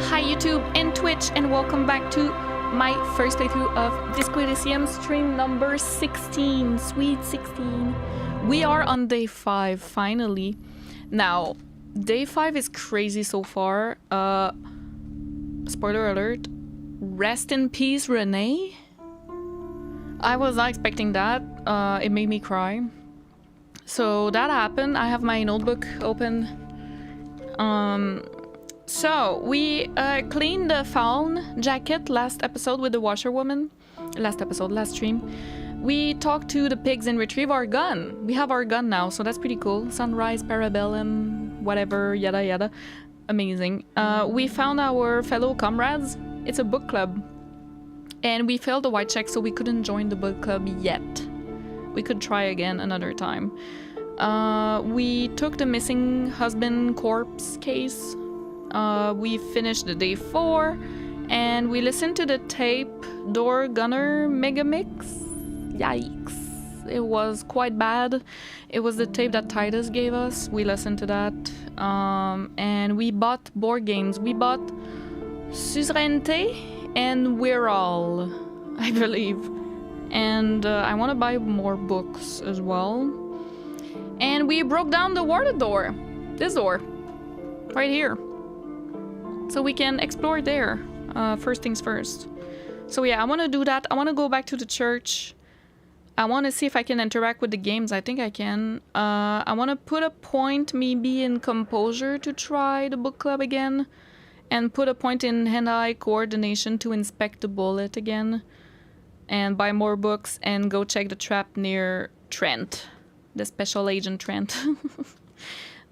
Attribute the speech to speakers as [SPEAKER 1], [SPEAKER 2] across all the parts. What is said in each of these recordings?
[SPEAKER 1] Hi YouTube and Twitch, and welcome back to my first playthrough of ELYSIUM stream number 16. Sweet 16. We are on day 5 finally. Now, day 5 is crazy so far. Spoiler alert. Rest in peace, Renee. I was not expecting that. It made me cry. So that happened. I have my notebook open. So we cleaned the fawn jacket last episode with the washerwoman. Last stream. We talked to the pigs and retrieved our gun. We have our gun now, so that's pretty cool. Sunrise, Parabellum, whatever, yada yada. Amazing. We found our fellow comrades. It's a book club. And we failed the white check, so we couldn't join the book club yet. We could try again another time. We took the missing husband corpse case. We finished the day 4, and we listened to the tape Door Gunner Mega Mix. Yikes. It was quite bad. It was the tape that Titus gave us. We listened to that. And we bought board games. We bought Suzerainté and We're All, I believe. And I want to buy more books as well. And we broke down the water door. This door. Right here. So we can explore there. First things first. So yeah, I want to do that. I want to go back to the church. I want to see if I can interact with the games. I think I can. I want to put a point maybe in composure to try the book club again. And put a point in hand-eye coordination to inspect the bullet again. And buy more books and go check the trap near Trent. The special agent Trent.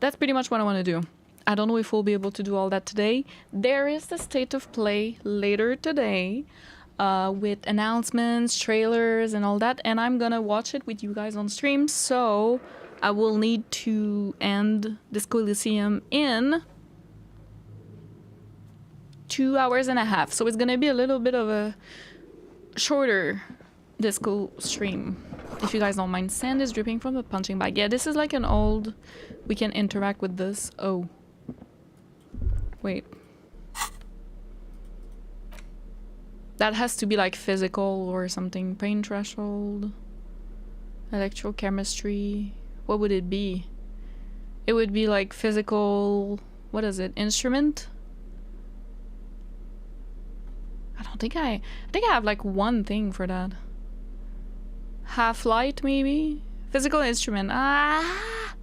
[SPEAKER 1] That's pretty much what I want to do. I don't know if we'll be able to do all that today. There is the state of play later today with announcements, trailers, and all that. And I'm gonna watch it with you guys on stream. So I will need to end Disco Elysium in 2 hours and a half. So it's gonna be a little bit of a shorter disco stream. If you guys don't mind. Sand is dripping from the punching bag. Yeah, this is like an old... We can interact with this. Oh. Wait. That has to be like physical or something. Pain threshold. Electrochemistry. What would it be? It would be like physical... What is it? Instrument? I don't think I think I have like one thing for that. Half-light maybe? Physical instrument. Ah!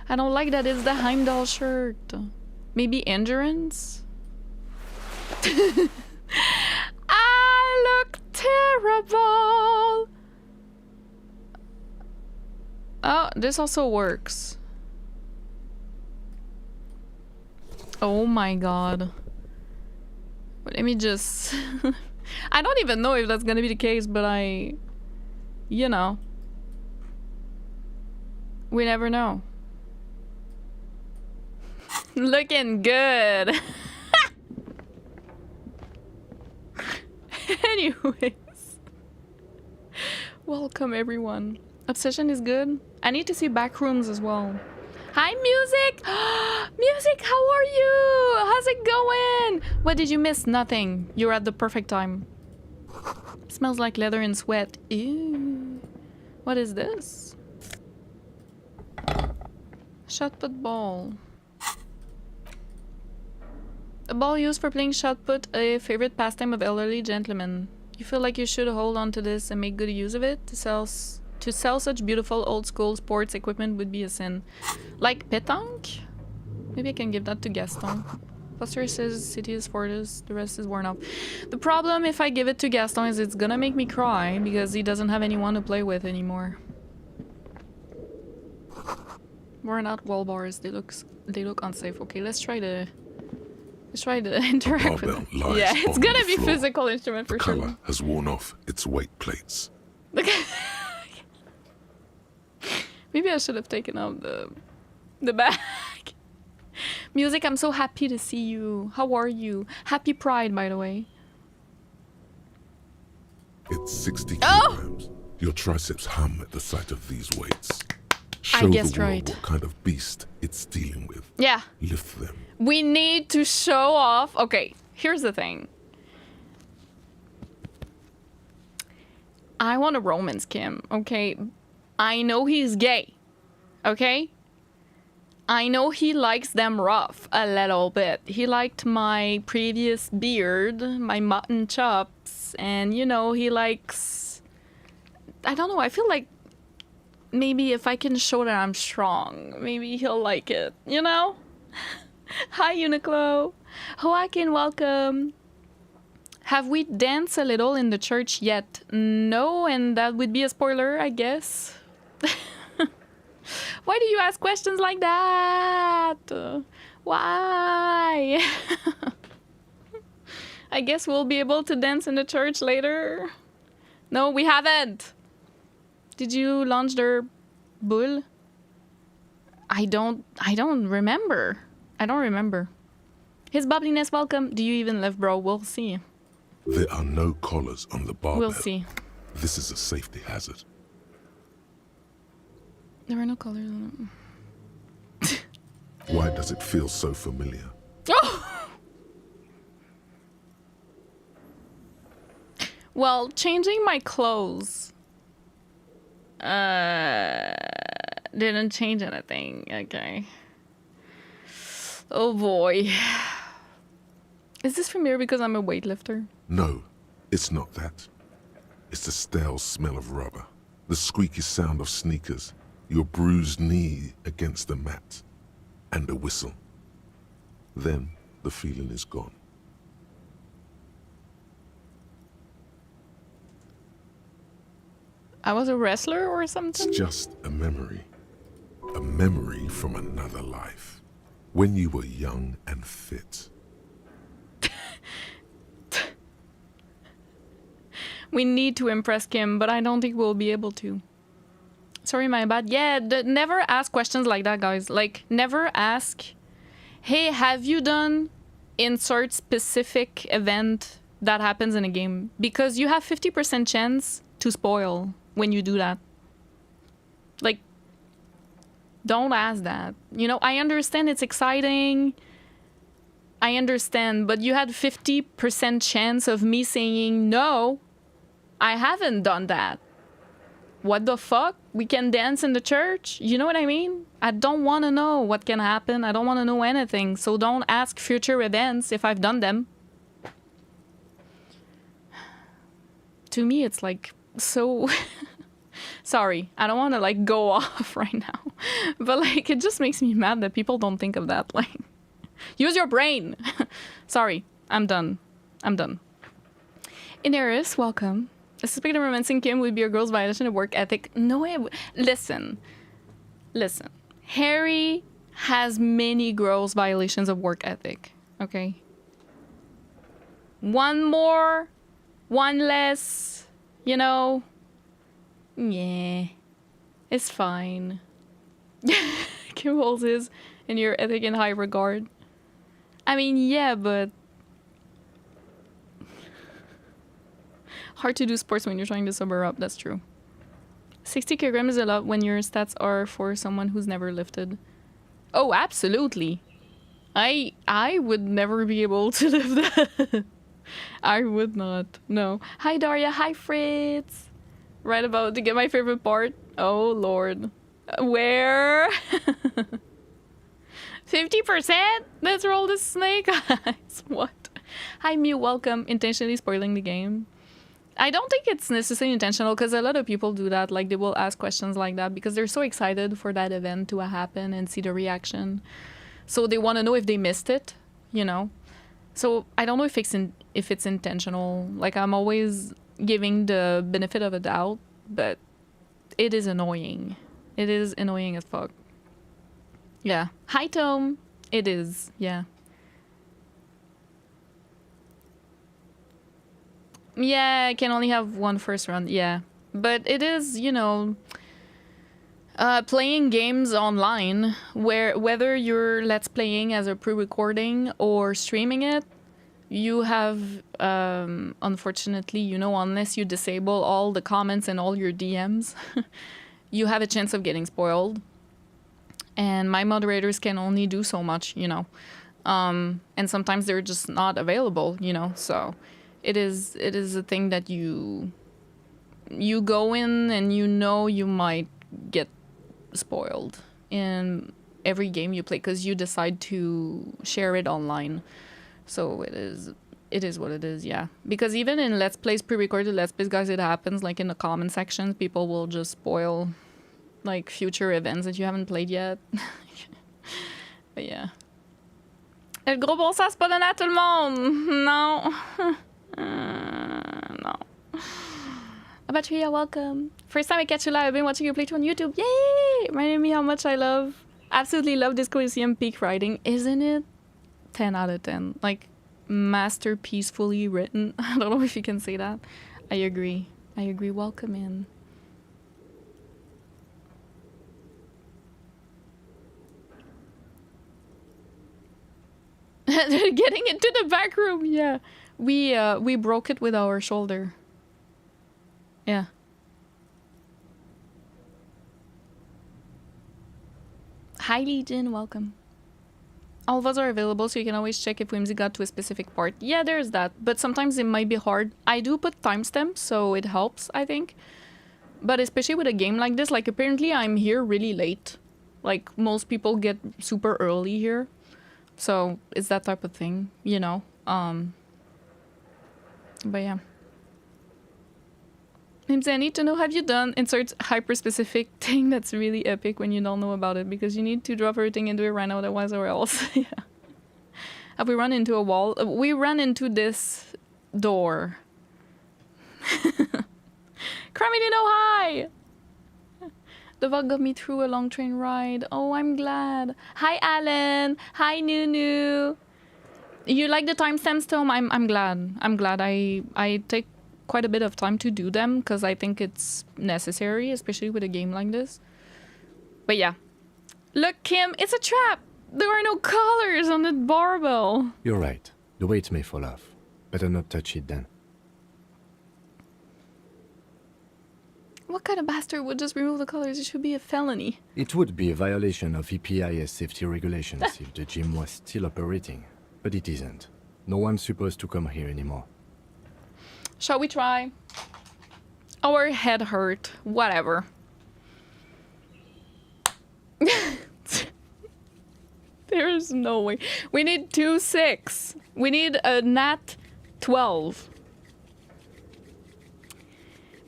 [SPEAKER 1] I don't like that it's the Heimdall shirt. Maybe endurance? I look terrible! Oh, this also works. Oh my god. Let me just... I don't even know if that's gonna be the case, but you know. We never know. Looking good. Anyways. Welcome everyone. Obsession is good. I need to see Backrooms as well. Hi Music! Music, how are you? How's it going? What did you miss? Nothing. You're at the perfect time. Smells like leather and sweat. Ew. What is this? Shot put ball. A ball used for playing shot put, a favorite pastime of elderly gentlemen. You feel like you should hold on to this and make good use of it? To sell such beautiful old school sports equipment would be a sin. Like pétanque? Maybe I can give that to Gaston. Foster says city is for this, the rest is worn off. The problem if I give it to Gaston is it's gonna make me cry because he doesn't have anyone to play with anymore. Worn out wall bars, they look unsafe. Okay, let's try to interact with them. Yeah, it's gonna be physical instrument for sure. The color
[SPEAKER 2] has worn off its weight plates.
[SPEAKER 1] Maybe I should have taken out the bag. Music, I'm so happy to see you. How are you? Happy Pride, by the way.
[SPEAKER 2] It's 60 kilograms. Your triceps hum at the sight of these weights. Show
[SPEAKER 1] I guessed
[SPEAKER 2] the world
[SPEAKER 1] right.
[SPEAKER 2] what kind of beast it's dealing with.
[SPEAKER 1] Yeah.
[SPEAKER 2] Lift them.
[SPEAKER 1] We need to show off. Okay, Here's the thing. I want to romance Kim, okay? I know he's gay, okay? I know he likes them rough a little bit. He liked my previous beard, my mutton chops, and you know, he likes... I don't know, I feel like maybe if I can show that I'm strong, maybe he'll like it, you know? Hi, Uniqlo. Joaquin, welcome. Have we danced a little in the church yet? No, and that would be a spoiler, I guess. Why do you ask questions like that? Why? I guess we'll be able to dance in the church later. No, we haven't. Did you launch their bull? I don't remember. I don't remember. His bubbliness, welcome. Do you even live, bro? We'll see.
[SPEAKER 2] There are no collars on the barbell.
[SPEAKER 1] We'll see.
[SPEAKER 2] This is a safety hazard.
[SPEAKER 1] There are no colors on them.
[SPEAKER 2] Why does it feel so familiar?
[SPEAKER 1] Oh! Well, changing my clothes didn't change anything. Okay. Oh boy. Is this familiar because I'm a weightlifter?
[SPEAKER 2] No, it's not that. It's the stale smell of rubber, the squeaky sound of sneakers, your bruised knee against the mat, and a whistle. Then the feeling is gone.
[SPEAKER 1] I was a wrestler or something?
[SPEAKER 2] It's just a memory from another life, when you were young and fit.
[SPEAKER 1] We need to impress Kim, but I don't think we'll be able to. Sorry, my bad. Yeah, never ask questions like that, guys. Like, never ask, hey, have you done insert specific event that happens in a game? Because you have 50% chance to spoil when you do that. Like, don't ask that. You know, I understand it's exciting. I understand, but you had 50% chance of me saying no. I haven't done that. What the fuck? We can dance in the church? You know what I mean? I don't want to know what can happen. I don't want to know anything. So don't ask future events if I've done them. To me, it's like so... Sorry, I don't want to like go off right now. But like, it just makes me mad that people don't think of that. Like, use your brain. Sorry, I'm done. I'm done. Ineris, welcome. Suspected romancing Kim would be a girl's violation of work ethic. No, listen. Listen. Harry has many girls' violations of work ethic. Okay? One more, one less, you know? Yeah. It's fine. Kim holds his and your ethic in high regard. I mean, yeah, but... hard to do sports when you're trying to sober up, that's true. 60 kilograms is a lot when your stats are for someone who's never lifted. Oh, absolutely. I would never be able to lift that. I would not. No. Hi, Daria. Hi, Fritz. Right about to get my favorite part. Oh, Lord. Where? 50%? Let's roll the snake eyes. What? Hi, Mew. Welcome. Intentionally spoiling the game. I don't think it's necessarily intentional because a lot of people do that. Like, they will ask questions like that because they're so excited for that event to happen and see the reaction. So they want to know if they missed it, you know? So I don't know if it's intentional. Like, I'm always giving the benefit of a doubt, but it is annoying. It is annoying as fuck. Yeah. Hi, Tom. It is. Yeah. Yeah, I can only have one first round. Yeah. But it is, you know, playing games online, where whether you're let's playing as a pre-recording or streaming it, you have, unfortunately, you know, unless you disable all the comments and all your DMs, you have a chance of getting spoiled. And my moderators can only do so much, you know. And sometimes they're just not available, you know. So it is a thing that you go in and you know you might get spoiled in every game you play because you decide to share it online. So it is what it is, yeah. Because even in Let's Plays, pre-recorded Let's Plays, guys, it happens, like in the comment section, people will just spoil like future events that you haven't played yet. But yeah. El gros bon sens, c'est pas donné à tout le monde. Non. No. Abatri, you're welcome. First time I catch you live, I've been watching your playthrough on YouTube. Yay! Reminding me how much I absolutely love this ELYSIUM peak writing, isn't it? 10 out of 10. Like, masterpiecefully written. I don't know if you can say that. I agree. Welcome in. Getting into the back room, yeah. We broke it with our shoulder. Yeah. Hi Legion, welcome. All of us are available, so you can always check if Whimsy got to a specific part. Yeah, there's that, but sometimes it might be hard. I do put timestamps, so it helps, I think. But especially with a game like this, like apparently I'm here really late. Like most people get super early here. So it's that type of thing, you know. But yeah. Whimsy, I need to know, have you done insert hyper-specific thing that's really epic when you don't know about it? Because you need to drop everything into it right now, otherwise or else. Yeah. Have we run into a wall? We ran into this door. Crummy to know hi! The vlog got me through a long train ride. Oh, I'm glad. Hi, Alan. Hi, Nunu. You like the timestamps, Tom? I'm glad. I'm glad. I take quite a bit of time to do them because I think it's necessary, especially with a game like this. But yeah. Look, Kim, it's a trap. There are no collars on the barbell.
[SPEAKER 3] You're right. The weight may fall off. Better not touch it then.
[SPEAKER 1] What kind of bastard would just remove the collars? It should be a felony.
[SPEAKER 3] It would be a violation of EPIS safety regulations if the gym was still operating. But it isn't. No one's supposed to come here anymore.
[SPEAKER 1] Shall we try? Our head hurt. Whatever. There's no way. We need 2-6. We need a nat 12.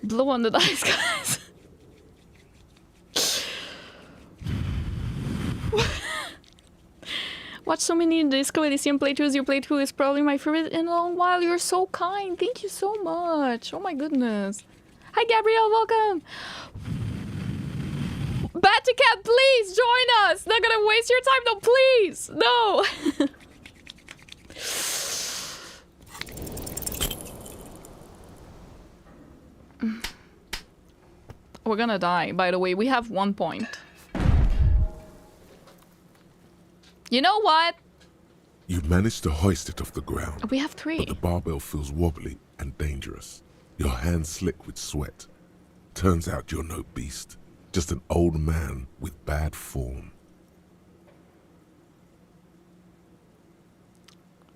[SPEAKER 1] Blow on the dice, guys. Watch so many Disco Elysium playthroughs. Your playthrough is probably my favorite in a long while. You're so kind. Thank you so much. Oh my goodness. Hi, Gabrielle. Welcome. Baticat, please join us. Not gonna waste your time. No, please. No. We're gonna die, by the way. We have 1 point. You know what?
[SPEAKER 2] You managed to hoist it off the ground.
[SPEAKER 1] We have 3.
[SPEAKER 2] But the barbell feels wobbly and dangerous. Your hands slick with sweat. Turns out you're no beast. Just an old man with bad form.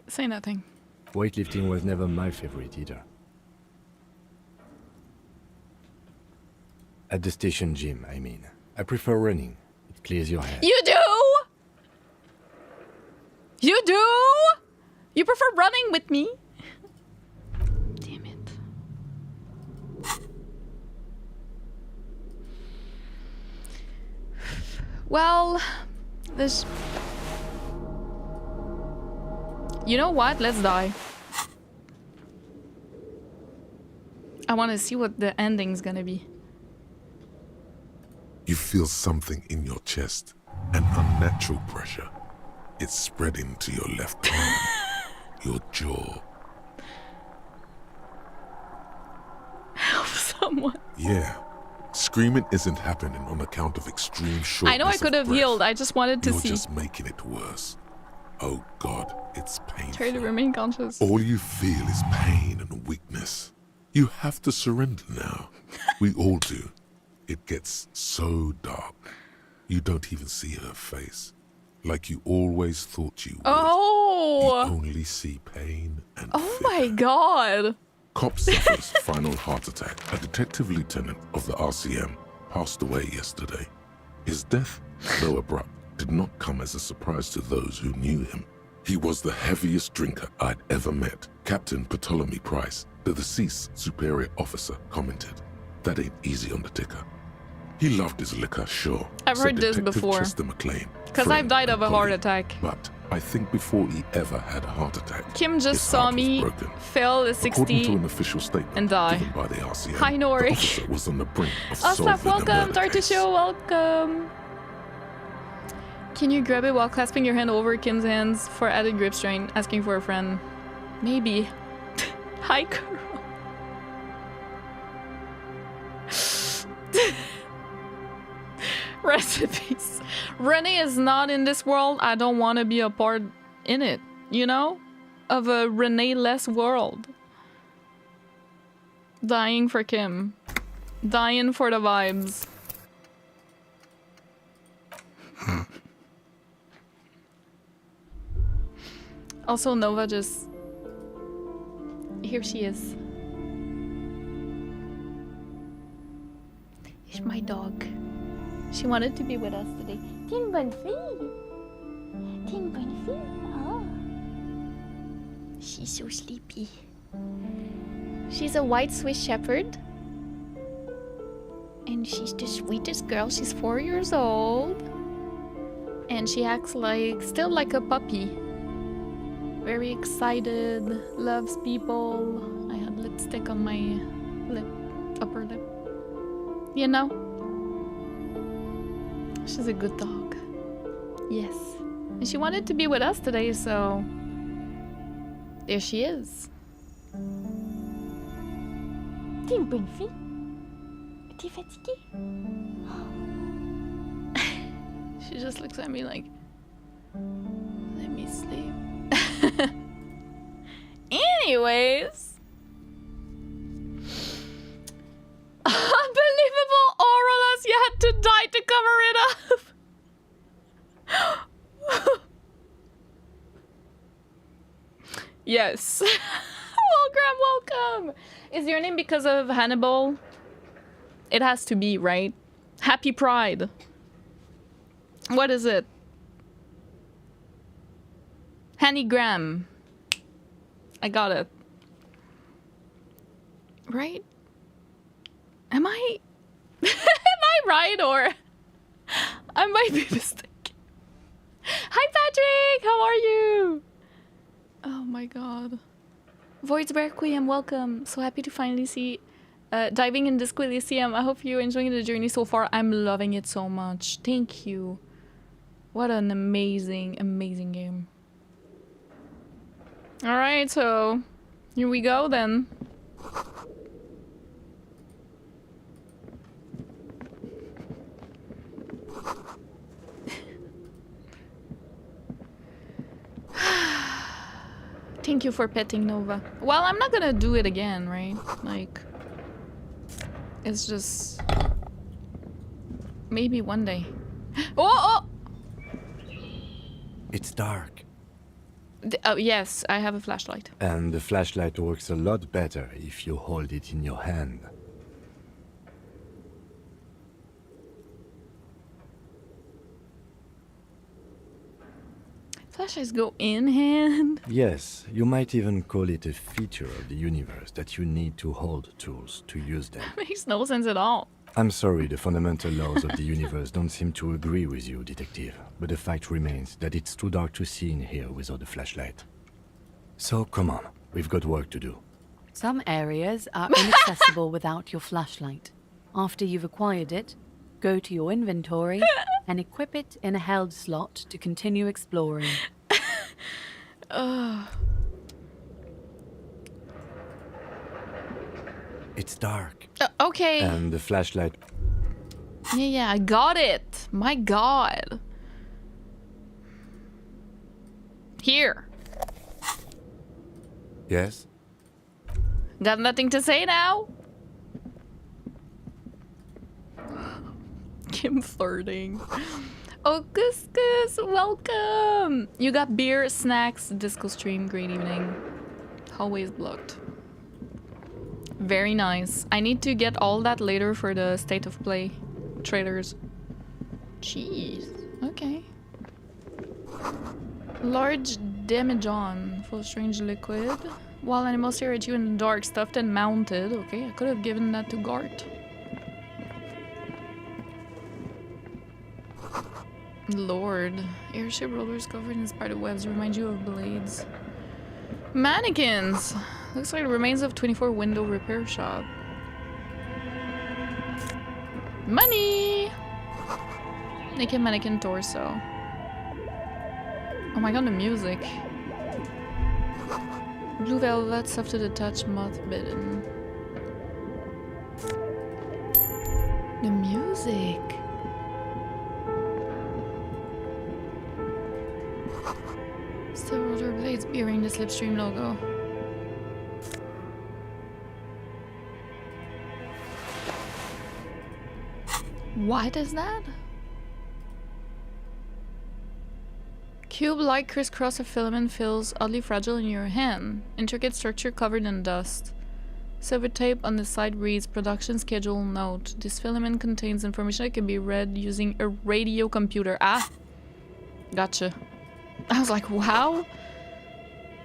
[SPEAKER 1] Say nothing.
[SPEAKER 3] Weightlifting was never my favorite either. At the station gym, I mean. I prefer running. It clears your head.
[SPEAKER 1] You do? You do? You prefer running with me? Damn it. Well, this... You know what? Let's die. I want to see what the ending's gonna be.
[SPEAKER 2] You feel something in your chest. An unnatural pressure. It's spreading to your left arm. Your jaw.
[SPEAKER 1] Help someone.
[SPEAKER 2] Yeah. Screaming isn't happening on account of extreme shortness.
[SPEAKER 1] I know I could have healed. I just wanted to see.
[SPEAKER 2] You're just making it worse. Oh God, it's painful.
[SPEAKER 1] Try to remain conscious.
[SPEAKER 2] All you feel is pain and weakness. You have to surrender now. We all do. It gets so dark. You don't even see her face. Like you always thought you would.
[SPEAKER 1] Oh!
[SPEAKER 2] You only see pain and
[SPEAKER 1] Oh
[SPEAKER 2] fear.
[SPEAKER 1] my god!
[SPEAKER 2] Cop suffers final heart attack. A detective lieutenant of the RCM passed away yesterday. His death, though abrupt, did not come as a surprise to those who knew him. He was the heaviest drinker I'd ever met. Captain Ptolemy Price, the deceased superior officer, commented, "That ain't easy on the ticker." He loved his liquor, sure.
[SPEAKER 1] I've
[SPEAKER 2] said
[SPEAKER 1] heard this
[SPEAKER 2] Detective
[SPEAKER 1] before.
[SPEAKER 2] Chester McLean,
[SPEAKER 1] Because
[SPEAKER 2] friend
[SPEAKER 1] I've died of
[SPEAKER 2] and
[SPEAKER 1] a heart
[SPEAKER 2] colleague.
[SPEAKER 1] attack.
[SPEAKER 2] But I think before he ever had a heart attack,
[SPEAKER 1] Kim just
[SPEAKER 2] his
[SPEAKER 1] saw
[SPEAKER 2] heart was
[SPEAKER 1] me
[SPEAKER 2] broken.
[SPEAKER 1] fail a
[SPEAKER 2] According to
[SPEAKER 1] 60
[SPEAKER 2] an official statement
[SPEAKER 1] and die.
[SPEAKER 2] given by the RCM,
[SPEAKER 1] Hi,
[SPEAKER 2] the
[SPEAKER 1] Nori.
[SPEAKER 2] officer was on the brink of
[SPEAKER 1] Ostaf,
[SPEAKER 2] solving a
[SPEAKER 1] welcome!
[SPEAKER 2] murder case.
[SPEAKER 1] Tartusho, welcome! Can you grab it while clasping your hand over Kim's hands for added grip strain? Asking for a friend. Maybe. Hi, girl. Recipes. Renee is not in this world. I don't want to be a part in it, you know? Of a Renee-less world. Dying for Kim. Dying for the vibes. Also, Nova just... Here she is. It's my dog. She wanted to be with us today. Ting bonne fille. Ting bonne fille. Oh. She's so sleepy. She's a white Swiss Shepherd. And she's the sweetest girl. She's 4 years old. And she acts like, still like a puppy. Very excited, loves people. I had lipstick on my lip, upper lip. You know? She's a good dog. Yes. And she wanted to be with us today, so... There she is. T'es une bonne fille? T'es fatiguée? She just looks at me like... Let me sleep. Anyways. Unbelievable Aurelius, you had to die to cover it up. Yes. Welcome. Is your name because of Hannibal? It has to be, right? Happy Pride. What is it? Hannigram. I got it. Right? Am I... Am I right or... I might be mistaken. Hi Patrick! How are you? Oh my god. Void's Requiem, welcome. So happy to finally see... diving in Disco Elysium. I hope you're enjoying the journey so far. I'm loving it so much. Thank you. What an amazing, amazing game. Alright, so... Here we go then. Thank you for petting Nova. Well, I'm not gonna do it again, right? Like... It's just... Maybe one day. Oh!
[SPEAKER 3] It's dark.
[SPEAKER 1] Oh, yes, I have a flashlight.
[SPEAKER 3] And the flashlight works a lot better if you hold it in your hand.
[SPEAKER 1] Flashlights go in hand.
[SPEAKER 3] Yes, you might even call it a feature of the universe that you need to hold tools to use them.
[SPEAKER 1] Makes no sense at all.
[SPEAKER 3] I'm sorry, the fundamental laws of the universe don't seem to agree with you, Detective. But the fact remains that it's too dark to see in here without a flashlight. So come on, we've got work to do.
[SPEAKER 4] Some areas are inaccessible without your flashlight. After you've acquired it, go to your inventory and equip it in a held slot to continue exploring.
[SPEAKER 3] It's dark.
[SPEAKER 1] Okay.
[SPEAKER 3] And the flashlight...
[SPEAKER 1] Yeah, I got it. My god. Here.
[SPEAKER 3] Yes?
[SPEAKER 1] Got nothing to say now? Kim flirting. Oh, Couscous, welcome! You got beer, snacks, disco stream, great evening. Always blocked. Very nice. I need to get all that later for the state of play trailers. Jeez. Okay. Large demijohn, full of strange liquid. Wild animals stare at you in the dark, stuffed and mounted. Okay, I could have given that to Gart. Lord. Airship rollers covered in spider webs remind you of blades. Mannequins! Looks like the remains of 24 window repair shop. Money! Naked mannequin torso. Oh my god, the music. Blue velvet, soft to the touch, moth bitten. The music. Still roller blades bearing the Slipstream logo. Why does that? Cube-like crisscross of filament feels oddly fragile in your hand. Intricate structure covered in dust. Silver tape on the side reads production schedule note. This filament contains information that can be read using a radio computer. Ah! Gotcha. I was like, wow!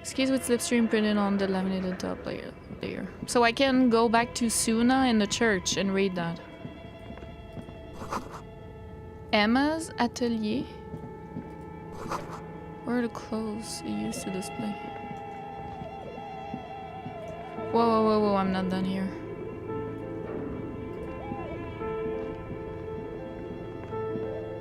[SPEAKER 1] Skis with Slipstream printed on the laminated top layer. So I can go back to Suna in the church and read that. Emma's Atelier? Where are the clothes it used to display? Whoa, whoa, whoa, whoa, I'm not done here.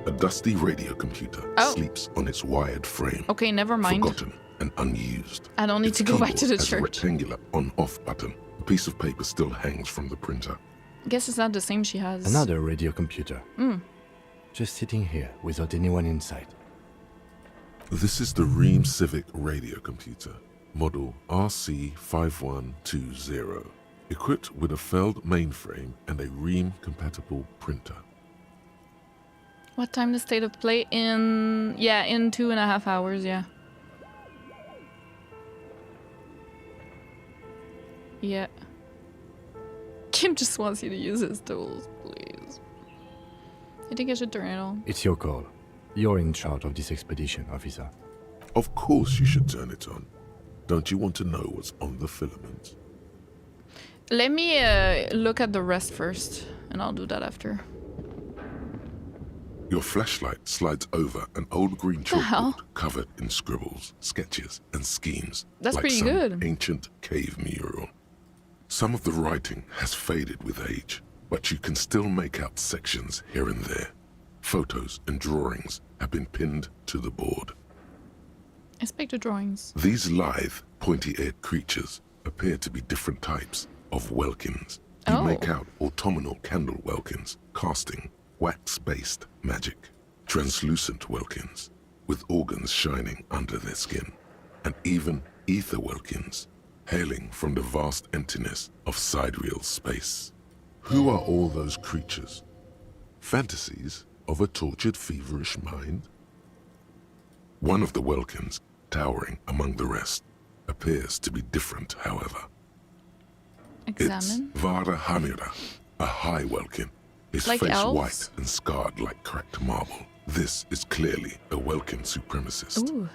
[SPEAKER 2] A dusty radio computer sleeps on its wired frame.
[SPEAKER 1] Okay, never mind.
[SPEAKER 2] Forgotten and unused.
[SPEAKER 1] I don't need
[SPEAKER 2] Its
[SPEAKER 1] to go back to the
[SPEAKER 2] keyboard has a
[SPEAKER 1] church.
[SPEAKER 2] rectangular on-off button. A piece of paper still hangs from the printer.
[SPEAKER 1] Guess it's not the same she has.
[SPEAKER 3] Another radio computer. Just sitting here without anyone inside.
[SPEAKER 2] This is the Ream Civic radio computer, model RC5120, equipped with a Feld mainframe and a Ream-compatible printer.
[SPEAKER 1] What time the state of play? In 2.5 hours, yeah. Yeah. Kim just wants you to use his tools, please. You think I should turn it on?
[SPEAKER 3] It's your call. You're in charge of this expedition, officer.
[SPEAKER 2] Of course you should turn it on. Don't you want to know what's on the filament?
[SPEAKER 1] Let me look at the rest first, and I'll do that after.
[SPEAKER 2] Your flashlight slides over an old green chalkboard covered in scribbles, sketches, and schemes.
[SPEAKER 1] That's
[SPEAKER 2] like
[SPEAKER 1] pretty
[SPEAKER 2] some
[SPEAKER 1] good.
[SPEAKER 2] ancient cave mural. Some of the writing has faded with age, but you can still make out sections here and there. Photos and drawings have been pinned to the board.
[SPEAKER 1] Inspect the drawings.
[SPEAKER 2] These lithe, pointy-eared creatures appear to be different types of welkins. You make out autumnal candle welkins, casting wax-based magic, translucent welkins, with organs shining under their skin, and even ether welkins, hailing from the vast emptiness of sidereal space. Who are all those creatures? Fantasies of a tortured, feverish mind? One of the welkins, towering among the rest, appears to be different, however.
[SPEAKER 1] Examine.
[SPEAKER 2] It's Vara Hamira, a high welkin, his
[SPEAKER 1] Like
[SPEAKER 2] face
[SPEAKER 1] elves?
[SPEAKER 2] white and scarred like cracked marble. This is clearly a welkin supremacist.
[SPEAKER 1] Ooh.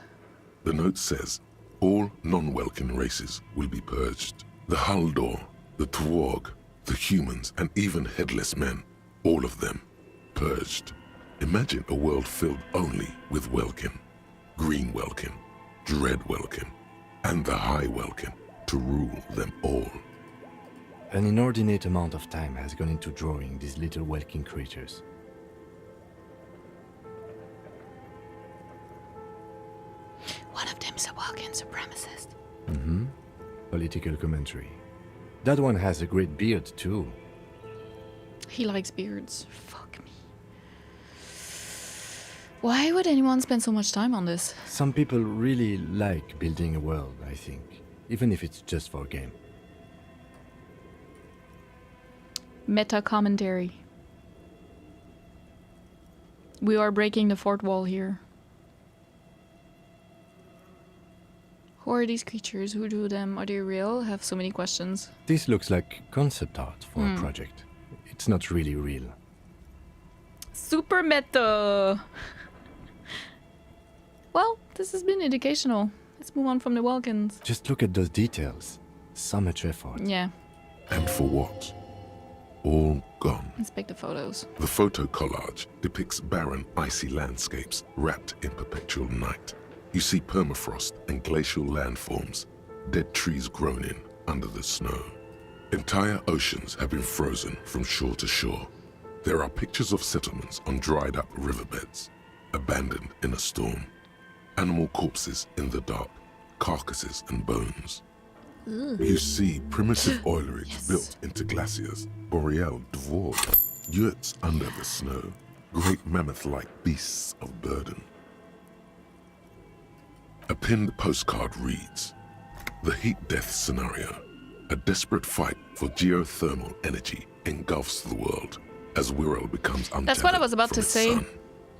[SPEAKER 2] The note says, all non-welkin races will be purged. The Haldor, the Twarg, the humans, and even headless men, all of them, purged. Imagine a world filled only with welkin, green welkin, dread welkin, and the high welkin to rule them all.
[SPEAKER 3] An inordinate amount of time has gone into drawing these little welkin creatures.
[SPEAKER 1] One of them's a walk-in supremacist.
[SPEAKER 3] Political commentary. That one has a great beard too.
[SPEAKER 1] He likes beards. Fuck me. Why would anyone spend so much time on this?
[SPEAKER 3] Some people really like building a world, I think. Even if it's just for a game.
[SPEAKER 1] Meta commentary. We are breaking the fourth wall here. Who are these creatures? Who drew them? Are they real? I have so many questions.
[SPEAKER 3] This looks like concept art for a project. It's not really real.
[SPEAKER 1] Super meta! Well, this has been educational. Let's move on from the Walkins.
[SPEAKER 3] Just look at those details. So much effort.
[SPEAKER 1] Yeah,
[SPEAKER 2] And for what? All gone.
[SPEAKER 1] inspect the photos.
[SPEAKER 2] The photo collage depicts barren, icy landscapes wrapped in perpetual night. You see permafrost and glacial landforms, dead trees grown in under the snow. Entire oceans have been frozen from shore to shore. There are pictures of settlements on dried up riverbeds, abandoned in a storm. Animal corpses in the dark, carcasses and bones. You see primitive oil rigs built into glaciers, boreal dwarf, yurts under the snow, great mammoth-like beasts of burden. A pinned postcard reads, "The heat death scenario. A desperate fight for geothermal energy engulfs the world as Wirral becomes untethered
[SPEAKER 1] That's what I was about
[SPEAKER 2] from
[SPEAKER 1] to
[SPEAKER 2] its
[SPEAKER 1] say.
[SPEAKER 2] sun,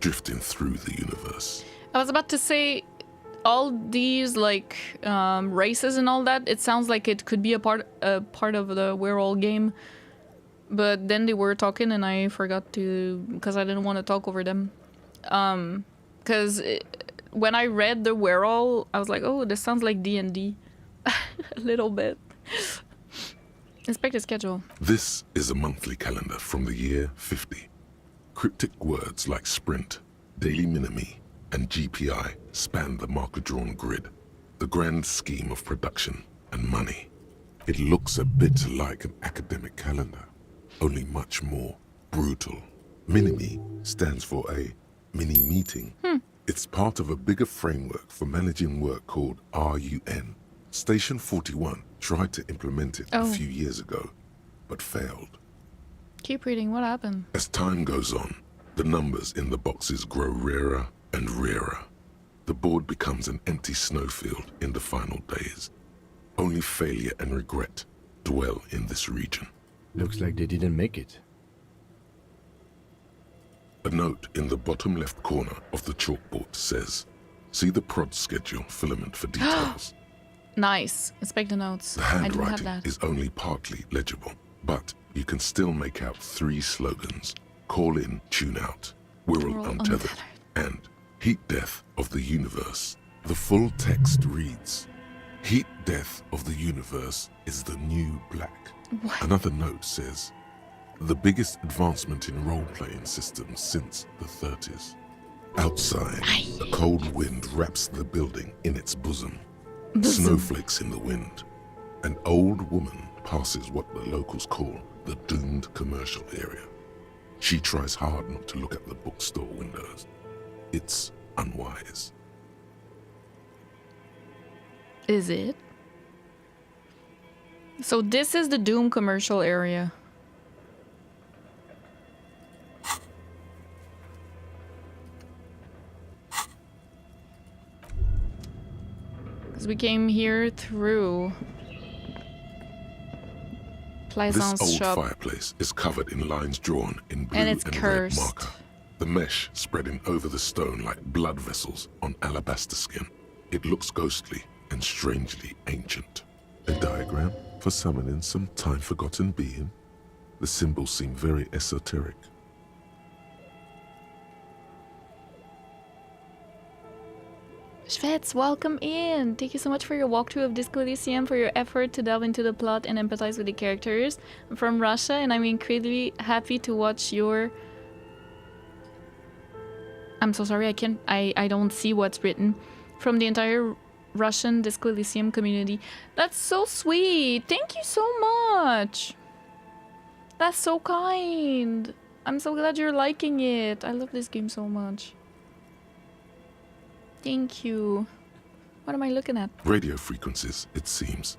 [SPEAKER 2] drifting through the universe."
[SPEAKER 1] I was about to say, all these like races and all that. It sounds like it could be a part of the We're All game, but then they were talking and I forgot to because I didn't want to talk over them. Because when I read the We're All, I was like, oh, this sounds like D&D, a little bit. Inspect the schedule.
[SPEAKER 2] This is a monthly calendar from the year 50. Cryptic words like sprint, daily minimi, and GPI span the marker-drawn grid, the grand scheme of production and money. It looks a bit like an academic calendar, only much more brutal. Minimi stands for a mini-meeting. It's part of a bigger framework for managing work called RUN. Station 41 tried to implement it a few years ago, but failed.
[SPEAKER 1] Keep reading. What happened?
[SPEAKER 2] As time goes on, the numbers in the boxes grow rarer and rarer. The board becomes an empty snowfield in the final days. Only failure and regret dwell in this region.
[SPEAKER 3] Looks like they didn't make it.
[SPEAKER 2] A note in the bottom left corner of the chalkboard says, "See the prod schedule filament for details."
[SPEAKER 1] Nice. Inspect the notes.
[SPEAKER 2] The
[SPEAKER 1] I do have
[SPEAKER 2] handwriting
[SPEAKER 1] that.
[SPEAKER 2] is only partly legible, but you can still make out 3 slogans: Call in, Tune Out, Wirral
[SPEAKER 1] Wirral
[SPEAKER 2] Untethered, and Heat Death of the Universe. The full text reads, "Heat Death of the Universe is the new black."
[SPEAKER 1] What?
[SPEAKER 2] Another note says, "The biggest advancement in role-playing systems since the 30s. Outside, a cold wind wraps the building in its bosom. Snowflakes in the wind. An old woman passes what the locals call the doomed commercial area. She tries hard not to look at the bookstore windows. It's unwise."
[SPEAKER 1] Is it? So this is the Doom commercial area. Because we came here through
[SPEAKER 2] This
[SPEAKER 1] Plaisance
[SPEAKER 2] old
[SPEAKER 1] shop.
[SPEAKER 2] fireplace is covered in lines drawn in blue
[SPEAKER 1] And it's
[SPEAKER 2] red
[SPEAKER 1] cursed.
[SPEAKER 2] marker. The mesh spreading over the stone like blood vessels on alabaster skin. It looks ghostly and strangely ancient. A diagram for summoning some time-forgotten being. The symbols seem very esoteric.
[SPEAKER 1] Shvets, welcome in! Thank you so much for your walkthrough of Disco Elysium, for your effort to delve into the plot and empathize with the characters. I'm from Russia and I'm incredibly happy to watch your... I'm so sorry, I don't see what's written. From the entire Russian Disco Elysium community. That's so sweet! Thank you so much! That's so kind! I'm so glad you're liking it. I love this game so much. Thank you. What am I looking at?
[SPEAKER 2] Radio frequencies, it seems.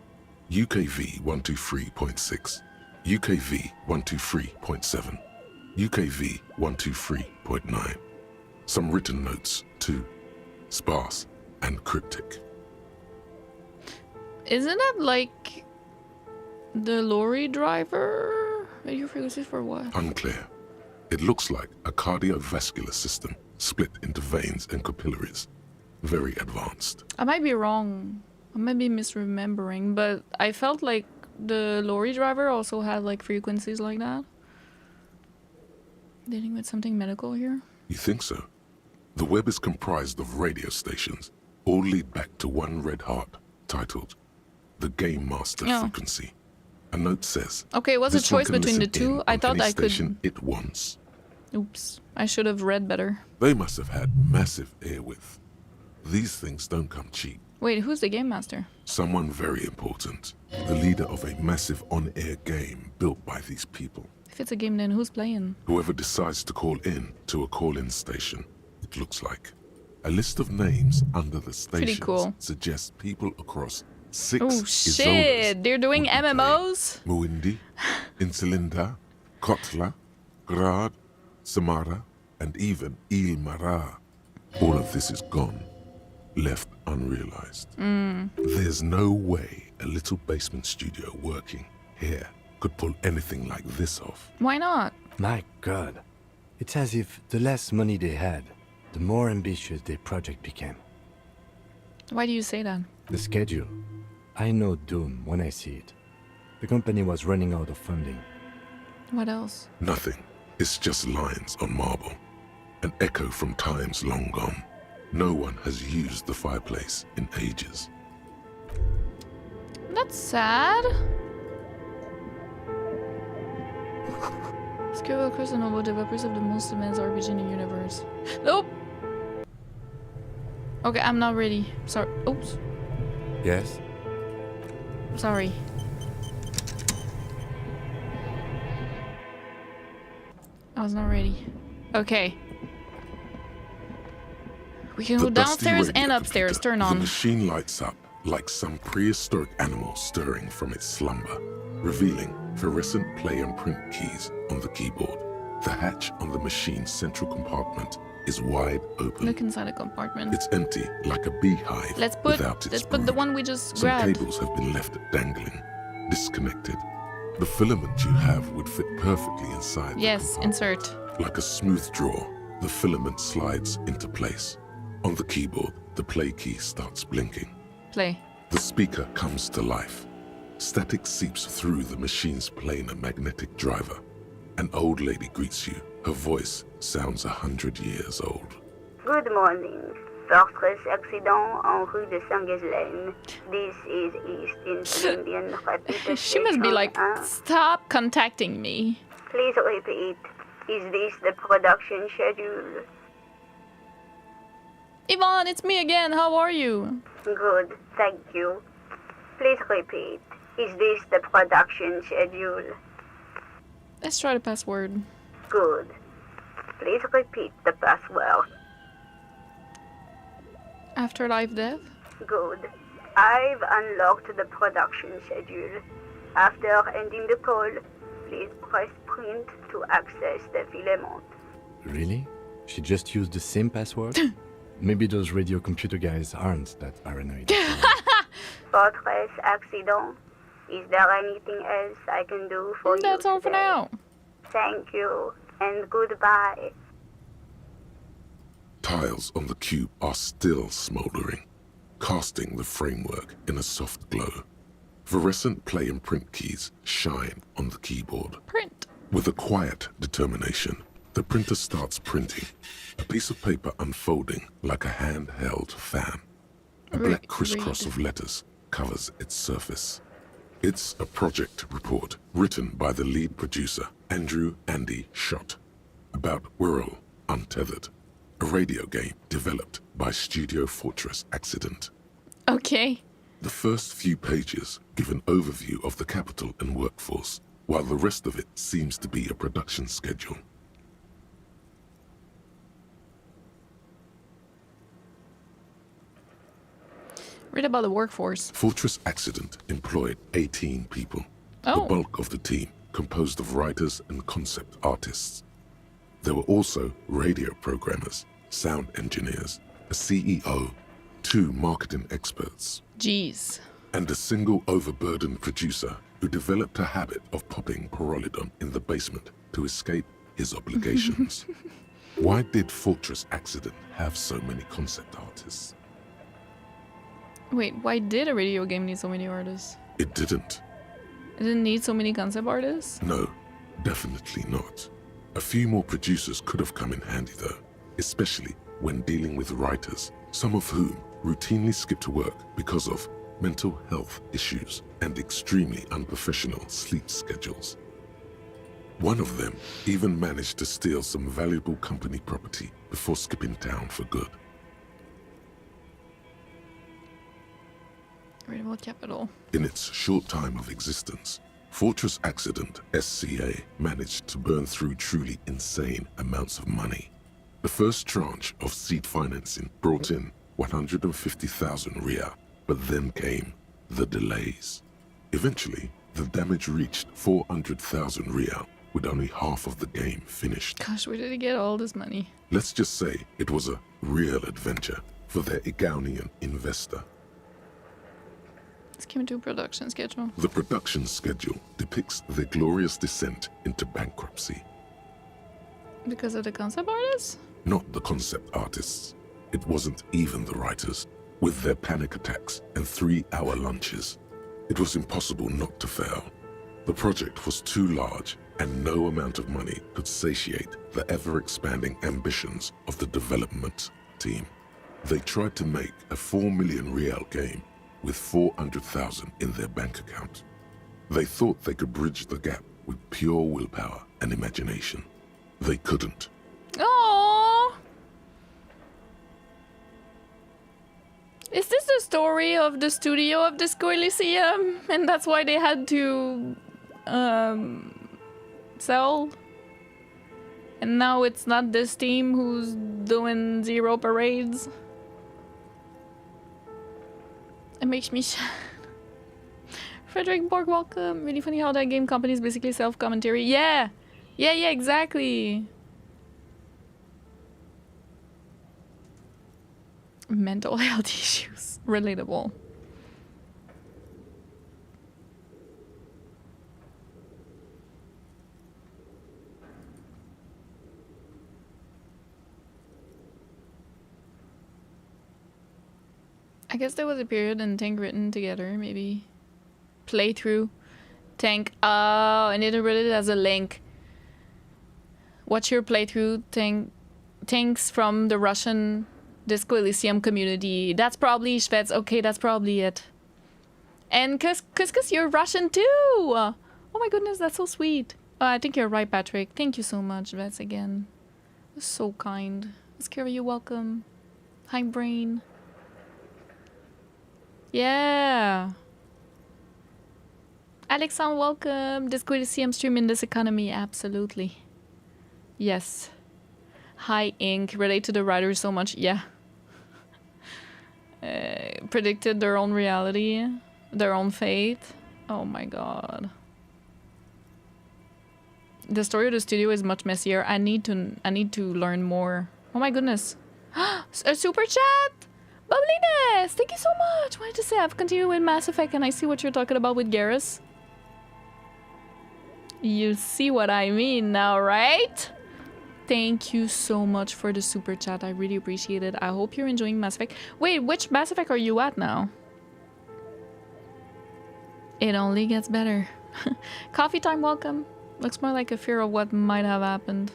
[SPEAKER 2] UKV 123.6, UKV 123.7, UKV 123.9. Some written notes, too. Sparse and cryptic.
[SPEAKER 1] Isn't that like the lorry driver? Radio frequencies for what?
[SPEAKER 2] Unclear. It looks like a cardiovascular system split into veins and capillaries. Very advanced.
[SPEAKER 1] I might be wrong. I might be misremembering, but I felt like the lorry driver also had like frequencies like that. Dealing with something medical here?
[SPEAKER 2] You think so? The web is comprised of radio stations, all lead back to one red heart, titled the Game Master Frequency. A note says,
[SPEAKER 1] okay, what's the
[SPEAKER 2] this one
[SPEAKER 1] choice
[SPEAKER 2] can
[SPEAKER 1] between the
[SPEAKER 2] listen in
[SPEAKER 1] two? I
[SPEAKER 2] on
[SPEAKER 1] thought
[SPEAKER 2] any
[SPEAKER 1] I could...
[SPEAKER 2] station it wants.
[SPEAKER 1] Oops. I should have read better.
[SPEAKER 2] They must have had massive airwidth. These things don't come cheap.
[SPEAKER 1] Wait, who's the game master?
[SPEAKER 2] Someone very important. The leader of a massive on-air game built by these people.
[SPEAKER 1] If it's a game, then who's playing?
[SPEAKER 2] Whoever decides to call in to a call-in station, it looks like. A list of names under the stations
[SPEAKER 1] cool.
[SPEAKER 2] suggests people across 6
[SPEAKER 1] Oh shit, they're doing MMOs?
[SPEAKER 2] Muindi, Insulinda, Kotla, Grad, Samara, and even Ilmara. All of this is gone, left unrealized. There's no way a little basement studio working here could pull anything like this off.
[SPEAKER 1] Why not?
[SPEAKER 3] My god. It's as if the less money they had, the more ambitious their project became.
[SPEAKER 1] Why do you say that?
[SPEAKER 3] The schedule. I know doom when I see it. The company was running out of funding.
[SPEAKER 1] What else?
[SPEAKER 2] Nothing. It's just lines on marble. An echo from times long gone. No one has used the fireplace in ages.
[SPEAKER 1] That's sad. Scribble across the noble developers of the most immense RPG in the universe. Nope! Okay, I'm not ready. Sorry. Oops.
[SPEAKER 3] Yes?
[SPEAKER 1] Sorry. I was not ready. Okay. We can go
[SPEAKER 2] The dusty
[SPEAKER 1] downstairs
[SPEAKER 2] radio
[SPEAKER 1] and upstairs.
[SPEAKER 2] computer,
[SPEAKER 1] Turn on.
[SPEAKER 2] The machine lights up like some prehistoric animal stirring from its slumber, revealing fluorescent play and print keys on the keyboard. The hatch on the machine's central compartment is wide open.
[SPEAKER 1] Look inside the compartment.
[SPEAKER 2] It's empty like a beehive
[SPEAKER 1] Let's put
[SPEAKER 2] without its
[SPEAKER 1] the
[SPEAKER 2] brood.
[SPEAKER 1] one we just
[SPEAKER 2] Some
[SPEAKER 1] grabbed.
[SPEAKER 2] cables have been left dangling, disconnected. The filament you have would fit perfectly inside
[SPEAKER 1] Yes,
[SPEAKER 2] the compartment.
[SPEAKER 1] insert.
[SPEAKER 2] Like a smooth draw, the filament slides into place. On the keyboard, the play key starts blinking.
[SPEAKER 1] Play.
[SPEAKER 2] The speaker comes to life. Static seeps through the machine's planar magnetic driver. An old lady greets you. Her voice sounds 100 years old.
[SPEAKER 5] Good morning. Fortress accident en rue de Saint-Ghislaine. This is East Indian Rapid
[SPEAKER 1] She must be like,
[SPEAKER 5] Station 1.
[SPEAKER 1] stop contacting me.
[SPEAKER 5] Please repeat. Is this the production schedule?
[SPEAKER 1] Yvonne, it's me again. How are you?
[SPEAKER 5] Good, thank you. Please repeat. Is this the production schedule?
[SPEAKER 1] Let's try the password.
[SPEAKER 5] Good. Please repeat the password.
[SPEAKER 1] Afterlife death?
[SPEAKER 5] Good. I've unlocked the production schedule. After ending the call, please press print to access the filament.
[SPEAKER 3] Really? She just used the same password? Maybe those radio computer guys aren't that paranoid.
[SPEAKER 5] Fortress accident. Is there anything else I can do for you?
[SPEAKER 1] That's all for
[SPEAKER 5] today?
[SPEAKER 1] now.
[SPEAKER 5] Thank you, and goodbye.
[SPEAKER 2] Tiles on the cube are still smoldering, casting the framework in a soft glow. Fluorescent play and print keys shine on the keyboard.
[SPEAKER 1] Print.
[SPEAKER 2] With a quiet determination, the printer starts printing, a piece of paper unfolding like a handheld fan. A black crisscross of letters covers its surface. It's a project report written by the lead producer, Andrew Andy Schott, about Whirl Untethered, a radio game developed by Studio Fortress Accident.
[SPEAKER 1] Okay.
[SPEAKER 2] The first few pages give an overview of the capital and workforce, while the rest of it seems to be a production schedule.
[SPEAKER 1] Read about the workforce.
[SPEAKER 2] Fortress Accident employed 18 people.
[SPEAKER 1] Oh.
[SPEAKER 2] The bulk of the team composed of writers and concept artists. There were also radio programmers, sound engineers, a CEO, 2 marketing experts,
[SPEAKER 1] Jeez.
[SPEAKER 2] and a single overburdened producer who developed a habit of popping Pyrrolidon in the basement to escape his obligations. Why did Fortress Accident have so many concept artists?
[SPEAKER 1] Wait, why did a radio game need so many artists?
[SPEAKER 2] It didn't.
[SPEAKER 1] It didn't need so many concept artists?
[SPEAKER 2] No, definitely not. A few more producers could have come in handy though, especially when dealing with writers, some of whom routinely skip to work because of mental health issues and extremely unprofessional sleep schedules. One of them even managed to steal some valuable company property before skipping town for good.
[SPEAKER 1] Remote Capital.
[SPEAKER 2] In its short time of existence, Fortress Accident SCA managed to burn through truly insane amounts of money. The first tranche of seed financing brought in 150,000 Ria, but then came the delays. Eventually, the damage reached 400,000 Ria, with only half of the game finished.
[SPEAKER 1] Gosh, where did he get all this money?
[SPEAKER 2] Let's just say it was a real adventure for their Igaunian investor.
[SPEAKER 1] Let's came into a production schedule.
[SPEAKER 2] The production schedule depicts their glorious descent into bankruptcy.
[SPEAKER 1] Because of the concept artists?
[SPEAKER 2] Not the concept artists. It wasn't even the writers. With their panic attacks and 3-hour lunches, it was impossible not to fail. The project was too large, and no amount of money could satiate the ever-expanding ambitions of the development team. They tried to make a 4 million Rial game with 400,000 in their bank account. They thought they could bridge the gap with pure willpower and imagination. They couldn't.
[SPEAKER 1] Aww. Is this the story of the studio of Disco Elysium? And that's why they had to sell? And now it's not this team who's doing 0 parades? It makes me sad. Frederick Borg, welcome. Really funny how that game company is basically self-commentary. Yeah! Yeah, exactly. Mental health issues. Relatable. I guess there was a period in Tank written together, maybe. Playthrough. Tank. Oh, and it read it as a link. What's your playthrough? Tanks from the Russian Disco Elysium community. That's probably Shvets. Okay, that's probably it. And cause you're Russian too! Oh my goodness, that's so sweet. I think you're right, Patrick. Thank you so much, Shvets, again. You're so kind. Skira, you're welcome. Hi, Brain. Yeah. Alexandre, welcome. Disco Elysium stream in this economy. Absolutely. Yes. Hi, Ink. Relate to the writers so much. Yeah. Predicted their own reality. Their own fate. Oh my god. The story of the studio is much messier. I need to learn more. Oh my goodness. A super chat! Bubbliness! Thank you so much! Wanted to say I've continued with Mass Effect and I see what you're talking about with Garrus. You see what I mean now, right? Thank you so much for the super chat. I really appreciate it. I hope you're enjoying Mass Effect. Wait, which Mass Effect are you at now? It only gets better. Coffee time, welcome. Looks more like a fear of what might have happened.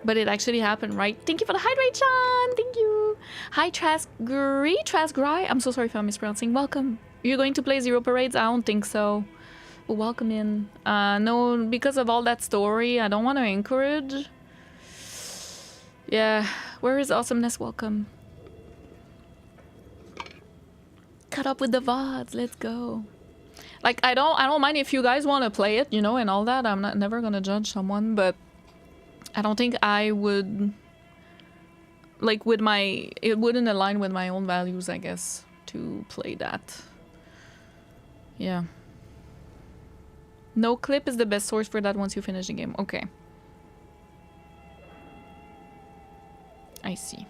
[SPEAKER 1] But it actually happened, right? Thank you for the hydration! Thank you! Hi, Trasgry. I'm so sorry if I'm mispronouncing. Welcome. You're going to play 0 parades? I don't think so. But welcome in. No, because of all that story, I don't want to encourage. Yeah. Where is Awesomeness? Welcome. Cut up with the VODs. Let's go. Like, I don't mind if you guys want to play it, you know, and all that. I'm never gonna judge someone, but I don't think I would, like, it wouldn't align with my own values, I guess, to play that. Yeah. No clip is the best source for that once you finish the game. Okay. I see.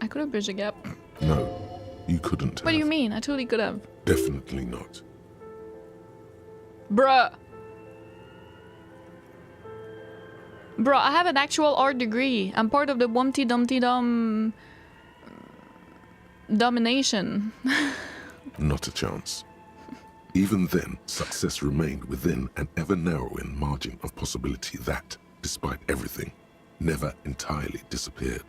[SPEAKER 1] I could have bridged a gap.
[SPEAKER 2] No, you couldn't.
[SPEAKER 1] What do you mean? I totally could have.
[SPEAKER 2] Definitely not.
[SPEAKER 1] Bruh. Bro, I have an actual art degree. I'm part of the Wumpty Dumpty Dum domination.
[SPEAKER 2] Not a chance. Even then, success remained within an ever-narrowing margin of possibility that, despite everything, never entirely disappeared.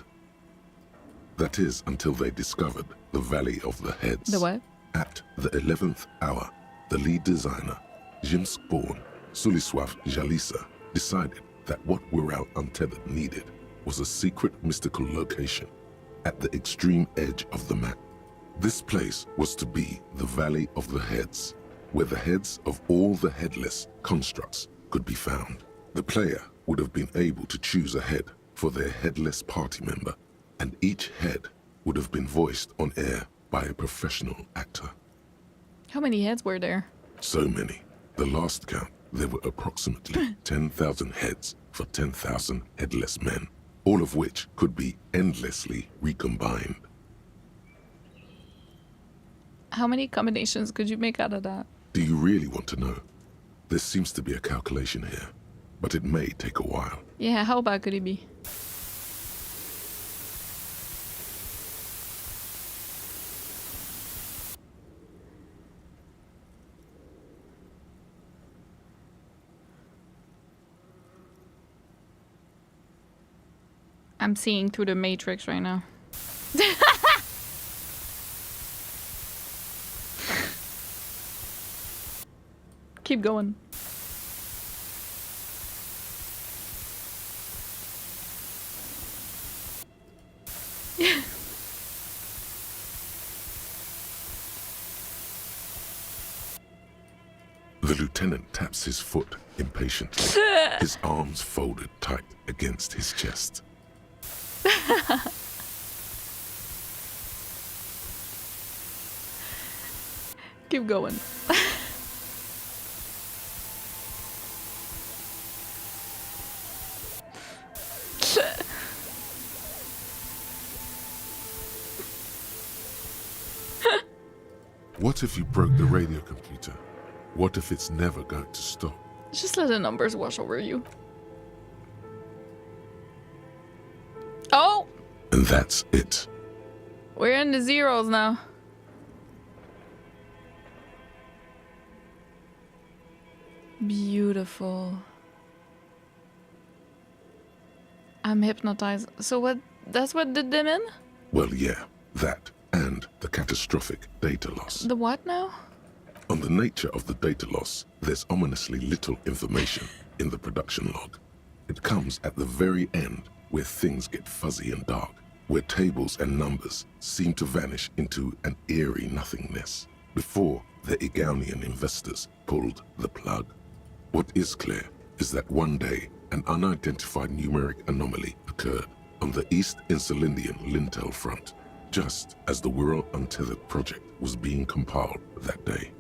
[SPEAKER 2] That is until they discovered the Valley of the Heads.
[SPEAKER 1] The what?
[SPEAKER 2] At the 11th hour, the lead designer, Jimsk-born Suliswaf Jalisa, decided that what Wirral Untethered needed was a secret mystical location at the extreme edge of the map. This place was to be the Valley of the Heads, where the heads of all the headless constructs could be found. The player would have been able to choose a head for their headless party member, and each head would have been voiced on air by a professional actor.
[SPEAKER 1] How many heads were there?
[SPEAKER 2] So many. The last count, there were approximately 10,000 heads for 10,000 headless men, all of which could be endlessly recombined.
[SPEAKER 1] How many combinations could you make out of that?
[SPEAKER 2] Do you really want to know? There seems to be a calculation here, but it may take a while.
[SPEAKER 1] Yeah, how bad could it be? I'm seeing through the matrix right now. Keep going.
[SPEAKER 2] The lieutenant taps his foot impatiently, his arms folded tight against his chest.
[SPEAKER 1] Keep going.
[SPEAKER 2] What if you broke the radio computer? What if it's never going to stop?
[SPEAKER 1] Just let the numbers wash over you. Oh!
[SPEAKER 2] And that's it.
[SPEAKER 1] We're in the zeros now. Beautiful. I'm hypnotized. So what? That's what did them in?
[SPEAKER 2] Well, yeah, that and the catastrophic data loss.
[SPEAKER 1] The what now?
[SPEAKER 2] On the nature of the data loss, there's ominously little information in the production log. It comes at the very end where things get fuzzy and dark, where tables and numbers seem to vanish into an eerie nothingness before the Igaunian investors pulled the plug. What is clear is that one day an unidentified numeric anomaly occurred on the East Insulindian Lintel front, just as the Wirral Untethered project was being compiled that day.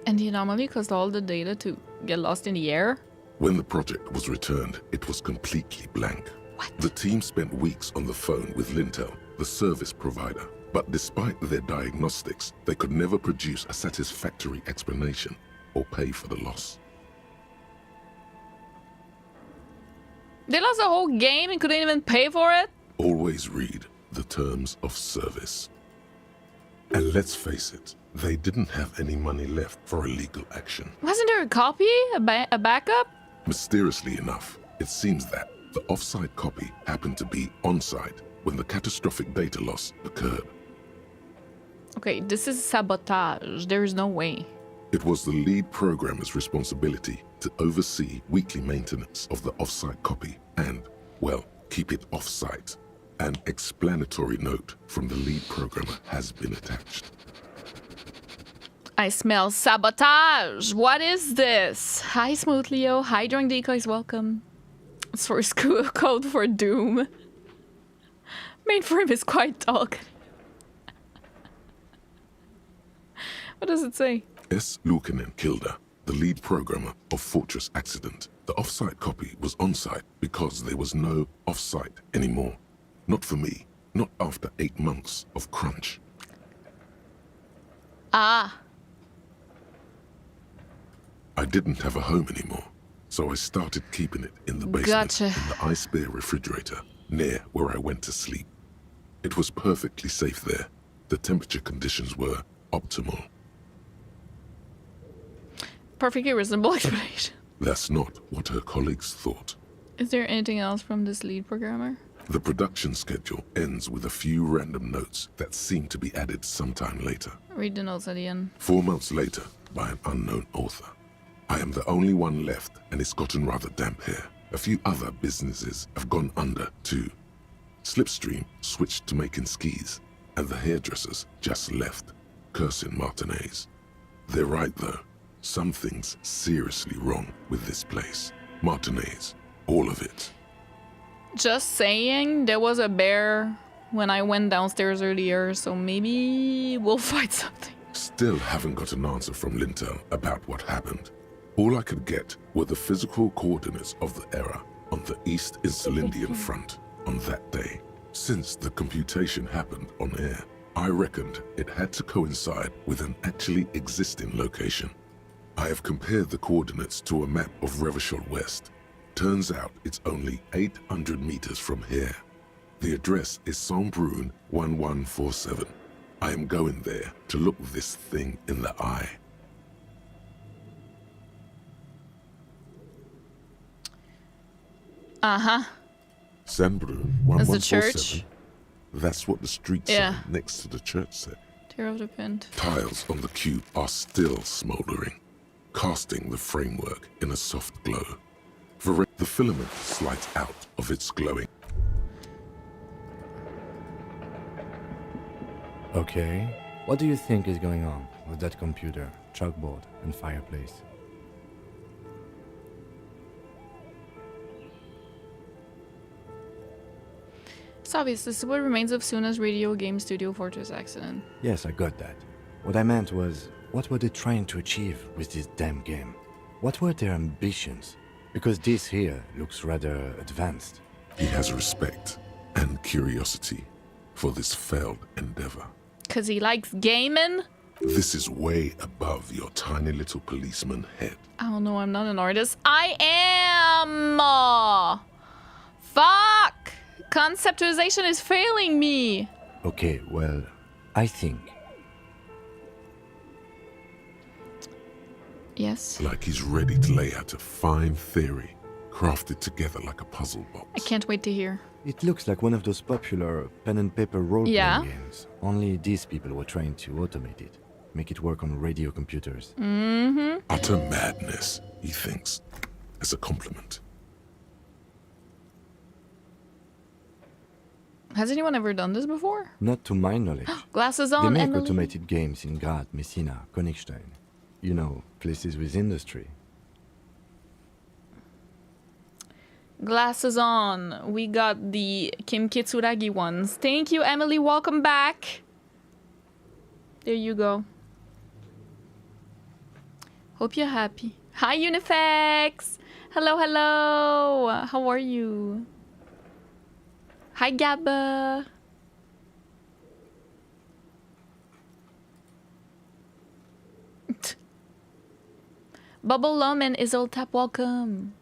[SPEAKER 1] And the anomaly caused all the data to get lost in the air?
[SPEAKER 2] When the project was returned, it was completely blank.
[SPEAKER 1] What?
[SPEAKER 2] The team spent weeks on the phone with Lintel, the service provider, but despite their diagnostics, they could never produce a satisfactory explanation or pay for the loss.
[SPEAKER 1] They lost the whole game and couldn't even pay for it?
[SPEAKER 2] Always read the terms of service. And let's face it, they didn't have any money left for illegal action.
[SPEAKER 1] Wasn't there a copy? A backup?
[SPEAKER 2] Mysteriously enough, it seems that the off-site copy happened to be on-site when the catastrophic data loss occurred.
[SPEAKER 1] Okay, this is sabotage. There is no way.
[SPEAKER 2] It was the lead programmer's responsibility to oversee weekly maintenance of the off-site copy and, well, keep it off-site. An explanatory note from the lead programmer has been attached.
[SPEAKER 1] I smell sabotage. What is this? Hi, Smooth Leo. Hi, Drunk Decoys. Welcome. Source code for Doom. Mainframe is quite dark. What does it say?
[SPEAKER 2] S. Luukinen Kilda, the lead programmer of Fortress Accident. The off-site copy was on-site because there was no off-site anymore. Not for me. Not after 8 months of crunch.
[SPEAKER 1] Ah.
[SPEAKER 2] I didn't have a home anymore, so I started keeping it in the basement
[SPEAKER 1] Gotcha.
[SPEAKER 2] in the ice bear refrigerator, near where I went to sleep. It was perfectly safe there. The temperature conditions were optimal.
[SPEAKER 1] Perfectly reasonable explanation.
[SPEAKER 2] That's not what her colleagues thought.
[SPEAKER 1] Is there anything else from this lead programmer?
[SPEAKER 2] The production schedule ends with a few random notes that seem to be added sometime later.
[SPEAKER 1] Read the notes at the end.
[SPEAKER 2] 4 months later, by an unknown author. I am the only one left, and it's gotten rather damp here. A few other businesses have gone under, too. Slipstream switched to making skis, and the hairdressers just left, cursing Martinez. They're right, though. Something's seriously wrong with this place. Martinez, all of it.
[SPEAKER 1] Just saying, there was a bear when I went downstairs earlier, so maybe we'll find something.
[SPEAKER 2] Still haven't got an answer from Lintel about what happened. All I could get were the physical coordinates of the error on the East Insulindian front on that day. Since the computation happened on air, I reckoned it had to coincide with an actually existing location. I have compared the coordinates to a map of Revachol West. Turns out it's only 800 meters from here. The address is Saint-Brun 1147. I am going there to look this thing in the eye.
[SPEAKER 1] Uh-huh.
[SPEAKER 2] Saint-Brun
[SPEAKER 1] That's the
[SPEAKER 2] 1147.
[SPEAKER 1] church?
[SPEAKER 2] That's what the street
[SPEAKER 1] Yeah.
[SPEAKER 2] sign next to the church said.
[SPEAKER 1] Tear of the Pint.
[SPEAKER 2] Tiles on the cube are still smoldering, casting the framework in a soft glow. The filament slides out of its glowing.
[SPEAKER 3] Okay. What do you think is going on with that computer, chalkboard, and fireplace?
[SPEAKER 1] It's obvious this is what remains of Suna's radio game studio Fortress accident.
[SPEAKER 3] Yes, I got that. What I meant was, what were they trying to achieve with this damn game? What were their ambitions? Because this here looks rather advanced.
[SPEAKER 2] He has respect and curiosity for this failed endeavor.
[SPEAKER 1] 'Cause he likes gaming?
[SPEAKER 2] This is way above your tiny little policeman head.
[SPEAKER 1] I don't know, I'm not an artist. I am! Fuck! Conceptualization is failing me!
[SPEAKER 3] Okay, well, I think.
[SPEAKER 1] Yes.
[SPEAKER 2] Like he's ready to lay out a fine theory, crafted together like a puzzle box.
[SPEAKER 1] I can't wait to hear.
[SPEAKER 3] It looks like one of those popular pen and paper role-playing
[SPEAKER 1] Yeah.
[SPEAKER 3] games. Only these people were trying to automate it, make it work on radio computers.
[SPEAKER 1] Mm-hmm.
[SPEAKER 2] Utter madness, he thinks, as a compliment.
[SPEAKER 1] Has anyone ever done this before?
[SPEAKER 3] Not to my knowledge.
[SPEAKER 1] Glasses
[SPEAKER 3] They
[SPEAKER 1] on,
[SPEAKER 3] make
[SPEAKER 1] Emily.
[SPEAKER 3] automated games in Graz, Messina, Königstein. You know, places with industry.
[SPEAKER 1] Glasses on. We got the Kim Kitsuragi ones. Thank you, Emily. Welcome back. There you go. Hope you're happy. Hi, Unifex. Hello, hello. How are you? Hi, Gabba. Bubble Lum and Izzle welcome.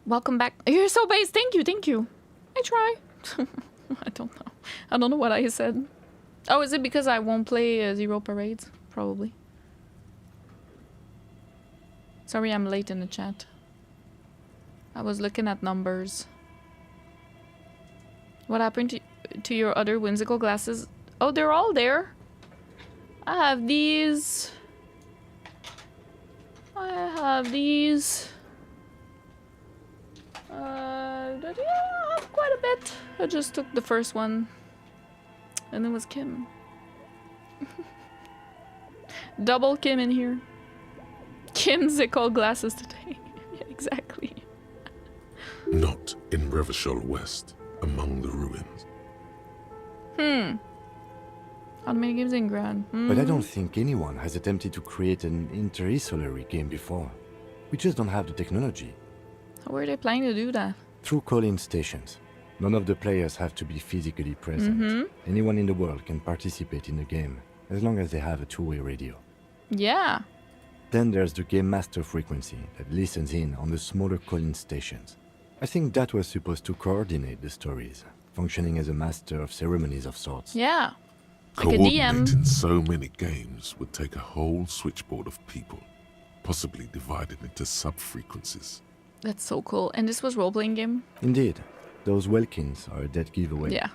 [SPEAKER 1] Welcome back. You're so based. Thank you, thank you. I try. I don't know. I don't know what I said. Oh, is it because I won't play Zero Parades? Probably. Sorry, I'm late in the chat. I was looking at numbers. What happened to your other whimsical glasses? Oh, they're all there. I have these. I have these. Yeah, I have quite a bit. I just took the first one. And it was Kim. Double Kim in here. Kim's called glasses today. Yeah, exactly.
[SPEAKER 2] Not in Revachol West, among the ruins.
[SPEAKER 1] How many games in Grand?
[SPEAKER 3] But I don't think anyone has attempted to create an inter-isolary game before. We just don't have the technology.
[SPEAKER 1] How were they planning to do that?
[SPEAKER 3] Through call-in stations. None of the players have to be physically present. Anyone in the world can participate in the game, as long as they have a two-way radio.
[SPEAKER 1] Yeah.
[SPEAKER 3] Then there's the Game Master frequency that listens in on the smaller call-in stations. I think that was supposed to coordinate the stories, functioning as a master of ceremonies of sorts.
[SPEAKER 1] Yeah. Like a DM.
[SPEAKER 2] Coordinating so many games would take a whole switchboard of people, possibly divided into sub-frequencies.
[SPEAKER 1] That's so cool. And this was role-playing game?
[SPEAKER 3] Indeed. Those Welkins are a dead giveaway.
[SPEAKER 1] Yeah.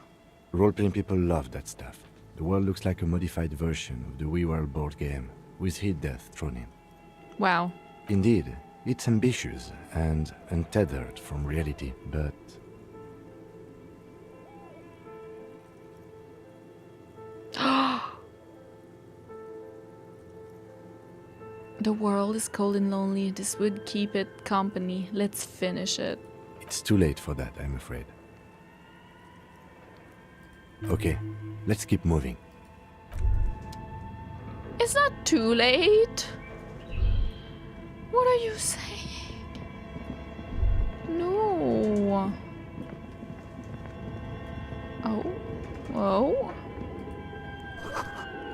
[SPEAKER 3] Role-playing people love that stuff. The world looks like a modified version of the We World board game, with hit death thrown in.
[SPEAKER 1] Wow.
[SPEAKER 3] Indeed, it's ambitious and untethered from reality, but...
[SPEAKER 1] The world is cold and lonely. This would keep it company. Let's finish it.
[SPEAKER 3] It's too late for that, I'm afraid. Okay, let's keep moving.
[SPEAKER 1] It's not too late. What are you saying? No. Oh. Whoa.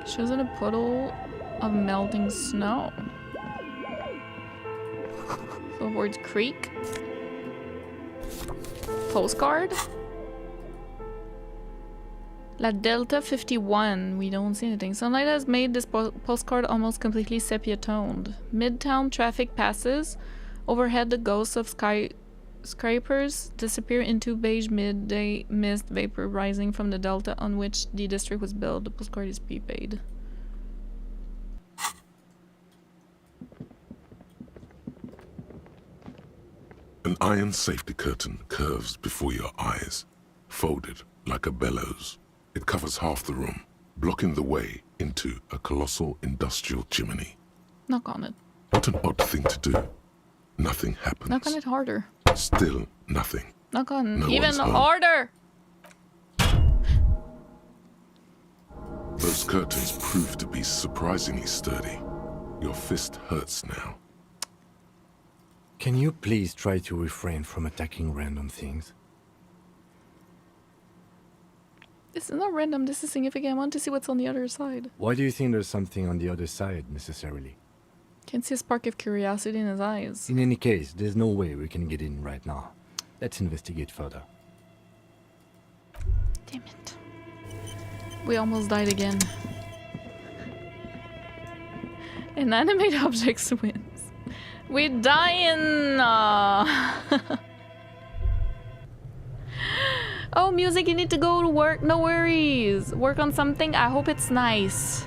[SPEAKER 1] She was in a puddle of melting snow. Silverwood's Creek. Postcard. La Delta 51. We don't see anything. Sunlight has made this postcard almost completely sepia-toned. Midtown traffic passes. Overhead, the ghosts of skyscrapers disappear into beige midday mist vapor rising from the delta on which the district was built. The postcard is prepaid.
[SPEAKER 2] An iron safety curtain curves before your eyes, folded like a bellows. It covers half the room, blocking the way into a colossal industrial chimney.
[SPEAKER 1] Knock on it.
[SPEAKER 2] What an odd thing to do. Nothing happens.
[SPEAKER 1] Knock on it harder.
[SPEAKER 2] Still nothing.
[SPEAKER 1] Knock on
[SPEAKER 2] No
[SPEAKER 1] even
[SPEAKER 2] one's home.
[SPEAKER 1] harder.
[SPEAKER 2] Those curtains prove to be surprisingly sturdy. Your fist hurts now.
[SPEAKER 3] Can you please try to refrain from attacking random things?
[SPEAKER 1] This is not random. This is significant. I want to see what's on the other side.
[SPEAKER 3] Why do you think there's something on the other side, necessarily?
[SPEAKER 1] Can see a spark of curiosity in his eyes.
[SPEAKER 3] In any case, there's no way we can get in right now. Let's investigate further.
[SPEAKER 1] Damn it. We almost died again. Inanimate objects wins. We're dying! Oh, music, you need to go to work. No worries. Work on something. I hope it's nice.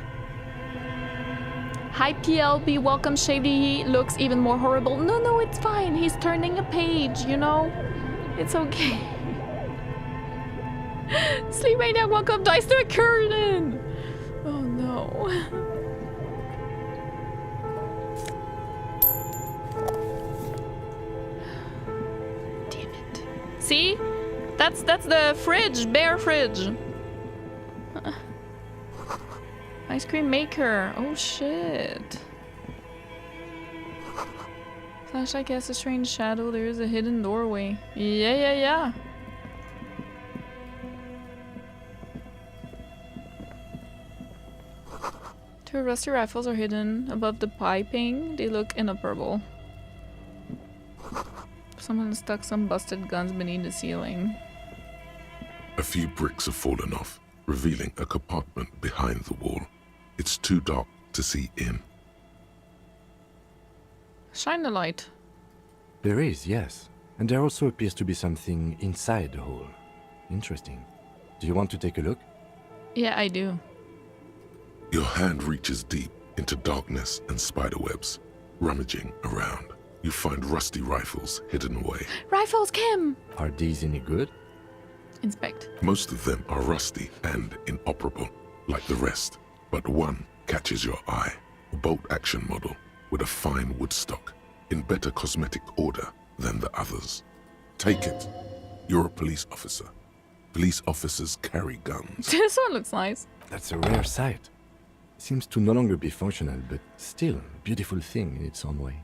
[SPEAKER 1] Hi, PLB. Welcome, Shady. He looks even more horrible. No, it's fine. He's turning a page, you know? It's okay. Sleep Maniac, welcome. Dice to a curtain. Oh, no. Damn it. See? That's the fridge, bare fridge. Ice cream maker. Oh shit. Flashlight casts a strange shadow. There is a hidden doorway. Yeah. Two rusty rifles are hidden above the piping. They look inoperable. Someone stuck some busted guns beneath the ceiling.
[SPEAKER 2] A few bricks have fallen off, revealing a compartment behind the wall. It's too dark to see in.
[SPEAKER 1] Shine the light.
[SPEAKER 3] There is, yes. And there also appears to be something inside the hole. Interesting. Do you want to take a look?
[SPEAKER 1] Yeah, I do.
[SPEAKER 2] Your hand reaches deep into darkness and spiderwebs. Rummaging around, you find rusty rifles hidden away.
[SPEAKER 1] Rifles, Kim!
[SPEAKER 3] Are these any good?
[SPEAKER 1] Inspect.
[SPEAKER 2] Most of them are rusty and inoperable, like the rest. But one catches your eye. A bolt-action model with a fine wood stock, in better cosmetic order than the others. Take it. You're a police officer. Police officers carry guns.
[SPEAKER 1] This one looks nice.
[SPEAKER 3] That's a rare sight. Seems to no longer be functional, but still a beautiful thing in its own way.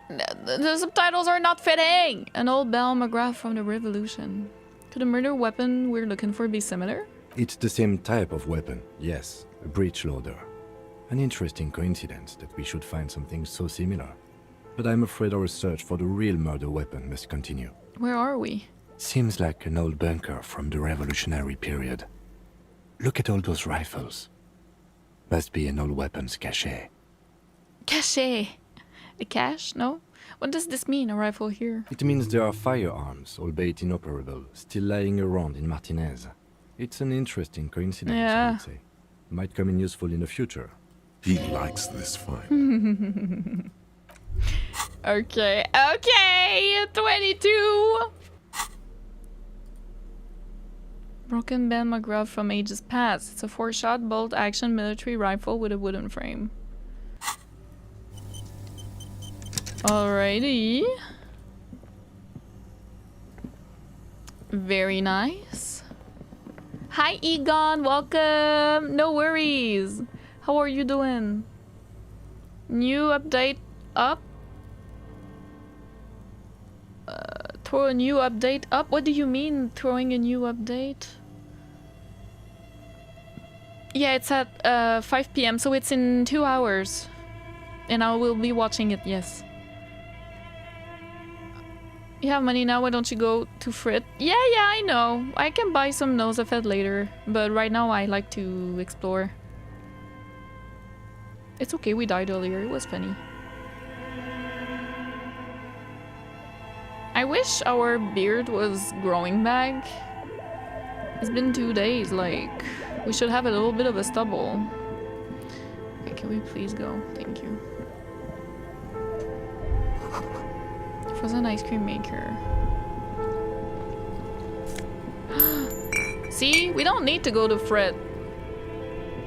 [SPEAKER 1] The subtitles are not fitting! An old Bell McGrath from the Revolution. Could the murder weapon we're looking for be similar?
[SPEAKER 3] It's the same type of weapon, yes. A breech loader. An interesting coincidence that we should find something so similar. But I'm afraid our search for the real murder weapon must continue.
[SPEAKER 1] Where are we?
[SPEAKER 3] Seems like an old bunker from the revolutionary period. Look at all those rifles. Must be an old weapons cache.
[SPEAKER 1] Cache. A cache? No? What does this mean, a rifle here?
[SPEAKER 3] It means there are firearms, albeit inoperable, still lying around in Martinez. It's an interesting coincidence, I would say. Might come in useful in the future.
[SPEAKER 2] He likes this fight.
[SPEAKER 1] Okay, 22! Broken Ben McGraw from ages past. It's a 4-shot bolt-action military rifle with a wooden frame. Alrighty. Very nice. Hi Egon, welcome! No worries! How are you doing? New update up? Throw a new update up? What do you mean throwing a new update? Yeah, it's at 5 PM, so it's in 2 hours. And I will be watching it, yes. You have money now, why don't you go to Frit? Yeah, I know. I can buy some Nosefed later, but right now I like to explore. It's okay, we died earlier, it was funny. I wish our beard was growing back. It's been 2 days, like, we should have a little bit of a stubble. Okay, can we please go? Thank you. Frozen ice cream maker. See? We don't need to go to Fred.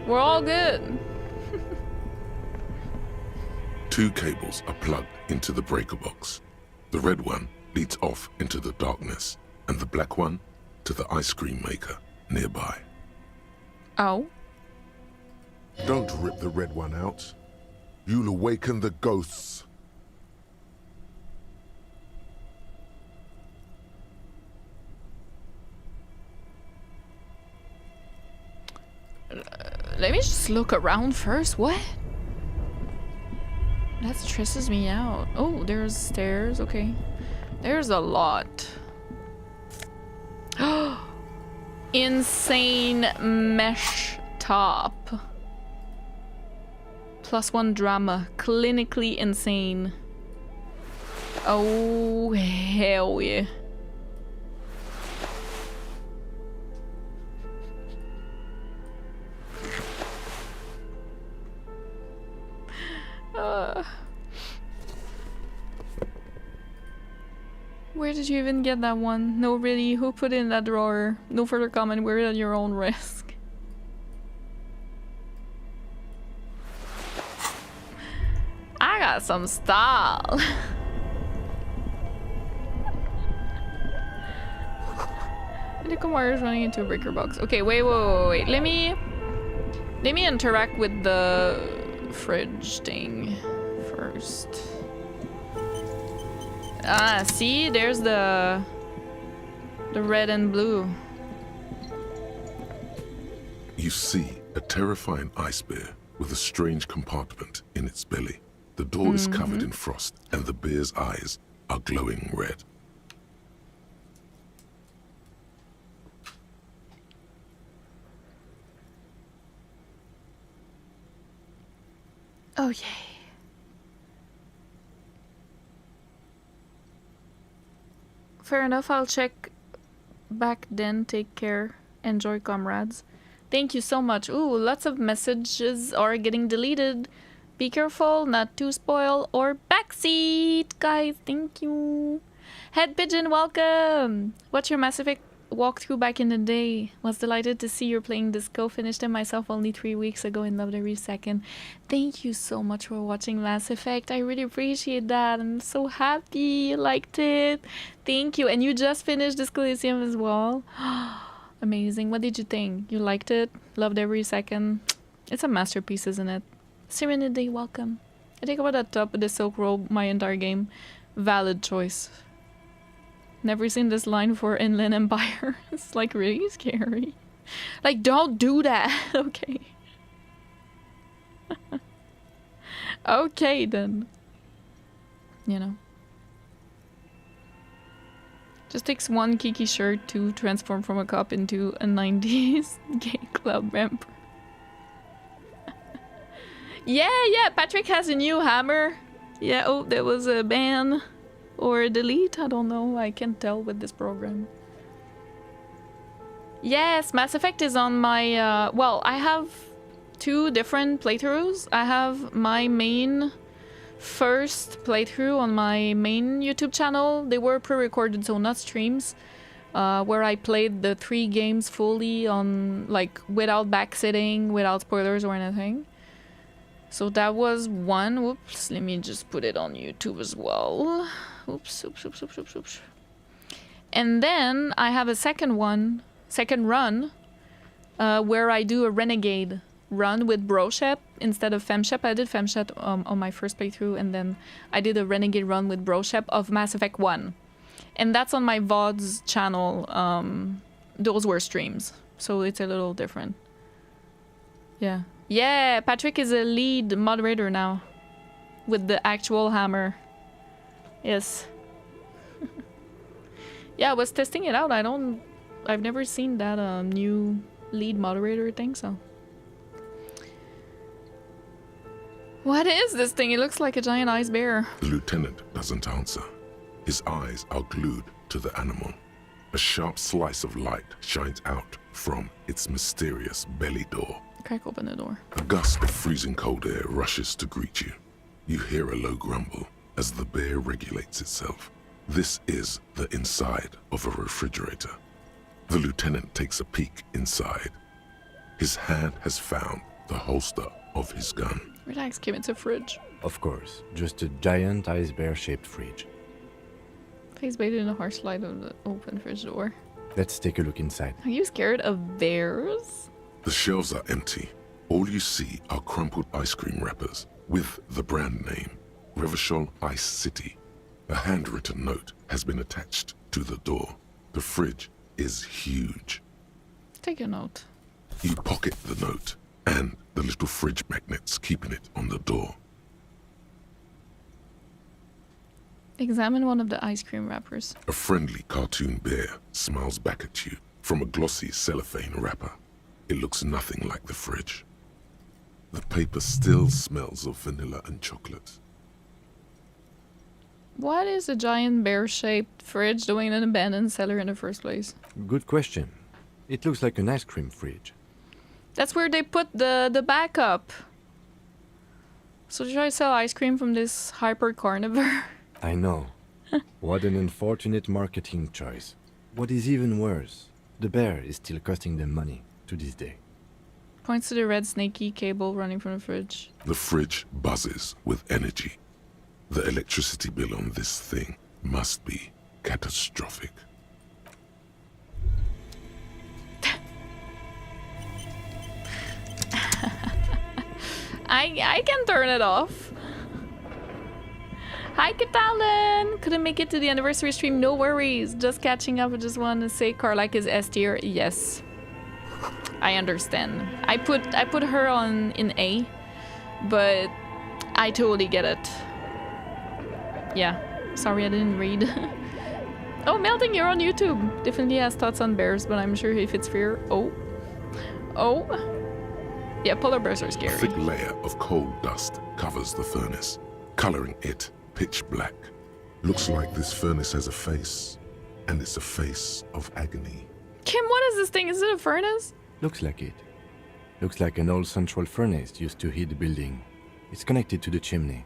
[SPEAKER 1] We're all good.
[SPEAKER 2] 2 cables are plugged into the breaker box. The red one leads off into the darkness, and the black one to the ice cream maker nearby.
[SPEAKER 1] Oh.
[SPEAKER 2] Don't rip the red one out. You'll awaken the ghosts.
[SPEAKER 1] Let me just look around first. What? That stresses me out. Oh, there's stairs. Okay. There's a lot. Insane mesh top. +1 drama. Clinically insane. Oh, hell yeah. Where did you even get that one? No, really, who put it in that drawer? No further comment, wear it at your own risk. I got some style. Medical wires running into a breaker box. Okay, wait. Let me interact with the fridge thing first. Ah, see, there's the red and blue.
[SPEAKER 2] You see a terrifying ice bear with a strange compartment in its belly. The door is covered in frost, and the bear's eyes are glowing red.
[SPEAKER 1] Oh, yay. Fair enough, I'll check back then. Take care. Enjoy, comrades. Thank you so much. Ooh, lots of messages are getting deleted. Be careful not to spoil or backseat, guys. Thank you. Head Pigeon, welcome. What's your Mass Effect walkthrough back in the day? Was delighted to see you're playing Disco. Finished it myself only 3 weeks ago and loved every second. Thank you so much for watching Mass Effect. I really appreciate that. I'm so happy you liked it. Thank you. And you just finished Disco ELYSIUM as well. Amazing. What did you think? You liked it? Loved every second? It's a masterpiece, isn't it? Serenity, welcome. I think about that top with the silk robe my entire game. Valid choice. Never seen this line for Inland Empire. It's like really scary. Like, don't do that. Okay. Okay, then. You know. Just takes one Kiki shirt to transform from a cop into a 90s gay club member. Yeah, Patrick has a new hammer. Yeah, oh, there was a ban or a delete. I don't know. I can't tell with this program. Yes, Mass Effect is on my... well, I have 2 different playthroughs. I have my main first playthrough on my main YouTube channel. They were pre-recorded, so not streams, where I played the 3 games fully on, like, without backsitting, without spoilers or anything. So that was one. Whoops, let me just put it on YouTube as well. Oops. And then I have a second run, where I do a Renegade run with Broshep instead of Femshep. I did Femshep on my first playthrough, and then I did a Renegade run with Broshep of Mass Effect 1. And that's on my VODs channel. Those were streams, so it's a little different. Yeah. Yeah, Patrick is a lead moderator now. With the actual hammer. Yes. Yeah, I was testing it out. I've never seen that new lead moderator thing, so. What is this thing? It looks like a giant ice bear.
[SPEAKER 2] The lieutenant doesn't answer. His eyes are glued to the animal. A sharp slice of light shines out from its mysterious belly door.
[SPEAKER 1] Crack open the door.
[SPEAKER 2] A gust of freezing cold air rushes to greet you. You hear a low grumble as the bear regulates itself. This is the inside of a refrigerator. The lieutenant takes a peek inside. His hand has found the holster of his gun.
[SPEAKER 1] Relax, Kim, it's a fridge.
[SPEAKER 3] Of course, just a giant ice bear-shaped fridge.
[SPEAKER 1] Face baited in the harsh light of the open fridge door.
[SPEAKER 3] Let's take a look inside.
[SPEAKER 1] Are you scared of bears?
[SPEAKER 2] The shelves are empty. All you see are crumpled ice cream wrappers with the brand name, Revachol Ice City. A handwritten note has been attached to the door. The fridge is huge.
[SPEAKER 1] Take a note.
[SPEAKER 2] You pocket the note and the little fridge magnets keeping it on the door.
[SPEAKER 1] Examine one of the ice cream wrappers.
[SPEAKER 2] A friendly cartoon bear smiles back at you from a glossy cellophane wrapper. It looks nothing like the fridge. The paper still smells of vanilla and chocolate.
[SPEAKER 1] What is a giant bear-shaped fridge doing in an abandoned cellar in the first place?
[SPEAKER 3] Good question. It looks like an ice cream fridge.
[SPEAKER 1] That's where they put the backup. So they try to sell ice cream from this hyper carnivore.
[SPEAKER 3] I know. What an unfortunate marketing choice. What is even worse, the bear is still costing them money to this day.
[SPEAKER 1] Points to the red snaky cable running from the fridge.
[SPEAKER 2] The fridge buzzes with energy. The electricity bill on this thing must be catastrophic.
[SPEAKER 1] I can turn it off. Hi, Catalan! Couldn't make it to the anniversary stream, no worries. Just catching up, I just want to say Carlac is S tier. Yes. I understand. I put her on in A, but I totally get it. Yeah. Sorry I didn't read. Oh, Melting, you're on YouTube. Definitely has thoughts on bears, but I'm sure if it's fear. Oh. Yeah, polar bears are scary.
[SPEAKER 2] A thick layer of coal dust covers the furnace, coloring it pitch black. Looks like this furnace has a face, and it's a face of agony.
[SPEAKER 1] Kim, what is this thing? Is it a furnace?
[SPEAKER 3] Looks like it. Looks like an old central furnace used to heat the building. It's connected to the chimney.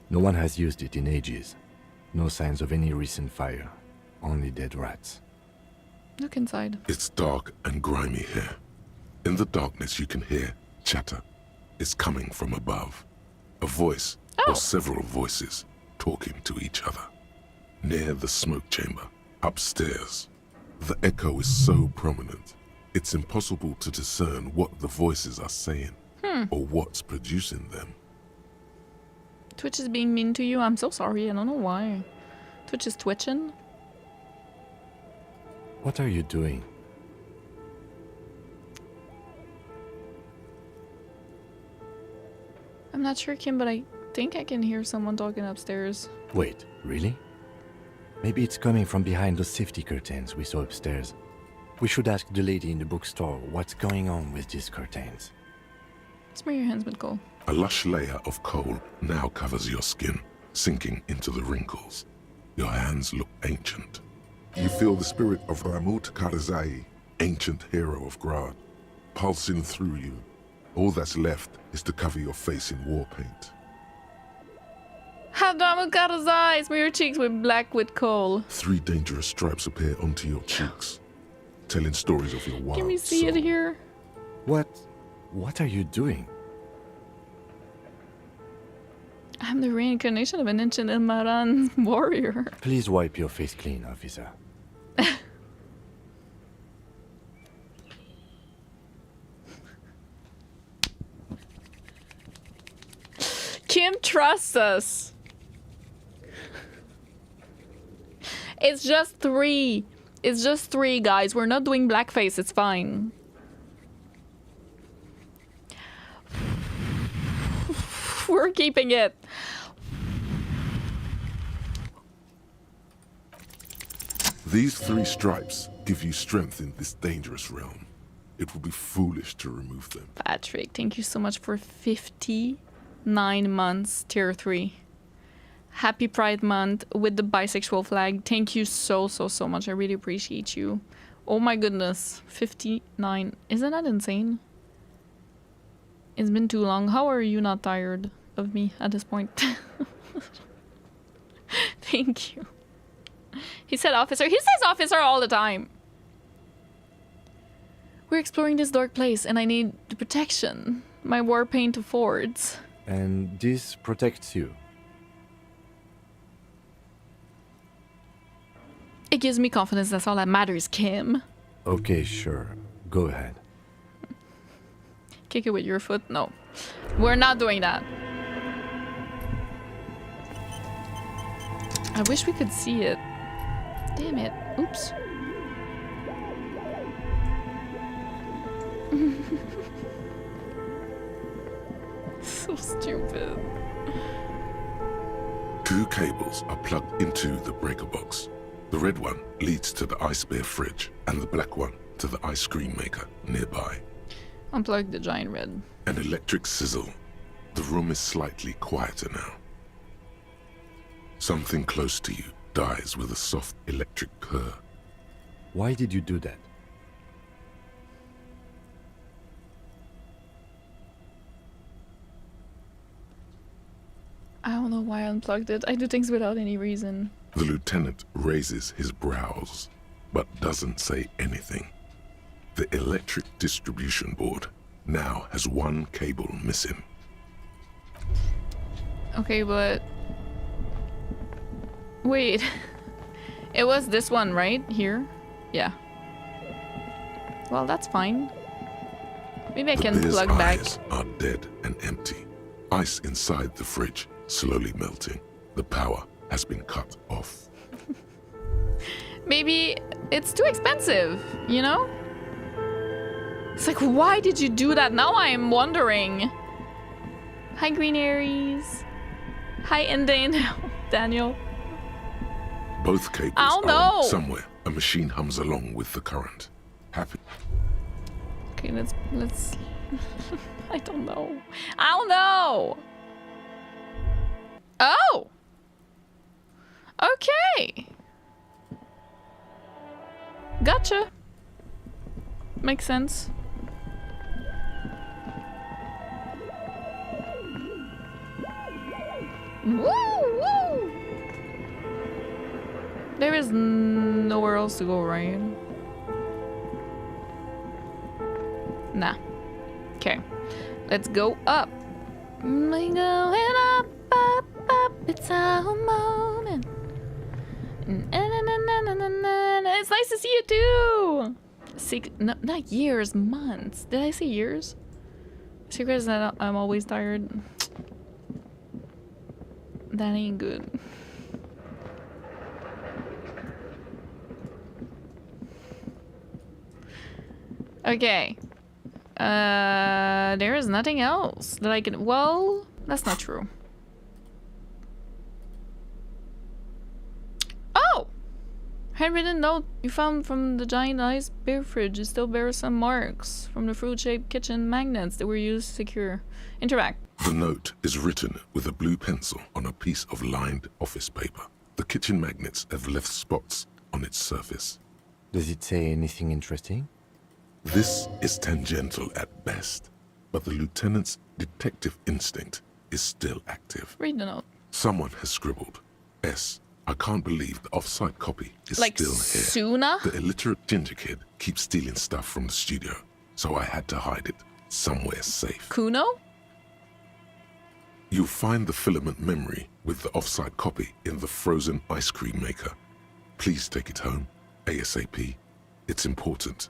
[SPEAKER 3] No one has used it in ages. No signs of any recent fire. Only dead rats.
[SPEAKER 1] Look inside.
[SPEAKER 2] It's dark and grimy here. In the darkness you can hear chatter. It's coming from above. A voice or several voices talking to each other. Near the smoke chamber, upstairs. The echo is so prominent, it's impossible to discern what the voices are saying or what's producing them.
[SPEAKER 1] Twitch is being mean to you. I'm so sorry. I don't know why. Twitch is twitching.
[SPEAKER 3] What are you doing?
[SPEAKER 1] not sure, Kim, but I think I can hear someone talking upstairs.
[SPEAKER 3] Wait, really? Maybe it's coming from behind those safety curtains we saw upstairs. We should ask the lady in the bookstore what's going on with these curtains.
[SPEAKER 1] Smear your hands with coal.
[SPEAKER 2] A lush layer of coal now covers your skin, sinking into the wrinkles. Your hands look ancient. You feel the spirit of Ramut Karzai, ancient hero of Grad, pulsing through you. All that's left is to cover your face in war paint.
[SPEAKER 1] Hadamu got his eyes. Smear your cheeks with coal.
[SPEAKER 2] 3 dangerous stripes appear onto your cheeks, telling stories of your wild
[SPEAKER 1] Can we see
[SPEAKER 2] soul.
[SPEAKER 1] it here?
[SPEAKER 3] What are you doing?
[SPEAKER 1] I'm the reincarnation of an ancient Ilmaran warrior.
[SPEAKER 3] Please wipe your face clean, officer.
[SPEAKER 1] Kim trusts us. It's just 3. It's just 3, guys. We're not doing blackface. It's fine. We're keeping it.
[SPEAKER 2] These 3 stripes give you strength in this dangerous realm. It would be foolish to remove them.
[SPEAKER 1] Patrick, thank you so much for 59 months, tier 3. Happy Pride Month with the bisexual flag. Thank you so much. I really appreciate you. Oh my goodness. 59. Isn't that insane? It's been too long. How are you not tired of me at this point? Thank you. He said officer. He says officer all the time. We're exploring this dark place and I need the protection my war paint affords.
[SPEAKER 3] And this protects you.
[SPEAKER 1] It gives me confidence. That's all that matters, Kim.
[SPEAKER 3] Okay, sure. Go ahead.
[SPEAKER 1] Kick it with your foot? No. We're not doing that. I wish we could see it. Damn it. Oops. So stupid.
[SPEAKER 2] 2 cables are plugged into the breaker box. The red one leads to the ice bear fridge, and the black one to the ice cream maker nearby.
[SPEAKER 1] Unplug the giant red.
[SPEAKER 2] An electric sizzle. The room is slightly quieter now. Something close to you dies with a soft electric purr.
[SPEAKER 3] Why did you do that?
[SPEAKER 1] I don't know why I unplugged it. I do things without any reason.
[SPEAKER 2] The lieutenant raises his brows, but doesn't say anything. The electric distribution board now has 1 cable missing.
[SPEAKER 1] Okay, but... Wait. It was this one, right? Here? Yeah. Well, that's fine. Maybe I can
[SPEAKER 2] The bear's
[SPEAKER 1] plug back.
[SPEAKER 2] eyes are dead and empty. Ice inside the fridge slowly melting. The power has been cut off.
[SPEAKER 1] Maybe it's too expensive, you know? It's like, why did you do that? Now I am wondering. Hi, Green Aries. Hi, Indane. Daniel.
[SPEAKER 2] Both cables
[SPEAKER 1] I don't
[SPEAKER 2] are on
[SPEAKER 1] know.
[SPEAKER 2] somewhere. A machine hums along with the current. Happy.
[SPEAKER 1] Okay, let's... I don't know. I don't know. Oh! Okay. Gotcha. Makes sense. Woo! Woo! There is nowhere else to go, right? Nah. Okay. Let's go up. We going up, up, up. It's our moment. It's nice to see you too. No, not years, months. Did I say years? Secret is that I'm always tired. That ain't good. Okay. There is nothing else that I can... Well, That's not true. Oh! Handwritten note you found from the giant ice beer fridge. It still bears some marks from the fruit-shaped kitchen magnets that were used to secure. Interact.
[SPEAKER 2] The note is written with a blue pencil on a piece of lined office paper. The kitchen magnets have left spots on its surface.
[SPEAKER 3] Does it say anything interesting?
[SPEAKER 2] This is tangential at best, but the lieutenant's detective instinct is still active.
[SPEAKER 1] Read the note.
[SPEAKER 2] Someone has scribbled, S. I can't believe the off-site copy is
[SPEAKER 1] Like
[SPEAKER 2] still here.
[SPEAKER 1] Suna?
[SPEAKER 2] The illiterate ginger kid keeps stealing stuff from the studio, so I had to hide it somewhere safe.
[SPEAKER 1] Kuno?
[SPEAKER 2] You'll find the filament memory with the off-site copy in the frozen ice cream maker. Please take it home, ASAP. It's important.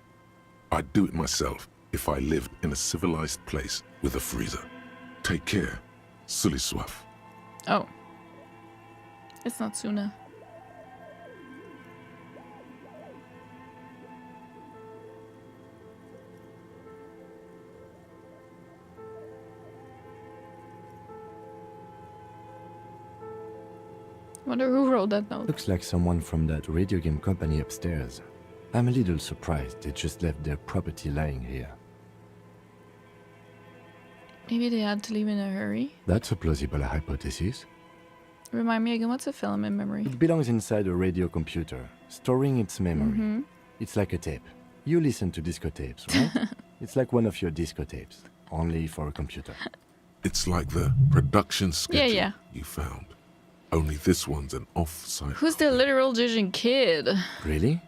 [SPEAKER 2] I'd do it myself if I lived in a civilized place with a freezer. Take care, Sully Swaff.
[SPEAKER 1] Oh. It's not Suna. Wonder who wrote that note.
[SPEAKER 3] Looks like someone from that radio game company upstairs. I'm a little surprised they just left their property lying here.
[SPEAKER 1] Maybe they had to leave in a hurry.
[SPEAKER 3] That's a plausible hypothesis.
[SPEAKER 1] Remind me again, what's a filament memory?
[SPEAKER 3] It belongs inside a radio computer, storing its memory. It's like a tape. You listen to disco tapes, right? It's like one of your disco tapes, only for a computer.
[SPEAKER 2] It's like the production schedule
[SPEAKER 1] yeah.
[SPEAKER 2] you found. Only this one's an off-site.
[SPEAKER 1] Who's the literal Jigen kid?
[SPEAKER 3] Really?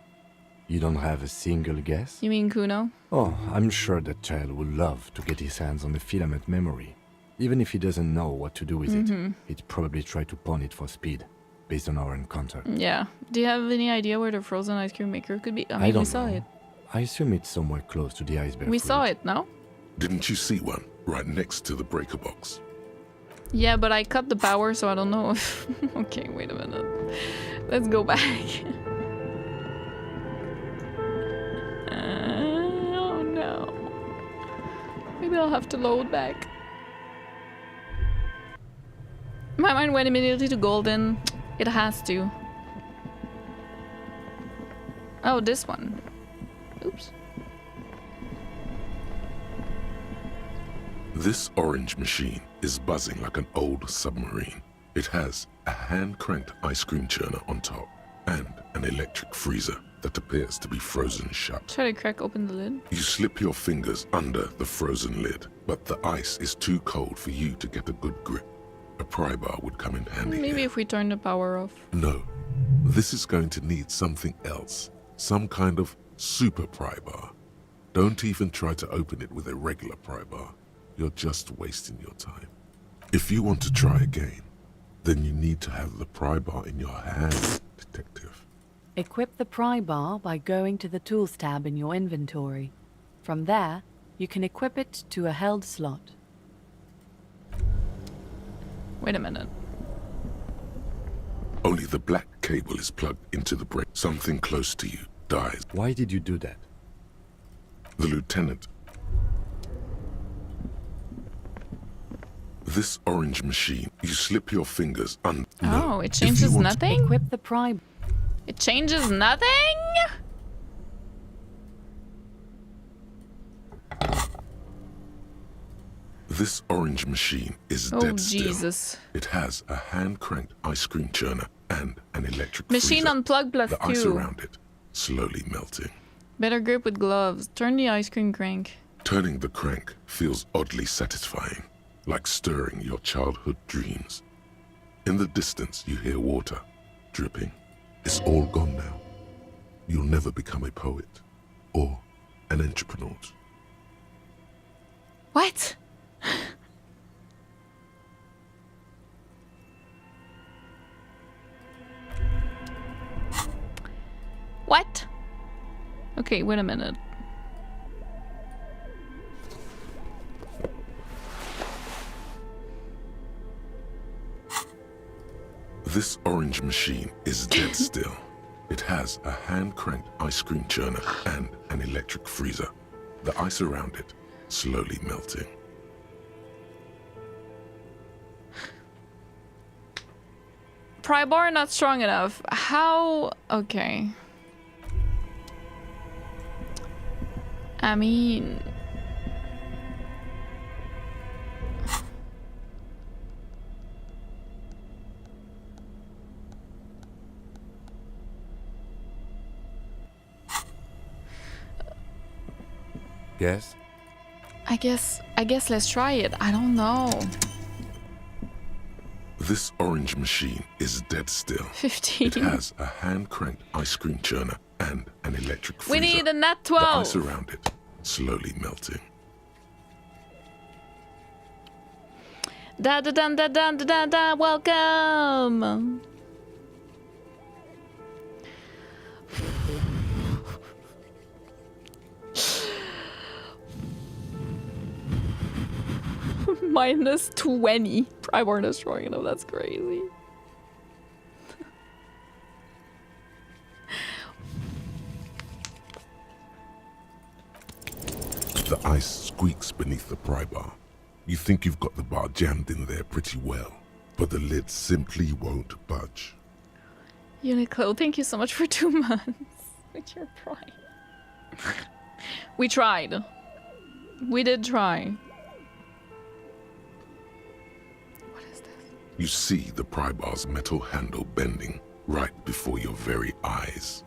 [SPEAKER 3] You don't have a single guess?
[SPEAKER 1] You mean Kuno?
[SPEAKER 3] Oh, I'm sure that child would love to get his hands on the filament memory. Even if he doesn't know what to do with it, he'd probably try to pawn it for speed, based on our encounter.
[SPEAKER 1] Yeah. Do you have any idea where the frozen ice cream maker could be? I mean,
[SPEAKER 3] don't
[SPEAKER 1] we saw
[SPEAKER 3] know.
[SPEAKER 1] it.
[SPEAKER 3] I assume it's somewhere close to the iceberg.
[SPEAKER 1] We saw it, no?
[SPEAKER 2] Didn't you see one right next to the breaker box?
[SPEAKER 1] Yeah, but I cut the power, so I don't know if... Okay, wait a minute. Let's go back. Oh no. Maybe I'll have to load back. My mind went immediately to golden. It has to. Oh, this one. Oops.
[SPEAKER 2] This orange machine is buzzing like an old submarine. It has a hand-cranked ice cream churner on top and an electric freezer that appears to be frozen shut.
[SPEAKER 1] Try to crack open the lid.
[SPEAKER 2] You slip your fingers under the frozen lid, but the ice is too cold for you to get a good grip. A pry bar would come in handy
[SPEAKER 1] Maybe
[SPEAKER 2] here.
[SPEAKER 1] if we turn the power off.
[SPEAKER 2] No, this is going to need something else. Some kind of super pry bar. Don't even try to open it with a regular pry bar. You're just wasting your time. If you want to try again, then you need to have the pry bar in your hand, detective.
[SPEAKER 4] Equip the pry bar by going to the Tools tab in your inventory. From there, you can equip it to a held slot.
[SPEAKER 1] Wait a minute.
[SPEAKER 2] Only the black cable is plugged into the break. Something close to you dies.
[SPEAKER 3] Why did you do that?
[SPEAKER 2] The lieutenant. This orange machine, you slip your fingers under.
[SPEAKER 1] Oh, it changes nothing?
[SPEAKER 4] Equip the pry...
[SPEAKER 1] It changes nothing?
[SPEAKER 2] This orange machine is
[SPEAKER 1] Oh,
[SPEAKER 2] dead still.
[SPEAKER 1] Jesus.
[SPEAKER 2] It has a hand-cranked ice cream churner and an electric
[SPEAKER 1] Machine
[SPEAKER 2] freezer.
[SPEAKER 1] unplugged plus
[SPEAKER 2] The ice
[SPEAKER 1] 2.
[SPEAKER 2] around it slowly melting.
[SPEAKER 1] Better grip with gloves. Turn the ice cream crank.
[SPEAKER 2] Turning the crank feels oddly satisfying, like stirring your childhood dreams. In the distance, you hear water dripping. It's all gone now. You'll never become a poet or an entrepreneur.
[SPEAKER 1] What? What? Okay, wait a minute.
[SPEAKER 2] This orange machine is dead still. It has a hand-cranked ice cream churner and an electric freezer. The ice around it slowly melting.
[SPEAKER 1] pry bar not strong enough. How? Okay. I mean...
[SPEAKER 3] Yes?
[SPEAKER 1] I guess let's try it. I don't know.
[SPEAKER 2] This orange machine is dead still.
[SPEAKER 1] 15.
[SPEAKER 2] It has a hand-cranked ice cream churner and an electric freezer.
[SPEAKER 1] We need a nat
[SPEAKER 2] The ice
[SPEAKER 1] 12.
[SPEAKER 2] around it slowly melting.
[SPEAKER 1] Da da da da da da da. Welcome. Minus 20. Pry bar not strong enough. That's crazy.
[SPEAKER 2] The ice squeaks beneath the pry bar. You think you've got the bar jammed in there pretty well, but the lid simply won't budge.
[SPEAKER 1] Uniqlo, thank you so much for 2 months with your pride. We tried. We did try. What is this?
[SPEAKER 2] You see the pry bar's metal handle bending right before your very eyes.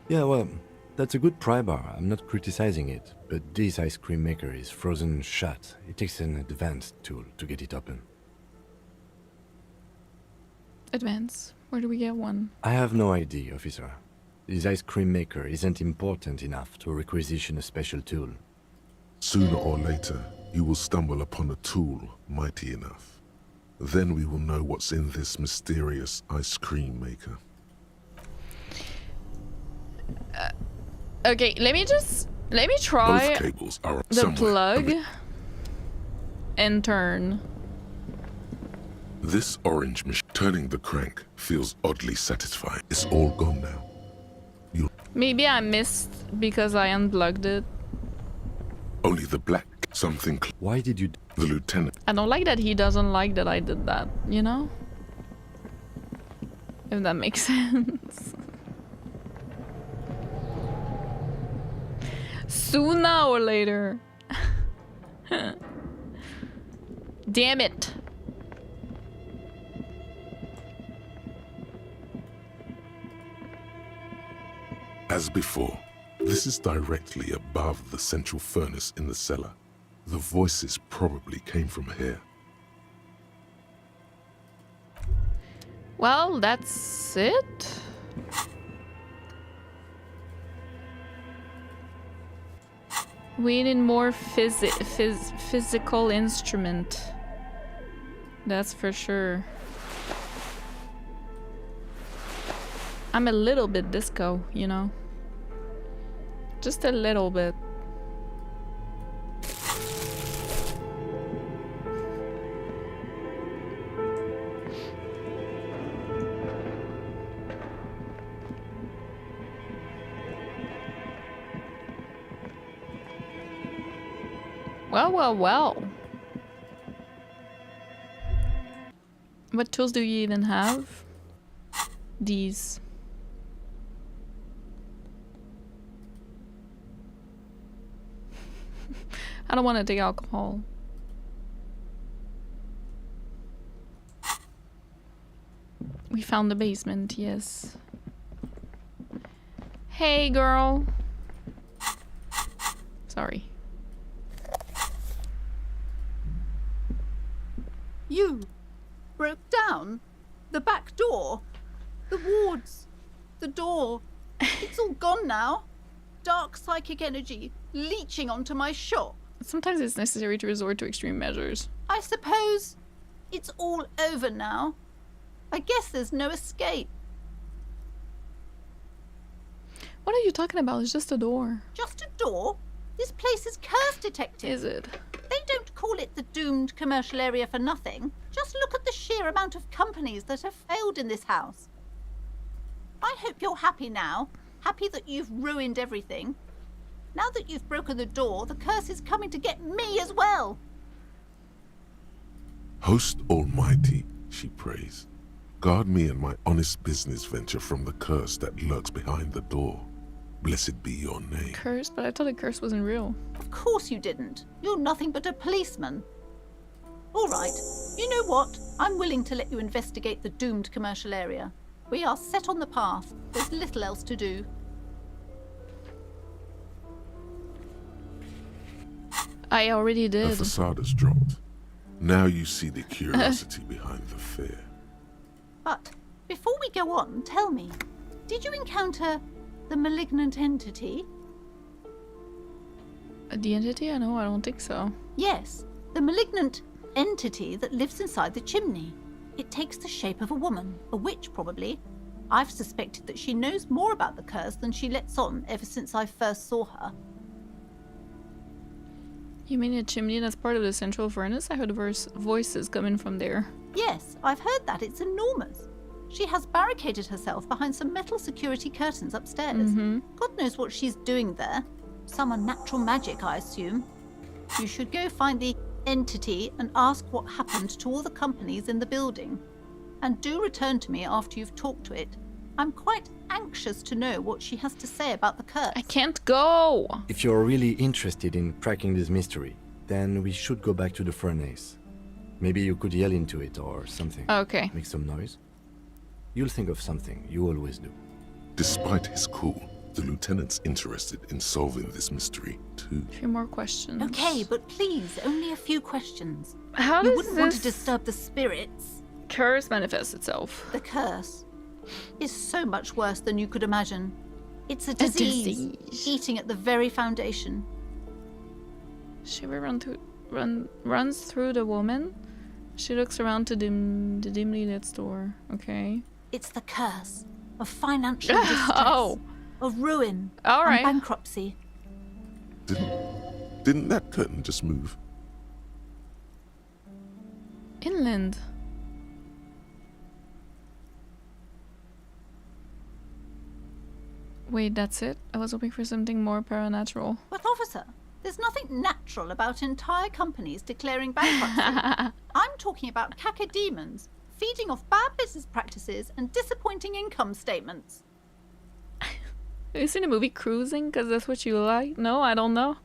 [SPEAKER 3] Yeah, well, that's a good pry bar. I'm not criticizing it, but this ice cream maker is frozen shut. It takes an advanced tool to get it open.
[SPEAKER 1] Advance. Where do we get one?
[SPEAKER 3] I have no idea, officer. This ice cream maker isn't important enough to requisition a special tool.
[SPEAKER 2] Sooner or later, you will stumble upon a tool mighty enough. Then we will know what's in this mysterious ice cream maker.
[SPEAKER 1] Okay, let me try
[SPEAKER 2] Both cables are
[SPEAKER 1] the
[SPEAKER 2] somewhere.
[SPEAKER 1] plug and turn.
[SPEAKER 2] This orange machine, turning the crank, feels oddly satisfying. It's all gone now.
[SPEAKER 1] Maybe I missed because I unplugged it.
[SPEAKER 2] Only the black something.
[SPEAKER 3] Why did you...
[SPEAKER 2] The lieutenant.
[SPEAKER 1] I don't like that he doesn't like that I did that, you know? If that makes sense. Sooner or later. Damn it.
[SPEAKER 2] As before, this is directly above the central furnace in the cellar. The voices probably came from here.
[SPEAKER 1] Well, that's it. We need more physical instrument. That's for sure. I'm a little bit disco, you know? Just a little bit. Well, well, well. What tools do you even have? These. I don't want to take alcohol. We found the basement, yes. Hey, girl. Sorry.
[SPEAKER 6] You broke down the back door, the wards, the door. It's all gone now. Dark psychic energy leeching onto my shop.
[SPEAKER 1] Sometimes it's necessary to resort to extreme measures.
[SPEAKER 6] I suppose it's all over now. I guess there's no escape.
[SPEAKER 1] What are you talking about? It's just a door.
[SPEAKER 6] Just a door? This place is curse detected.
[SPEAKER 1] Is it?
[SPEAKER 6] They don't call it the doomed commercial area for nothing. Just look at the sheer amount of companies that have failed in this house. I hope you're happy now. Happy that you've ruined everything. Now that you've broken the door, the curse is coming to get me as well.
[SPEAKER 2] Host Almighty, she prays. Guard me and my honest business venture from the curse that lurks behind the door. Blessed be your name.
[SPEAKER 1] Curse? But I thought the curse wasn't real.
[SPEAKER 6] Of course you didn't. You're nothing but a policeman. All right. You know what? I'm willing to let you investigate the doomed commercial area. We are set on the path. There's little else to do.
[SPEAKER 1] I already
[SPEAKER 2] The
[SPEAKER 1] did.
[SPEAKER 2] facade has dropped. Now you see the curiosity behind the fear.
[SPEAKER 6] But before we go on, tell me, did you encounter the malignant entity?
[SPEAKER 1] The entity? I know, I don't think so.
[SPEAKER 6] Yes, the malignant entity that lives inside the chimney. It takes the shape of a woman, a witch probably. I've suspected that she knows more about the curse than she lets on ever since I first saw her.
[SPEAKER 1] You mean a chimney that's part of the central furnace? I heard voices coming from there.
[SPEAKER 6] Yes, I've heard that. It's enormous. She has barricaded herself behind some metal security curtains upstairs. God knows what she's doing there. Some unnatural magic, I assume. You should go find the entity and ask what happened to all the companies in the building. And do return to me after you've talked to it. I'm quite anxious to know what she has to say about the curse.
[SPEAKER 1] I can't go!
[SPEAKER 3] If you're really interested in cracking this mystery, then we should go back to the furnace. Maybe you could yell into it or something.
[SPEAKER 1] Okay.
[SPEAKER 3] Make some noise. You'll think of something, you always do.
[SPEAKER 2] Despite his cool, the lieutenant's interested in solving this mystery too.
[SPEAKER 1] A few more questions.
[SPEAKER 6] Okay, but please, only a few questions.
[SPEAKER 1] How
[SPEAKER 6] You
[SPEAKER 1] does
[SPEAKER 6] wouldn't want to
[SPEAKER 1] this
[SPEAKER 6] disturb the spirits.
[SPEAKER 1] curse manifest itself?
[SPEAKER 6] The curse is so much worse than you could imagine. It's a
[SPEAKER 1] A
[SPEAKER 6] disease,
[SPEAKER 1] disease.
[SPEAKER 6] eating at the very foundation.
[SPEAKER 1] Shiver runs through the woman. She looks around to the dimly lit store. Okay.
[SPEAKER 6] It's the curse of financial distress,
[SPEAKER 1] Oh.
[SPEAKER 6] of ruin,
[SPEAKER 1] All
[SPEAKER 6] and
[SPEAKER 1] right.
[SPEAKER 6] bankruptcy.
[SPEAKER 2] Didn't that curtain just move?
[SPEAKER 1] Inland. Wait, that's it? I was hoping for something more paranatural.
[SPEAKER 6] But officer, there's nothing natural about entire companies declaring bankruptcy. I'm talking about cacodemons, feeding off bad business practices and disappointing income statements.
[SPEAKER 1] Have you seen the movie Cruising? Because that's what you like? No, I don't know.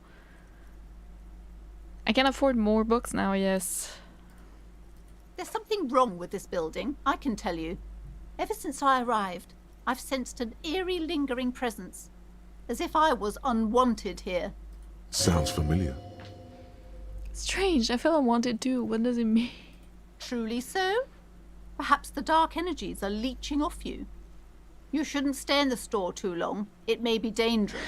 [SPEAKER 1] I can afford more books now, yes.
[SPEAKER 6] There's something wrong with this building, I can tell you. Ever since I arrived, I've sensed an eerie lingering presence, as if I was unwanted here.
[SPEAKER 2] Sounds familiar.
[SPEAKER 1] Strange, I feel unwanted too. What does it mean?
[SPEAKER 6] Truly so? Perhaps the dark energies are leeching off you. You shouldn't stay in the store too long. It may be dangerous.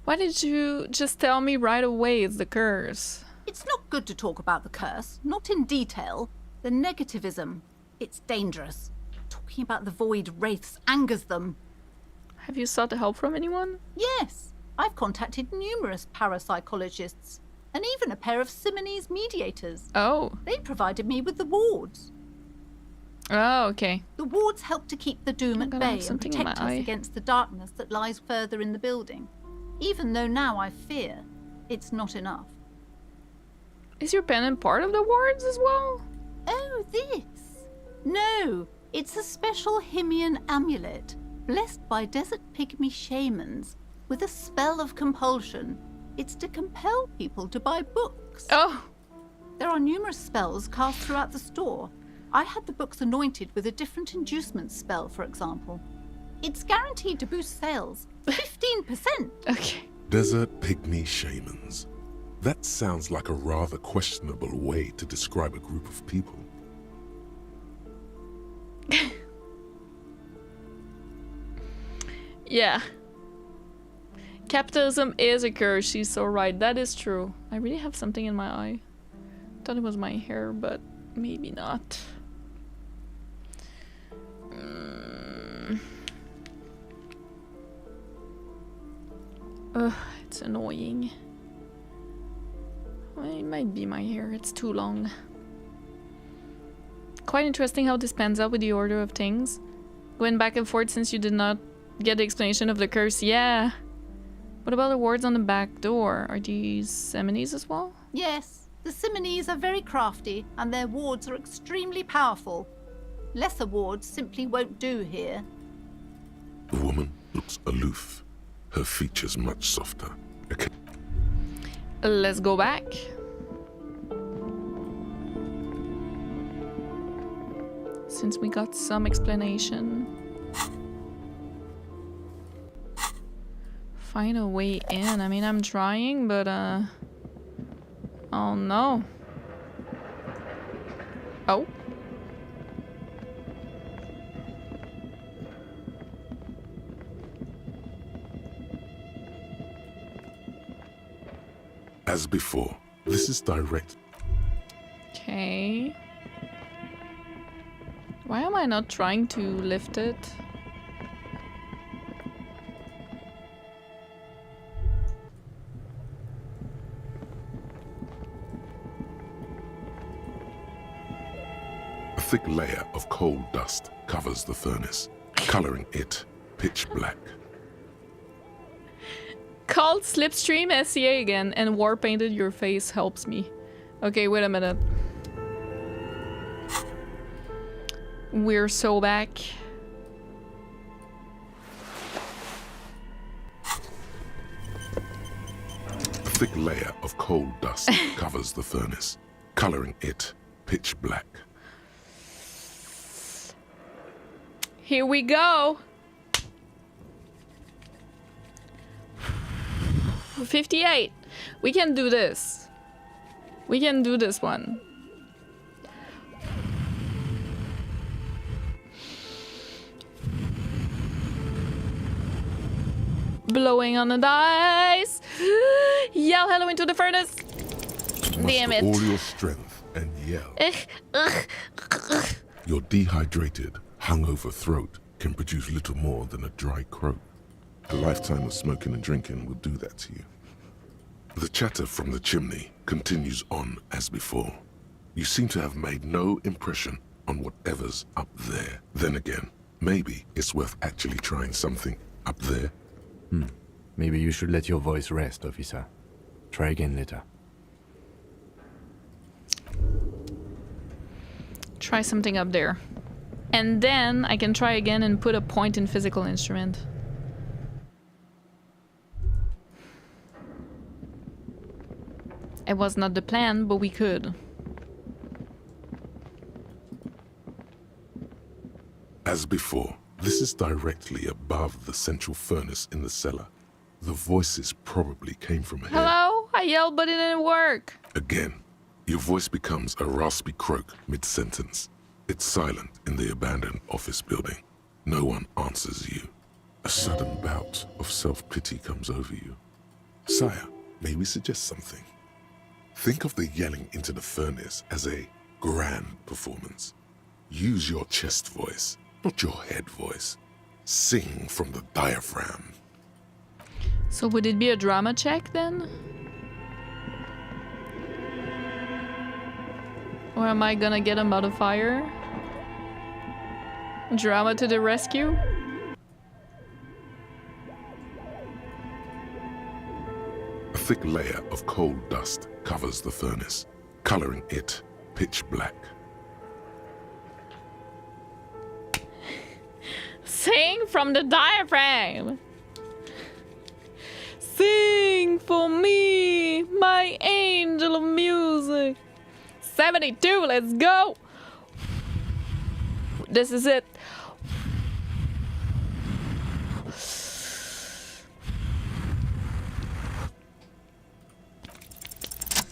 [SPEAKER 1] Why did you just tell me right away it's the curse?
[SPEAKER 6] It's not good to talk about the curse, not in detail. The negativism, it's dangerous. Talking about the void wraiths angers them.
[SPEAKER 1] Have you sought help from anyone?
[SPEAKER 6] Yes, I've contacted numerous parapsychologists, and even a pair of Simonese mediators.
[SPEAKER 1] Oh.
[SPEAKER 6] They provided me with the wards.
[SPEAKER 1] Oh, okay.
[SPEAKER 6] The wards help to keep the doom
[SPEAKER 1] I'm
[SPEAKER 6] at
[SPEAKER 1] gonna have
[SPEAKER 6] bay and
[SPEAKER 1] something in
[SPEAKER 6] protect
[SPEAKER 1] my
[SPEAKER 6] us
[SPEAKER 1] eye.
[SPEAKER 6] against the darkness that lies further in the building. Even though now I fear it's not enough.
[SPEAKER 1] Is your pendant part of the wards as well?
[SPEAKER 6] Oh, this? No, it's a special Himian amulet, blessed by desert pygmy shamans, with a spell of compulsion. It's to compel people to buy books.
[SPEAKER 1] Oh.
[SPEAKER 6] There are numerous spells cast throughout the store. I had the books anointed with a different inducement spell, for example. It's guaranteed to boost sales 15%.
[SPEAKER 1] Okay.
[SPEAKER 2] Desert pygmy shamans. That sounds like a rather questionable way to describe a group of people.
[SPEAKER 1] Yeah. Capitalism is a curse, she's so right. That is true. I really have something in my eye. Thought it was my hair, but maybe not. Ugh, it's annoying. Well, it might be my hair, it's too long. Quite interesting how this pans out with the order of things. Going back and forth since you did not get the explanation of the curse, yeah. What about the wards on the back door? Are these Semini's as well?
[SPEAKER 6] Yes, The Simonese are very crafty, and their wards are extremely powerful. Lesser wards simply won't do here.
[SPEAKER 2] The woman looks aloof, her features much softer.
[SPEAKER 1] Let's go back. Since we got some explanation. Find a way in. I mean, I'm trying, but oh no. Oh.
[SPEAKER 2] As before, this is direct.
[SPEAKER 1] Okay. Why am I not trying to lift it?
[SPEAKER 2] A thick layer of coal dust covers the furnace, coloring it pitch black.
[SPEAKER 1] Called Slipstream SCA again, and war painted your face helps me. Okay, wait a minute. We're so back.
[SPEAKER 2] A thick layer of coal dust covers the furnace, coloring it pitch black.
[SPEAKER 1] Here we go. 58. We can do this. We can do this one. Blowing on the dice. Yell hello into the furnace. Damn it.
[SPEAKER 2] Muster all your strength and yell. Your dehydrated, hungover throat can produce little more than a dry croak. A lifetime of smoking and drinking will do that to you. The chatter from the chimney continues on as before. You seem to have made no impression on whatever's up there. Then again, maybe it's worth actually trying something up there.
[SPEAKER 3] Maybe you should let your voice rest, officer. Try again later.
[SPEAKER 1] Try something up there. And then I can try again and put a point in physical instrument. It was not the plan, but we could.
[SPEAKER 2] As before, this is directly above the central furnace in the cellar. The voices probably came from here.
[SPEAKER 1] Hello? I yelled, but it didn't work.
[SPEAKER 2] Again, your voice becomes a raspy croak mid-sentence. It's silent in the abandoned office building. No one answers you. A sudden bout of self-pity comes over you. Sire, may we suggest something? Think of the yelling into the furnace as a grand performance. Use your chest voice, not your head voice. Sing from the diaphragm.
[SPEAKER 1] So would it be a drama check then? Or am I gonna get a modifier? Drama to the rescue?
[SPEAKER 2] A thick layer of coal dust covers the furnace, coloring it pitch black.
[SPEAKER 1] Sing from the diaphragm! Sing for me, my angel of music! 72, let's go! This is it.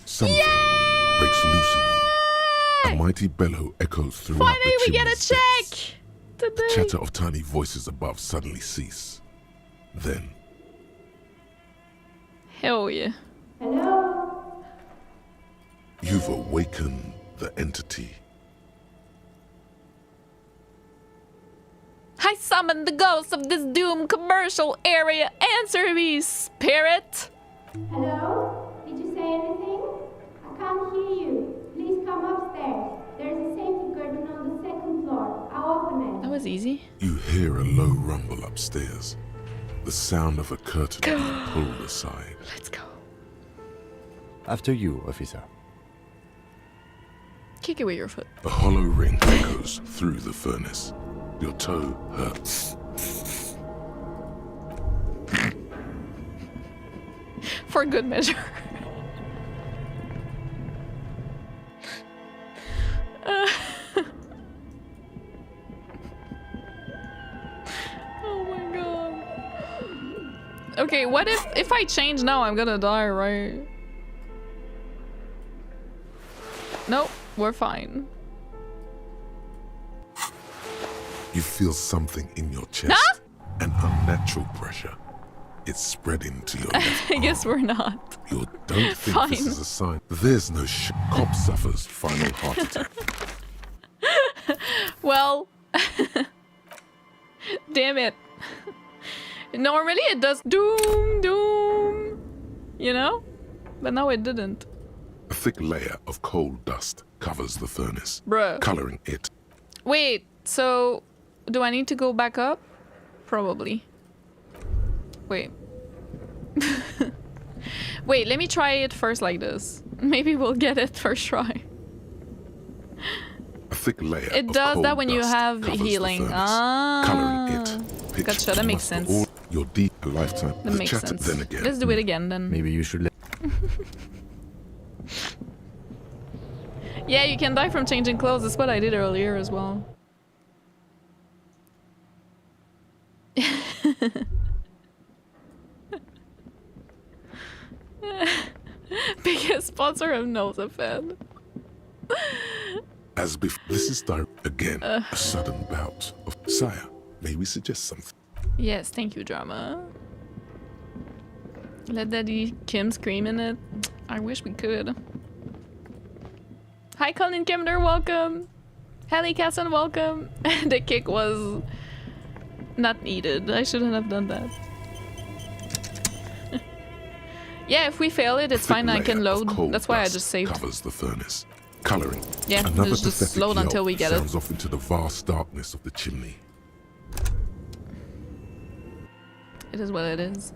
[SPEAKER 2] Something breaks loose in you. A mighty bellow echoes throughout
[SPEAKER 1] Finally,
[SPEAKER 2] the
[SPEAKER 1] we get
[SPEAKER 2] chimney
[SPEAKER 1] a
[SPEAKER 2] steps.
[SPEAKER 1] check!
[SPEAKER 2] The
[SPEAKER 1] Today.
[SPEAKER 2] chatter of tiny voices above suddenly cease. Then,
[SPEAKER 1] Hell yeah.
[SPEAKER 2] you've awakened the entity.
[SPEAKER 1] I summon the ghost of this doomed commercial area. Answer me, spirit!
[SPEAKER 7] Hello? Did you say anything? I can't hear you. Please come upstairs. There's a safety curtain on the second floor. I'll open it.
[SPEAKER 1] That was easy.
[SPEAKER 2] You hear a low rumble upstairs. The sound of a curtain being pulled aside.
[SPEAKER 1] Let's go.
[SPEAKER 3] After you, officer.
[SPEAKER 1] Kick it with your foot.
[SPEAKER 2] A hollow ring echoes through the furnace. Your toe hurts.
[SPEAKER 1] For good measure. Oh my god. Okay, what if I change now, I'm gonna die, right? Nope, we're fine.
[SPEAKER 2] You feel something in your chest.
[SPEAKER 1] Ah!
[SPEAKER 2] An unnatural pressure. It's spreading to your left
[SPEAKER 1] I guess
[SPEAKER 2] arm.
[SPEAKER 1] we're not.
[SPEAKER 2] You don't think
[SPEAKER 1] Fine.
[SPEAKER 2] this is a sign. There's no cop suffers final heart attack.
[SPEAKER 1] Well, damn it. Normally it does doom, doom, you know? But no, it didn't.
[SPEAKER 2] A thick layer of coal dust covers the furnace,
[SPEAKER 1] Bruh.
[SPEAKER 2] coloring it.
[SPEAKER 1] Wait, so do I need to go back up? Probably. Wait. Wait, let me try it first like this. Maybe we'll get it first try.
[SPEAKER 2] A thick layer
[SPEAKER 1] It
[SPEAKER 2] of
[SPEAKER 1] does
[SPEAKER 2] coal
[SPEAKER 1] that when you
[SPEAKER 2] dust
[SPEAKER 1] have
[SPEAKER 2] covers the
[SPEAKER 1] healing.
[SPEAKER 2] furnace,
[SPEAKER 1] Ah.
[SPEAKER 2] coloring it. Pitch
[SPEAKER 1] Gotcha, that makes
[SPEAKER 2] must
[SPEAKER 1] sense.
[SPEAKER 2] Your deep lifetime.
[SPEAKER 1] That
[SPEAKER 2] The
[SPEAKER 1] makes
[SPEAKER 2] chatter
[SPEAKER 1] sense.
[SPEAKER 2] then again.
[SPEAKER 1] Let's do it again then.
[SPEAKER 3] Maybe you should let...
[SPEAKER 1] Yeah, you can die from changing clothes. That's what I did earlier as well. Biggest sponsor of Nosafed.
[SPEAKER 2] As before, this is again a sudden bout of sire. May we suggest something?
[SPEAKER 1] Yes, thank you, drama. Let Daddy Kim scream in it. I wish we could. Hi, Colin Kimner, welcome. Hallie Casson, welcome. The kick was not needed. I shouldn't have done that. Yeah, if we fail it, it's
[SPEAKER 2] Thick
[SPEAKER 1] fine. I can
[SPEAKER 2] layer of
[SPEAKER 1] load.
[SPEAKER 2] coal
[SPEAKER 1] That's why I
[SPEAKER 2] dust
[SPEAKER 1] just saved.
[SPEAKER 2] Covers the furnace, coloring.
[SPEAKER 1] Yeah,
[SPEAKER 2] Another
[SPEAKER 1] just
[SPEAKER 2] pathetic
[SPEAKER 1] load
[SPEAKER 2] yelp
[SPEAKER 1] until we get it.
[SPEAKER 2] sounds off into the vast darkness of the chimney.
[SPEAKER 1] It is what it is.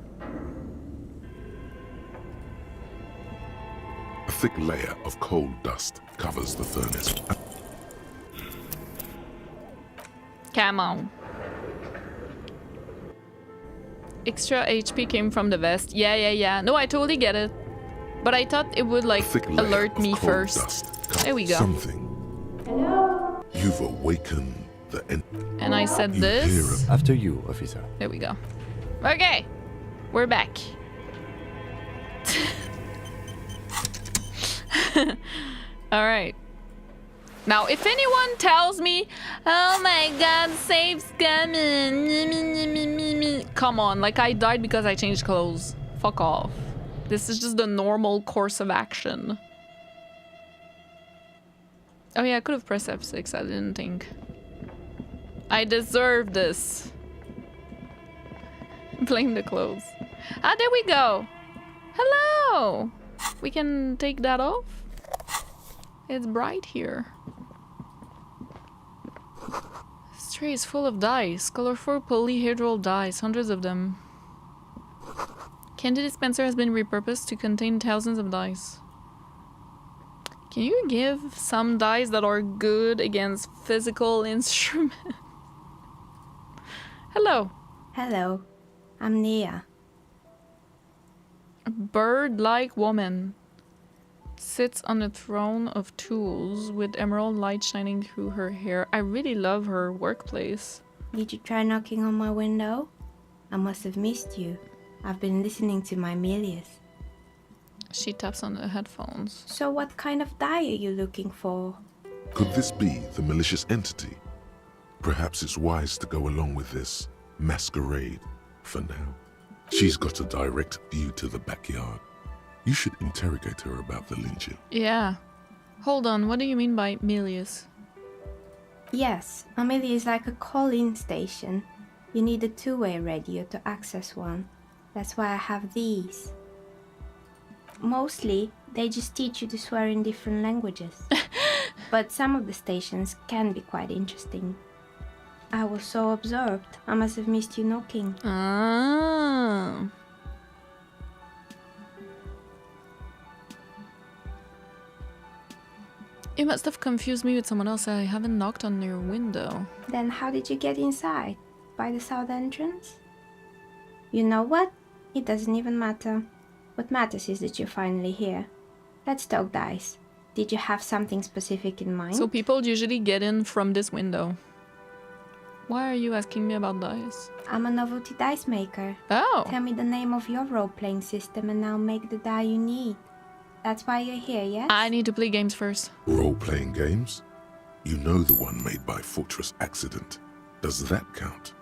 [SPEAKER 2] A thick layer of coal dust covers the furnace.
[SPEAKER 1] Come on. Extra HP came from the vest. Yeah. No, I totally get it. But I thought it would like
[SPEAKER 2] Thick layer
[SPEAKER 1] alert
[SPEAKER 2] of
[SPEAKER 1] me
[SPEAKER 2] coal
[SPEAKER 1] first.
[SPEAKER 2] dust covers
[SPEAKER 1] There we go.
[SPEAKER 2] Something.
[SPEAKER 7] Hello?
[SPEAKER 2] You've awakened the end.
[SPEAKER 1] And I said
[SPEAKER 2] You
[SPEAKER 1] this.
[SPEAKER 2] hear
[SPEAKER 3] After you, officer.
[SPEAKER 1] There we go. Okay. We're back. Alright. Now, if anyone tells me, oh my god, safe's coming. Come on, like I died because I changed clothes. Fuck off. This is just the normal course of action. Oh yeah, I could have pressed F6, I didn't think. I deserve this. Blame the clothes. Ah, there we go. Hello. We can take that off. It's bright here. This tray is full of dyes. Colorful polyhedral dyes. Hundreds of them. Candy dispenser has been repurposed to contain thousands of dyes. Can you give some dyes that are good against physical instruments? Hello.
[SPEAKER 8] Hello, I'm Nia.
[SPEAKER 1] A bird-like woman sits on a throne of tools with emerald light shining through her hair. I really love her workplace.
[SPEAKER 8] Did you try knocking on my window? I must have missed you. I've been listening to my Melius.
[SPEAKER 1] She taps on the headphones.
[SPEAKER 8] So what kind of dye are you looking for?
[SPEAKER 2] Could this be the malicious entity? Perhaps it's wise to go along with this masquerade for now. She's got a direct view to the backyard. You should interrogate her about the lynching.
[SPEAKER 1] Yeah. Hold on, what do you mean by Melius?
[SPEAKER 8] Yes, Amelia is like a call-in station. You need a two-way radio to access one. That's why I have these. Mostly, they just teach you to swear in different languages. But some of the stations can be quite interesting. I was so absorbed, I must have missed you knocking.
[SPEAKER 1] Ah. You must have confused me with someone else. I haven't knocked on your window.
[SPEAKER 8] Then how did you get inside? By the south entrance? You know what? It doesn't even matter. What matters is that you're finally here. Let's talk dice. Did you have something specific in mind?
[SPEAKER 1] So people usually get in from this window. Why are you asking me about dice?
[SPEAKER 8] I'm a Novelty Dicemaker.
[SPEAKER 1] Oh!
[SPEAKER 8] Tell me the name of your role-playing system and I'll make the die you need. That's why you're here, yes?
[SPEAKER 1] I need to play games first.
[SPEAKER 2] Role-playing games? You know the one made by Fortress Accident. Does that count?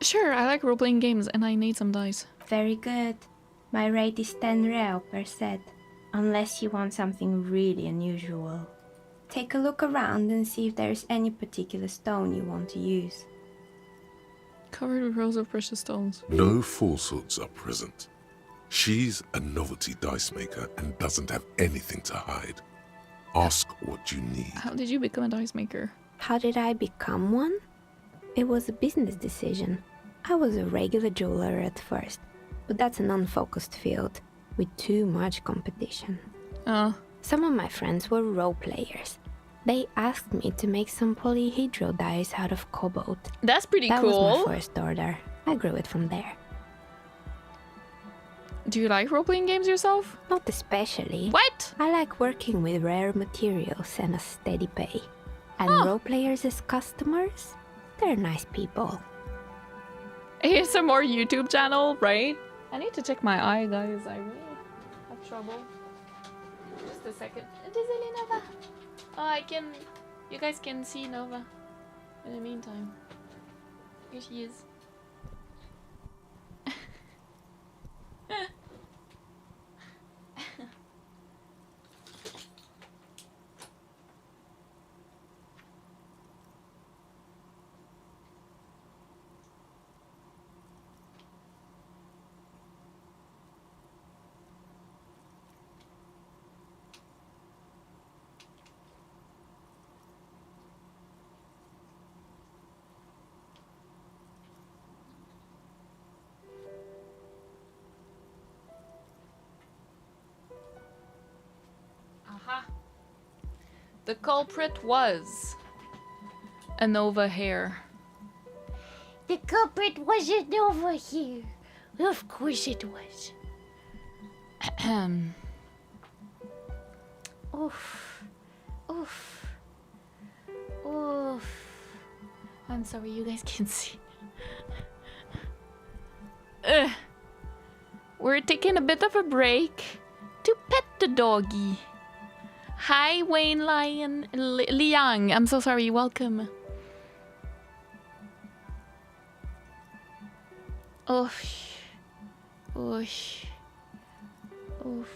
[SPEAKER 1] Sure, I like role-playing games and I need some dice.
[SPEAKER 8] Very good. My rate is 10 real per set, unless you want something really unusual. Take a look around and see if there's any particular stone you want to use.
[SPEAKER 1] Covered with rows of precious stones.
[SPEAKER 2] No falsehoods are present. She's a Novelty Dicemaker and doesn't have anything to hide. Ask what you need.
[SPEAKER 1] How did you become a dice maker?
[SPEAKER 8] How did I become one? It was a business decision. I was a regular jeweler at first, but that's an unfocused field with too much competition. Some of my friends were role players. They asked me to make some polyhedral dice out of cobalt.
[SPEAKER 1] That's pretty
[SPEAKER 8] That
[SPEAKER 1] cool.
[SPEAKER 8] was my first order. I grew it from there.
[SPEAKER 1] Do you like role-playing games yourself?
[SPEAKER 8] Not especially.
[SPEAKER 1] What?
[SPEAKER 8] I like working with rare materials and a steady pay. And role players as customers, they're nice people.
[SPEAKER 1] Here's some more YouTube channel, right? I need to check my eye, guys. I really have trouble. Just a second. Désolé, Nova. Oh, you guys can see Nova in the meantime. Here she is. The culprit was a Nova hair.
[SPEAKER 7] The culprit wasn't over here. Of course it was. Oof. Oof. Oof. I'm sorry, you guys can't see.
[SPEAKER 1] We're taking a bit of a break to pet the doggy. Hi, Wayne Lion Liang. I'm so sorry. Welcome. Oof. Oof. Oof.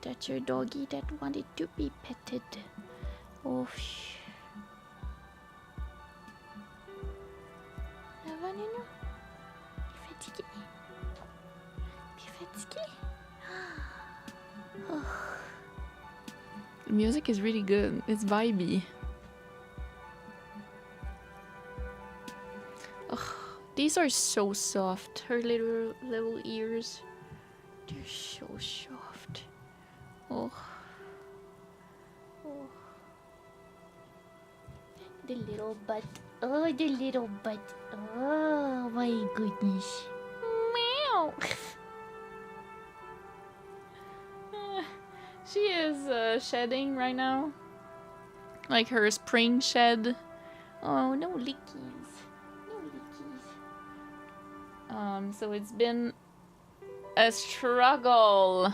[SPEAKER 1] That's your doggy that wanted to be petted. Oof. Lavanino? Fatigué? Fatigué? Oh. The music is really good. It's vibey. Ugh, these are so soft. Her little ears. They're so soft. Oh. Oh. The little butt. Oh, the little butt. Oh my goodness. Meow. She is shedding right now. Like her spring shed. Oh, no lickies. No lickies. So it's been a struggle.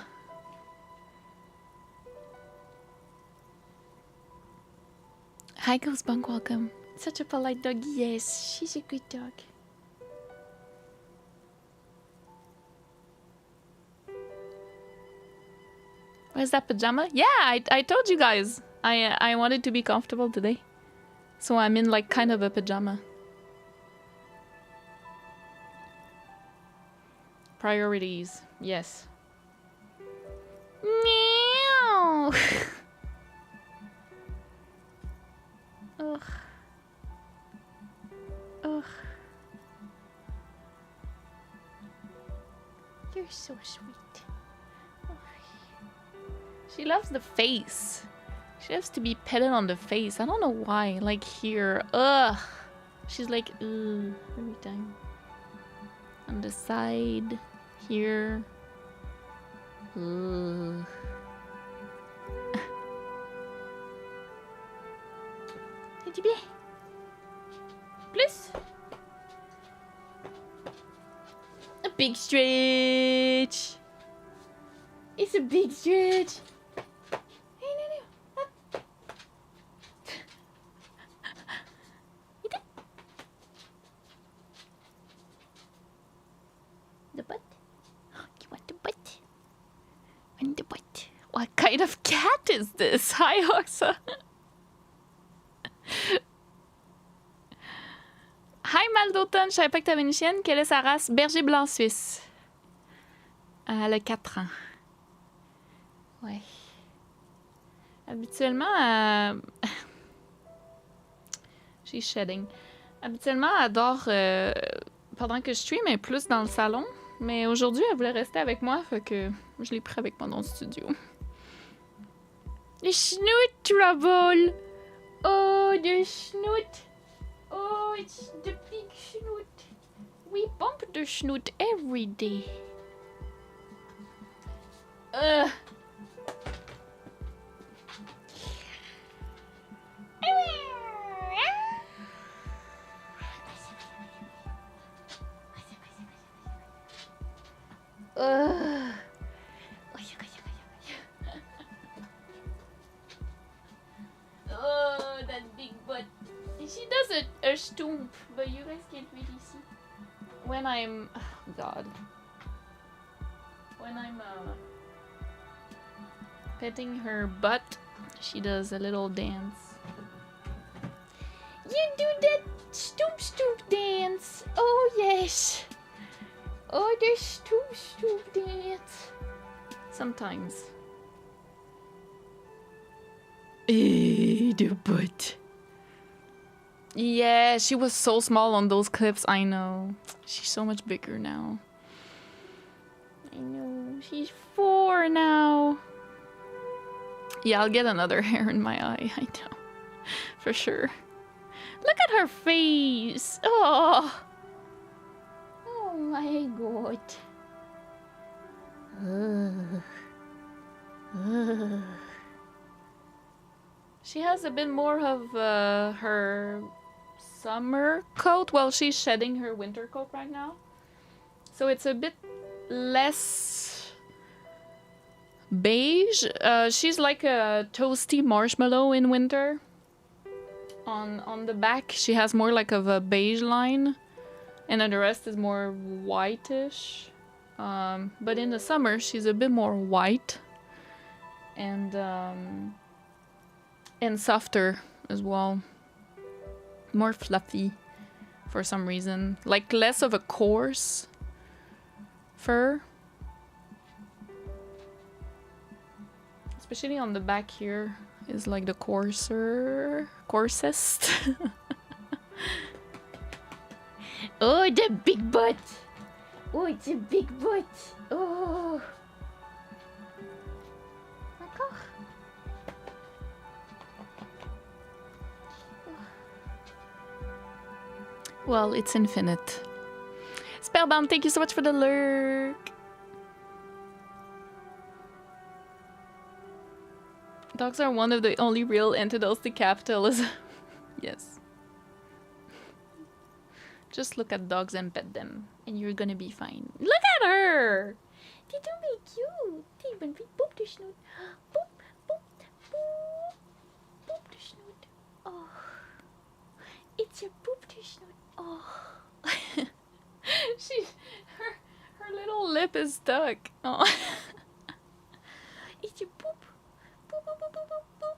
[SPEAKER 1] Hi, Ghost Bunk, welcome. Such a polite doggy. Yes, she's a good dog. Where's that pajama? Yeah, I told you guys. I wanted to be comfortable today. So I'm in like kind of a pajama. Priorities. Yes. Meow. Ugh. Ugh. you're so sweet. Oh. She loves the face. She loves to be petted on the face. I don't know why. Like here. Ugh. She's like, ugh, every time. On the side. Here. Ugh. Petit bien. Plus. A big stretch. It's a big stretch. Hey, no. Up. The butt? You want the butt? And the butt. What kind of cat is this? Hi, Oxa. Hi Mal d'automne, je savais pas que t'avais une chienne. Quelle est sa race? Berger blanc suisse. Elle a 4 ans. Ouais. Habituellement, she's shedding. Habituellement, elle adore pendant que je stream, elle est plus dans le salon. Mais aujourd'hui, elle voulait rester avec moi, fait que je l'ai pris avec moi dans le studio. Le snoot trouble! Oh, the snoot! Oh, it's the big snoot. We bump the snoot every day. Oh, that big butt. She does a stomp, but you guys can't really see. When I'm... Oh, God. When I'm petting her butt, she does a little dance. You do that stomp dance! Oh, yes! Oh, the stomp dance! Sometimes. The butt. Yeah, she was so small on those clips, I know. She's so much bigger now. I know, she's 4 now. Yeah, I'll get another hair in my eye, I know. For sure. Look at her face! Oh! Oh my god. She has a bit more of her summer coat. Well, she's shedding her winter coat right now. So it's a bit less beige. She's like a toasty marshmallow in winter. On the back, she has more like of a beige line. And then the rest is more whitish. But in the summer, she's a bit more white. And softer as well. More fluffy for some reason. Like less of a coarse fur. Especially on the back here is like the coarsest. Oh, the big butt. Oh, it's a big butt. Oh. D'accord. Well, it's infinite. Spellbound, thank you so much for the lurk. Dogs are one of the only real antidotes to capitalism. Yes. Just look at dogs and pet them, and you're gonna be fine. Look at her! They do be cute. They even boop the snoot. Boop, boop, boop. Boop the snoot. Oh. It's a boop the snoot. Oh. Her little lip is stuck. Oh. It's a boop. Boop, boop, boop, boop, boop,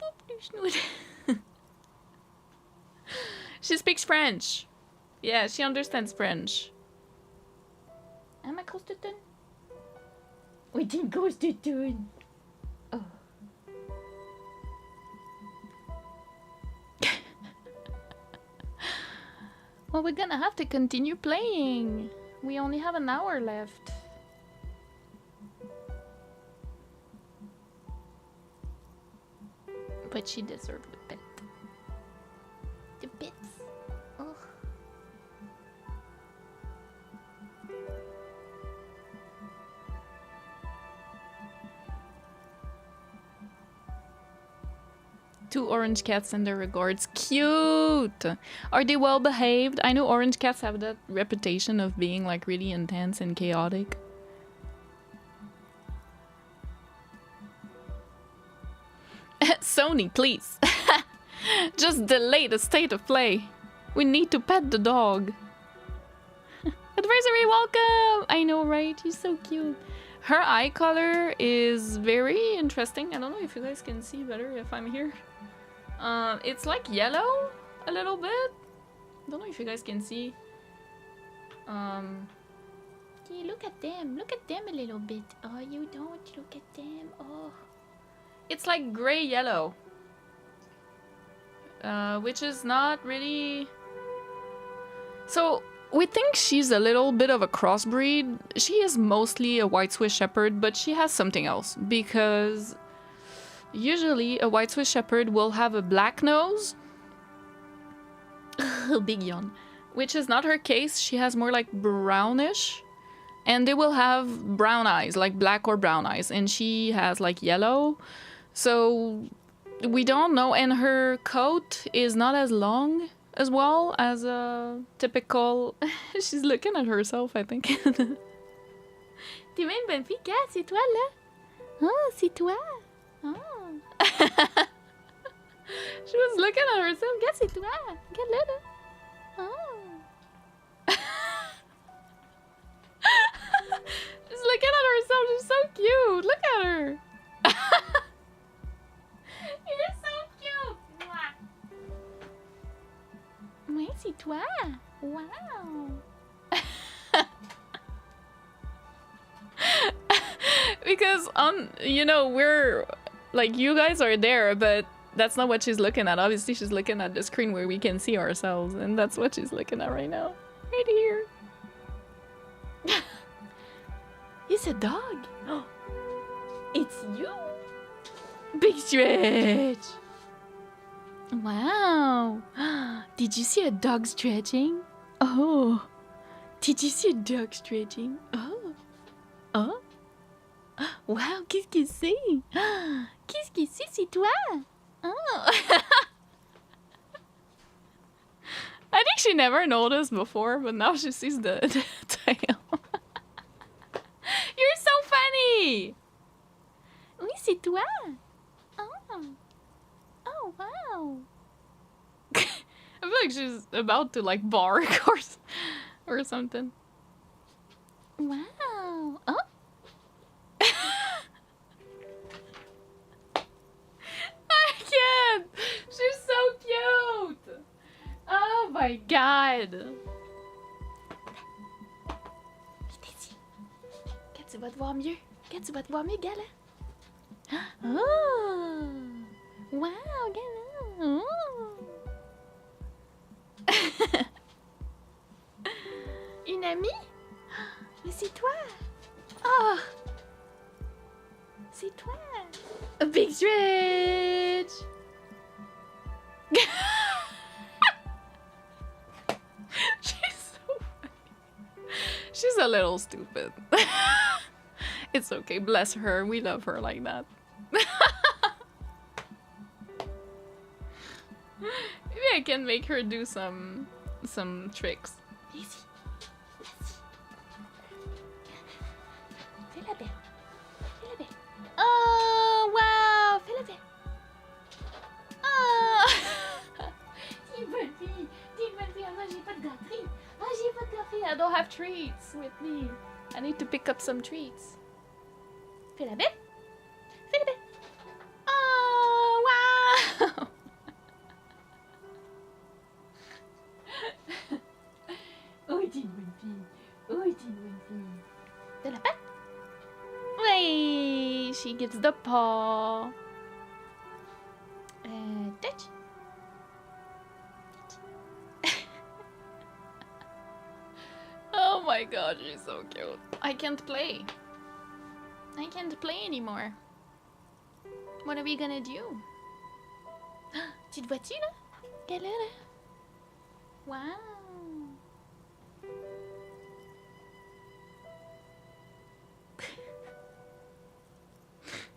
[SPEAKER 1] boop, boop, snoot. She speaks French. Yeah, she understands French. Am I close to done? We didn't go to done. Oh. Well, we're gonna have to continue playing. We only have an hour left. But she deserved the pet. The bits. Ugh. Two orange cats and their regards. Cute! Are they well behaved? I know orange cats have that reputation of being like really intense and chaotic. Sony, please. Just delay the state of play. We need to pet the dog. Adversary, welcome! I know, right? He's so cute. Her eye color is very interesting. I don't know if you guys can see better if I'm here. It's like yellow a little bit. I don't know if you guys can see. Yeah, look at them. Look at them a little bit. Oh, you don't look at them. Oh. It's like gray yellow. Which is not really... So, we think she's a little bit of a crossbreed. She is mostly a white Swiss Shepherd, but she has something else. Because usually a white Swiss Shepherd will have a black nose. Big yawn. Which is not her case. She has more like brownish. And they will have brown eyes, like black or brown eyes. And she has like yellow. So we don't know. And her coat is not as long as well as a typical... She's looking at herself, I think. T'es même bonne fille, Kat, c'est toi là? Oh, c'est toi. Oh. She was looking at herself. Kat, c'est toi. Regarde-le là. Oh. She's looking at herself. She's so cute. Look at her. You're so cute. Oui, c'est toi. Wow. Because you know, we're like, you guys are there, but that's not what she's looking at. Obviously, she's looking at the screen where we can see ourselves, and that's what she's looking at right now. Right here. It's a dog. It's you. Big stretch. Wow. Did you see a dog stretching? Oh. Did you see a dog stretching? Oh. Oh. Wow, qu'est-ce que c'est? Qu'est-ce que c'est toi? Oh. I think she never noticed before, but now she sees the tail. You're so funny! Oui, c'est toi! Oh. Oh, wow. I feel like she's about to, like, bark or something. Wow. Oh. I can't! She's so cute! Oh my god! Tu vas te voir mieux. Quand tu vas te voir mieux, gars, là. Oh! Wow, gars, là. Oh. Une amie? Mais c'est toi. Oh! C'est toi. A big stretch! She's so funny. She's a little stupid. It's okay, bless her. We love her like that. Maybe I can make her do some tricks. Easy. Fais la belle. Fais la belle. Oh, wow. Fais la belle. Oh. T'es une bonne fille. T'es une bonne fille. Ah, j'ai pas de gâterie. Ah, j'ai pas de gâterie. I don't have treats with me. I need to pick up some treats. Fais la belle. Fais la belle. Oh, wow. Oh, t'es une bonne fille. Oh, t'es une bonne fille. De la patte. Oui, she gives the paw. Touch. Oh my god, she's so cute. I can't play. I can't play anymore. What are we gonna do? Tu te vois-tu là? Qu'elle est là? Wow.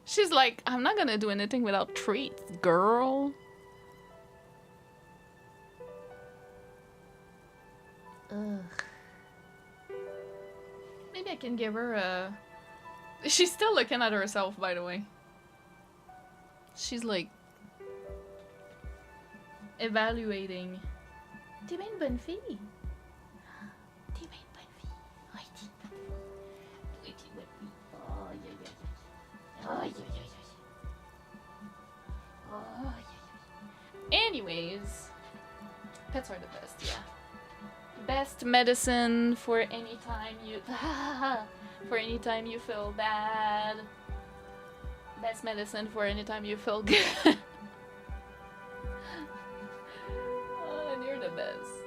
[SPEAKER 1] She's like, I'm not gonna do anything without treats, girl. Ugh. Maybe I can give her a... She's still looking at herself, by the way. She's like... evaluating. T'es bien une bonne fille. T'es bien une bonne fille. Oui, t'es une bonne fille. Oui, t'es une bonne fille. Oh, yeah, yeah, yeah. Oh, yeah, yeah, yeah. Oh, yeah, yeah. Anyways. Pets are the best, yeah. Best medicine for any time you... for any time you feel bad. Best medicine for any time you feel good. They're the best.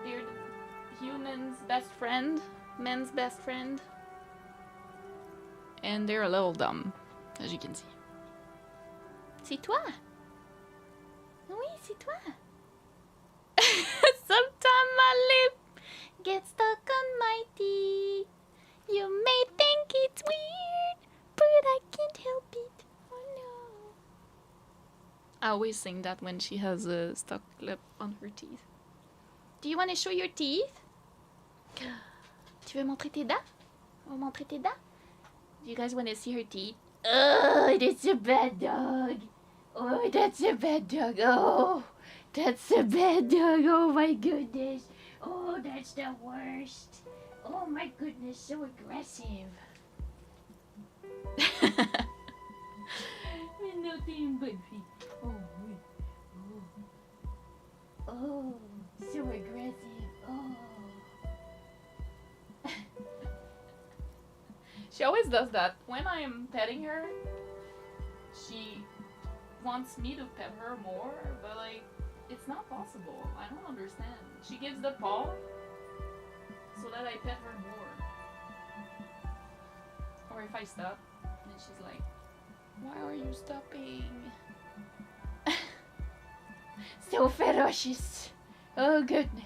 [SPEAKER 1] They're the human's best friend, men's best friend. And they're a little dumb, as you can see. C'est toi? Oui, c'est toi. Sometimes my lip gets stuck on my teeth. You may think it's weird, but I can't help it. Oh no. I always sing that when she has a stuck lip on her teeth. Do you want to show your teeth? Tu veux montrer tes dents? On va montrer tes dents? Do you guys want to see her teeth? Oh, that's a bad dog. Oh, that's a bad dog. Oh, that's a bad dog. Oh my goodness. Oh, that's the worst. Oh my goodness, so aggressive. No, t'es une bonne fille. Oh, oui. Oh. Oh, so aggressive. Oh. She always does that. When I'm petting her, she wants me to pet her more, but like, it's not possible. I don't understand. She gives the paw so that I pet her more. Or if I stop, then she's like, why are you stopping? So ferocious. Oh goodness.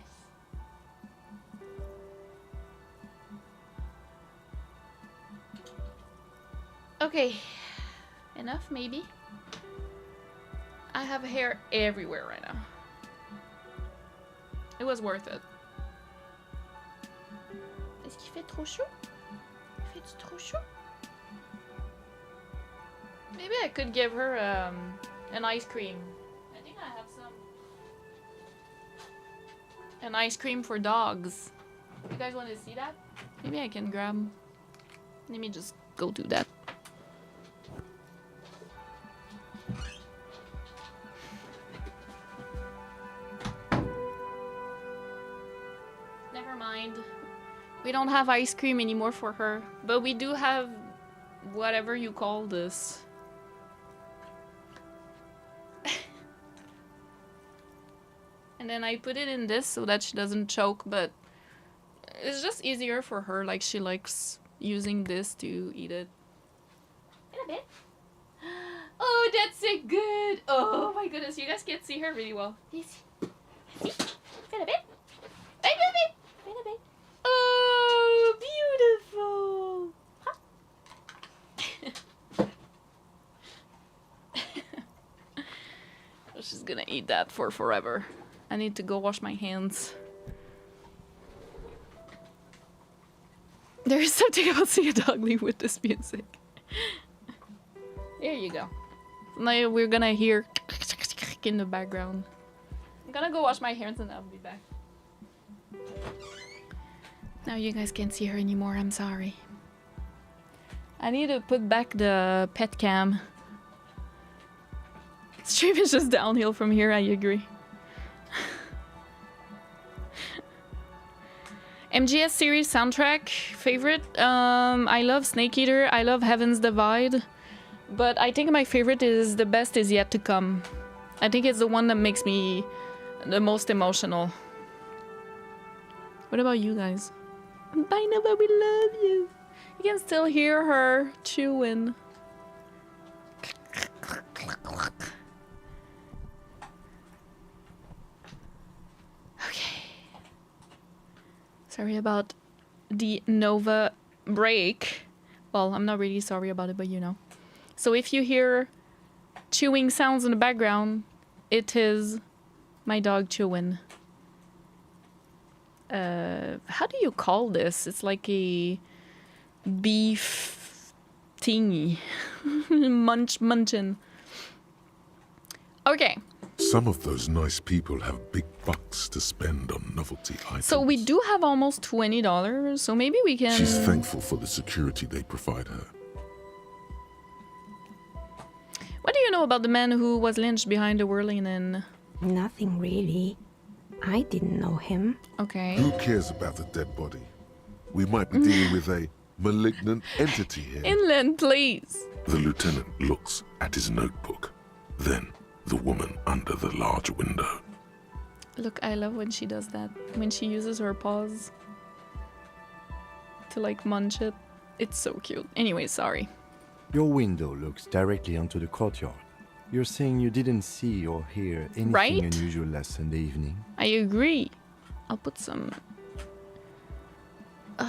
[SPEAKER 1] Okay, enough maybe. I have hair everywhere right now. It was worth it. Est-ce qu'il fait trop chaud? Il fait trop chaud? Maybe I could give her an ice cream. I think I have some. An ice cream for dogs. You guys want to see that? Maybe I can grab. Let me just go do that. Never mind. We don't have ice cream anymore for her, but we do have whatever you call this. And then I put it in this so that she doesn't choke, but it's just easier for her, like she likes using this to eat it. In a bit. Oh, that's so good! Oh my goodness, you guys can't see her really well. See? In a bit. In a bit. In a bit. Oh, beautiful! Huh? She's gonna eat that for forever. I need to go wash my hands. There is something about seeing a dog leave with this music. There you go. Now we're gonna hear in the background. I'm gonna go wash my hands and I'll be back. Now you guys can't see her anymore, I'm sorry. I need to put back the pet cam. Stream is just downhill from here, I agree. MGS series soundtrack favorite? I love Snake Eater, I love Heaven's Divide, but I think my favorite is The Best Is Yet to Come. I think it's the one that makes me the most emotional. What about you guys? Bye, Nova, we love you. You can still hear her chewing. Sorry about the Nova break. Well, I'm not really sorry about it, but you know. So if you hear chewing sounds in the background, it is my dog chewing. How do you call this? It's like a beef thingy. Munching. Okay.
[SPEAKER 2] Some of those nice people have big bucks to spend on novelty items.
[SPEAKER 1] So we do have almost $20, so maybe we can...
[SPEAKER 2] She's thankful for the security they provide her.
[SPEAKER 1] What do you know about the man who was lynched behind the whirling inn?
[SPEAKER 8] Nothing really. I didn't know him.
[SPEAKER 1] Okay.
[SPEAKER 2] Who cares about the dead body? We might be dealing with a malignant entity here.
[SPEAKER 1] Inland, please.
[SPEAKER 2] The lieutenant looks at his notebook. Then, the woman under the large window.
[SPEAKER 1] Look, I love when she does that. When she uses her paws to like munch it. It's so cute. Anyway, sorry.
[SPEAKER 3] Your window looks directly onto the courtyard. You're saying you didn't see or hear anything
[SPEAKER 1] Right?
[SPEAKER 3] unusual last Sunday evening?
[SPEAKER 1] I agree. I'll put some... a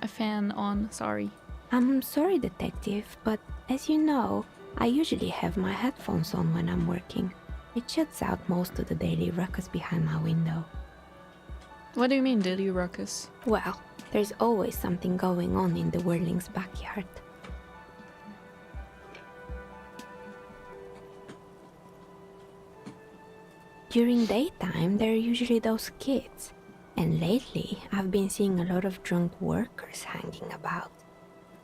[SPEAKER 1] fan on, sorry.
[SPEAKER 8] I'm sorry, detective, but as you know, I usually have my headphones on when I'm working. It shuts out most of the daily ruckus behind my window.
[SPEAKER 1] What do you mean, daily ruckus?
[SPEAKER 8] Well, there's always something going on in the Whirling's backyard. During daytime, there are usually those kids. And lately, I've been seeing a lot of drunk workers hanging about.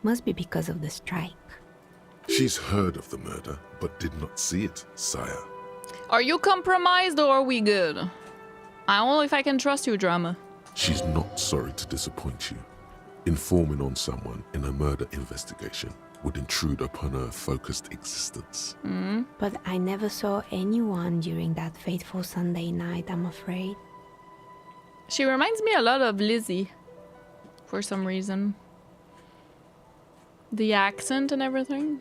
[SPEAKER 8] Must be because of the strike.
[SPEAKER 2] She's heard of the murder, but did not see it, sire.
[SPEAKER 1] Are you compromised or are we good? I don't know if I can trust you, drama.
[SPEAKER 2] She's not sorry to disappoint you. Informing on someone in a murder investigation would intrude upon her focused existence.
[SPEAKER 8] But I never saw anyone during that fateful Sunday night, I'm afraid.
[SPEAKER 1] She reminds me a lot of Lizzie. For some reason. The accent and everything.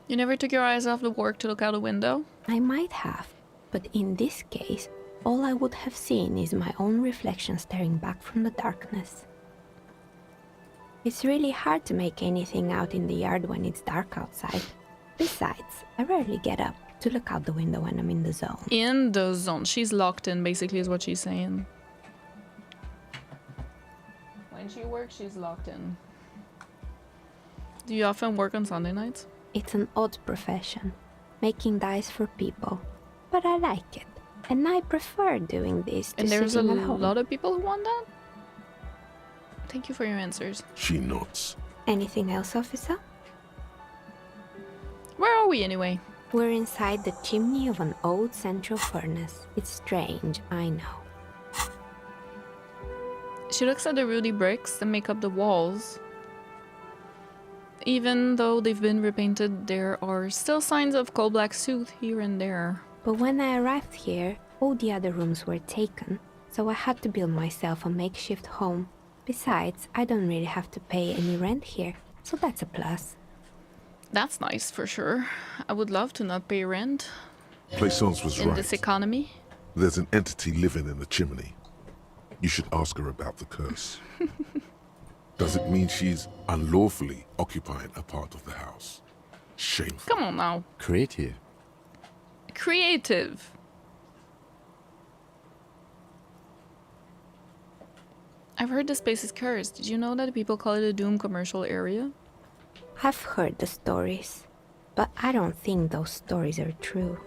[SPEAKER 1] You never took your eyes off the work to look out a window?
[SPEAKER 8] I might have, but in this case, all I would have seen is my own reflection staring back from the darkness. It's really hard to make anything out in the yard when it's dark outside. Besides, I rarely get up to look out the window when I'm in the zone.
[SPEAKER 1] In the zone. She's locked in, basically, is what she's saying. When she works, she's locked in. Do you often work on Sunday nights?
[SPEAKER 8] It's an odd profession, making dice for people, but I like it. And I prefer doing this to
[SPEAKER 1] And there's a
[SPEAKER 8] sitting at home.
[SPEAKER 1] lot of people who want that? Thank you for your answers.
[SPEAKER 2] She nods.
[SPEAKER 8] Anything else, officer?
[SPEAKER 1] Where are we anyway?
[SPEAKER 8] We're inside the chimney of an old central furnace. It's strange, I know.
[SPEAKER 1] She looks at the ruddy bricks that make up the walls. Even though they've been repainted, there are still signs of coal black soot here and there.
[SPEAKER 8] But when I arrived here, all the other rooms were taken, so I had to build myself a makeshift home. Besides, I don't really have to pay any rent here, so that's a plus.
[SPEAKER 1] That's nice for sure. I would love to not pay rent
[SPEAKER 2] Plaisance was
[SPEAKER 1] in
[SPEAKER 2] right.
[SPEAKER 1] this economy.
[SPEAKER 2] There's an entity living in the chimney. You should ask her about the curse. Does it mean she's unlawfully occupying a part of the house? Shameful.
[SPEAKER 1] Come on now.
[SPEAKER 3] Creative.
[SPEAKER 1] Creative. I've heard this place is cursed. Did you know that people call it a doomed commercial area?
[SPEAKER 8] I've heard the stories, but I don't think those stories are true.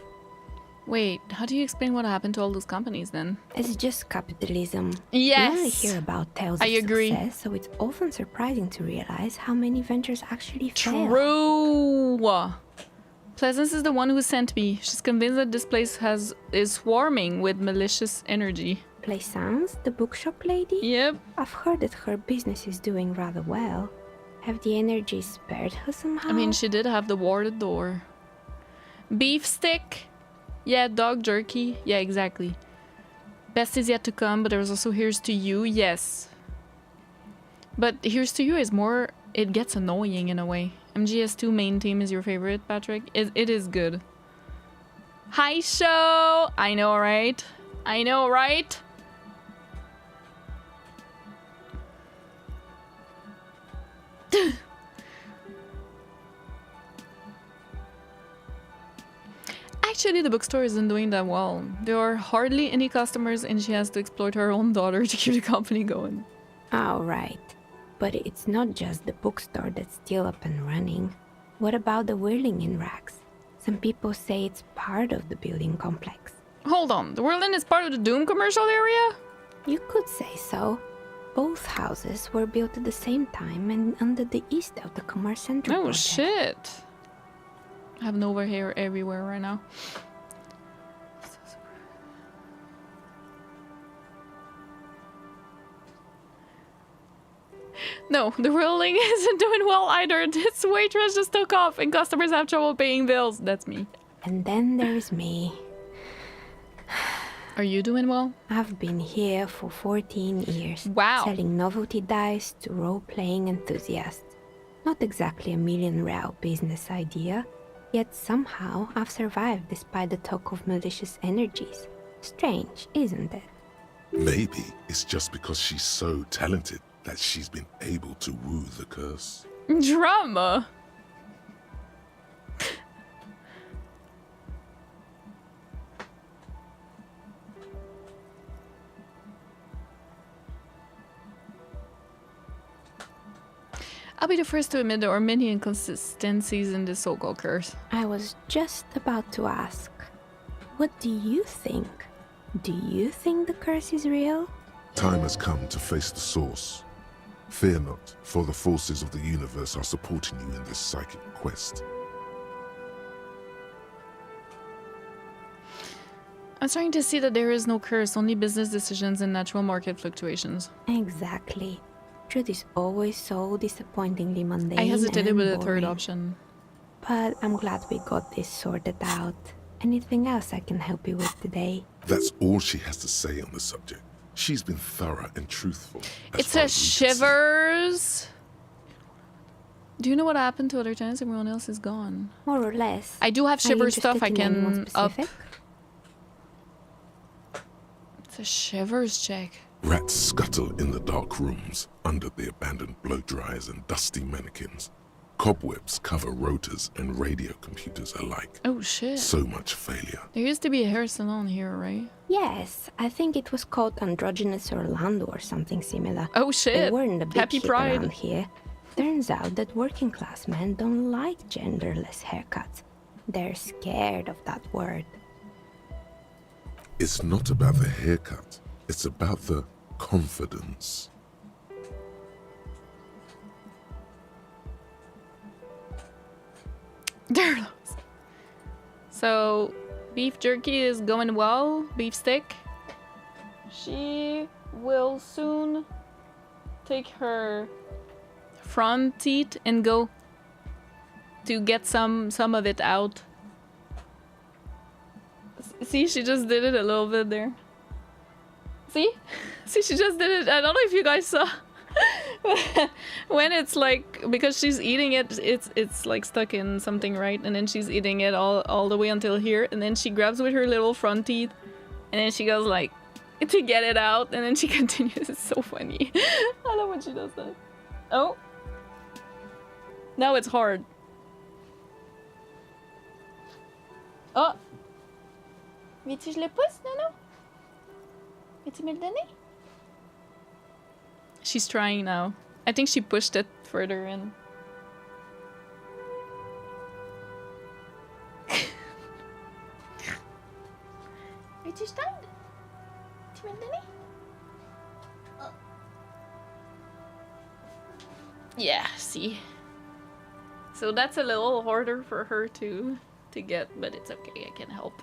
[SPEAKER 1] Wait, how do you explain what happened to all those companies then?
[SPEAKER 8] It's just capitalism.
[SPEAKER 1] Yes!
[SPEAKER 8] We only hear about tales
[SPEAKER 1] I
[SPEAKER 8] of
[SPEAKER 1] agree.
[SPEAKER 8] success, so it's often surprising to realize how many ventures actually fail.
[SPEAKER 1] True! Pleasance is the one who sent me. She's convinced that this place is swarming with malicious energy.
[SPEAKER 8] Plaisance, the bookshop lady?
[SPEAKER 1] Yep.
[SPEAKER 8] I've heard that her business is doing rather well. Have the energy spared her somehow?
[SPEAKER 1] I mean, she did have the warded door. Beef stick? Yeah, dog jerky? Yeah, exactly. Best is yet to come, but there's also Here's to You, yes. But Here's to You is more... It gets annoying in a way. MGS2 main team is your favorite, Patrick? It is good. Hi, show! I know, right? I know, right? Actually, the bookstore isn't doing that well. There are hardly any customers and she has to exploit her own daughter to keep the company going.
[SPEAKER 8] All right. But it's not just the bookstore that's still up and running. What about the whirling in racks? Some people say it's part of the building complex.
[SPEAKER 1] Hold on, the Whirlin is part of the Doom commercial area?
[SPEAKER 8] You could say so. Both houses were built at the same time and under the East of the Commerce Center.
[SPEAKER 1] Oh
[SPEAKER 8] project.
[SPEAKER 1] shit. I have Nova hair everywhere right now. No, the Whirling isn't doing well either. This waitress just took off and customers have trouble paying bills. That's me.
[SPEAKER 8] And then there's me.
[SPEAKER 1] Are you doing well?
[SPEAKER 8] I've been here for 14 years.
[SPEAKER 1] Wow.
[SPEAKER 8] Selling novelty dice to role-playing enthusiasts. Not exactly a million-real business idea, yet somehow I've survived despite the talk of malicious energies. Strange, isn't it?
[SPEAKER 2] Maybe it's just because she's so talented that she's been able to woo the curse.
[SPEAKER 1] Drama. I'll be the first to admit there are many inconsistencies in this so-called curse.
[SPEAKER 8] I was just about to ask. What do you think? Do you think the curse is real?
[SPEAKER 2] Time has come to face the source. Fear not, for the forces of the universe are supporting you in this psychic quest.
[SPEAKER 1] I'm starting to see that there is no curse, only business decisions and natural market fluctuations.
[SPEAKER 8] Exactly. Truth is always so disappointingly mundane.
[SPEAKER 1] I hesitated
[SPEAKER 8] and
[SPEAKER 1] with the third
[SPEAKER 8] boring.
[SPEAKER 1] option.
[SPEAKER 8] But I'm glad we got this sorted out. Anything else I can help you with today?
[SPEAKER 2] That's all she has to say on the subject. She's been thorough and truthful.
[SPEAKER 1] It says shivers. Do you know what happened to other tenants? Everyone else is gone.
[SPEAKER 8] More or less.
[SPEAKER 1] I do have
[SPEAKER 8] Are you
[SPEAKER 1] shiver stuff I
[SPEAKER 8] interested in anyone
[SPEAKER 1] can up.
[SPEAKER 8] specific?
[SPEAKER 1] It's a shivers check.
[SPEAKER 2] Rats scuttle in the dark rooms, under the abandoned blow dryers and dusty mannequins. Cobwebs cover rotors and radio computers alike.
[SPEAKER 1] Oh shit.
[SPEAKER 2] So much failure.
[SPEAKER 1] There used to be a hair salon here, right?
[SPEAKER 8] Yes, I think it was called Androgynous Orlando or something similar.
[SPEAKER 1] Oh shit.
[SPEAKER 8] They weren't a big
[SPEAKER 1] Happy
[SPEAKER 8] hit
[SPEAKER 1] Pride.
[SPEAKER 8] around here. Turns out that working class men don't like genderless haircuts. They're scared of that word.
[SPEAKER 2] It's not about the haircut. It's about the confidence.
[SPEAKER 1] So, beef jerky is going well. Beef stick. She will soon take her front teeth and go to get some of it out. See, she just did it a little bit there. See? See, she just did it. I don't know if you guys saw. When it's like, because she's eating it, it's like stuck in something, right? And then she's eating it all the way until here, and then she grabs with her little front teeth, and then she goes like to get it out, and then she continues. It's so funny. I love when she does that. Oh, now it's hard. Oh, veux-tu je le pousse, Nono? Veux-tu me le donner? She's trying now. I think she pushed it further in. Weet je staan? Tu me le donner? Yeah, see. So that's a little harder for her to get, but it's okay. I can help.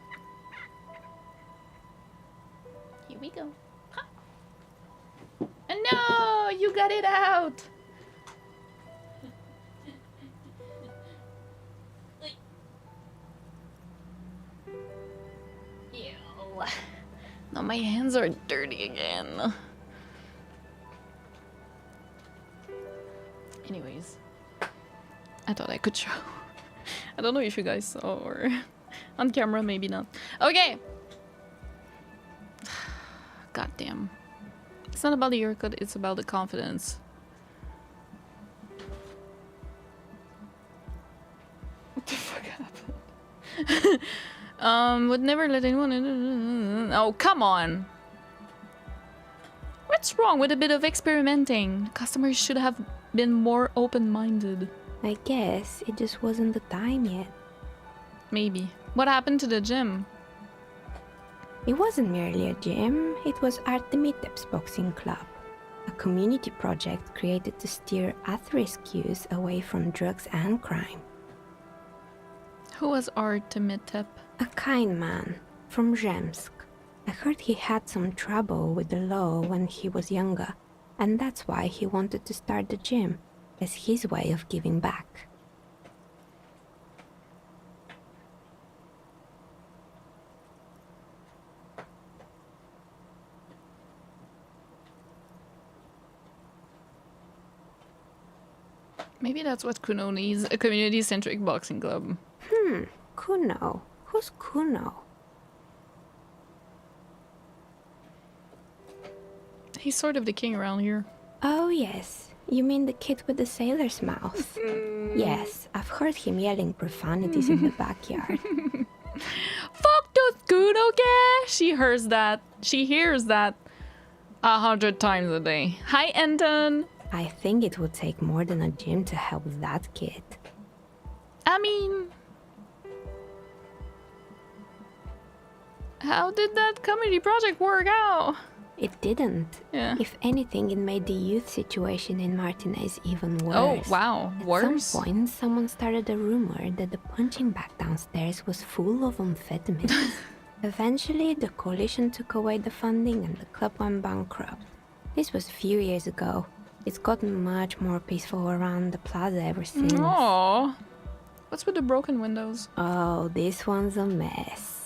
[SPEAKER 1] Here we go. No, you got it out. Ew. Now my hands are dirty again. Anyways, I thought I could show. I don't know if you guys saw or on camera, maybe not. Okay. God damn. It's not about the haircut, it's about the confidence. Would never let anyone... Oh, come on. What's wrong with a bit of experimenting? Customers should have been more open-minded.
[SPEAKER 8] I guess it just wasn't the time yet.
[SPEAKER 1] Maybe. What happened to the gym?
[SPEAKER 8] It wasn't merely a gym, it was Artemitep's boxing club. A community project created to steer at-risk youth away from drugs and crime.
[SPEAKER 1] Who was Artemitep?
[SPEAKER 8] A kind man from Zemsk. I heard he had some trouble with the law when he was younger, and that's why he wanted to start the gym, as his way of giving back.
[SPEAKER 1] Maybe that's what Kuno needs, a community-centric boxing club.
[SPEAKER 8] Kuno. Who's Kuno?
[SPEAKER 1] He's sort of the king around here.
[SPEAKER 8] Oh yes, you mean the kid with the sailor's mouth? Yes, I've heard him yelling profanities in the backyard.
[SPEAKER 1] Fuck those Kuno, okay? She hears that. She hears that 100 times a day. Hi, Anton.
[SPEAKER 8] I think it would take more than a gym to help that kid.
[SPEAKER 1] I mean... How did that community project work out?
[SPEAKER 8] It didn't.
[SPEAKER 1] Yeah.
[SPEAKER 8] If anything, it made the youth situation in Martinez even worse.
[SPEAKER 1] Oh, wow. Worse?
[SPEAKER 8] At some point, someone started a rumor that the punching bag downstairs was full of amphetamines. Eventually, the coalition took away the funding and the club went bankrupt. This was a few years ago. It's gotten much more peaceful around the plaza ever since.
[SPEAKER 1] Aww. What's with the broken windows?
[SPEAKER 8] Oh, this one's a mess.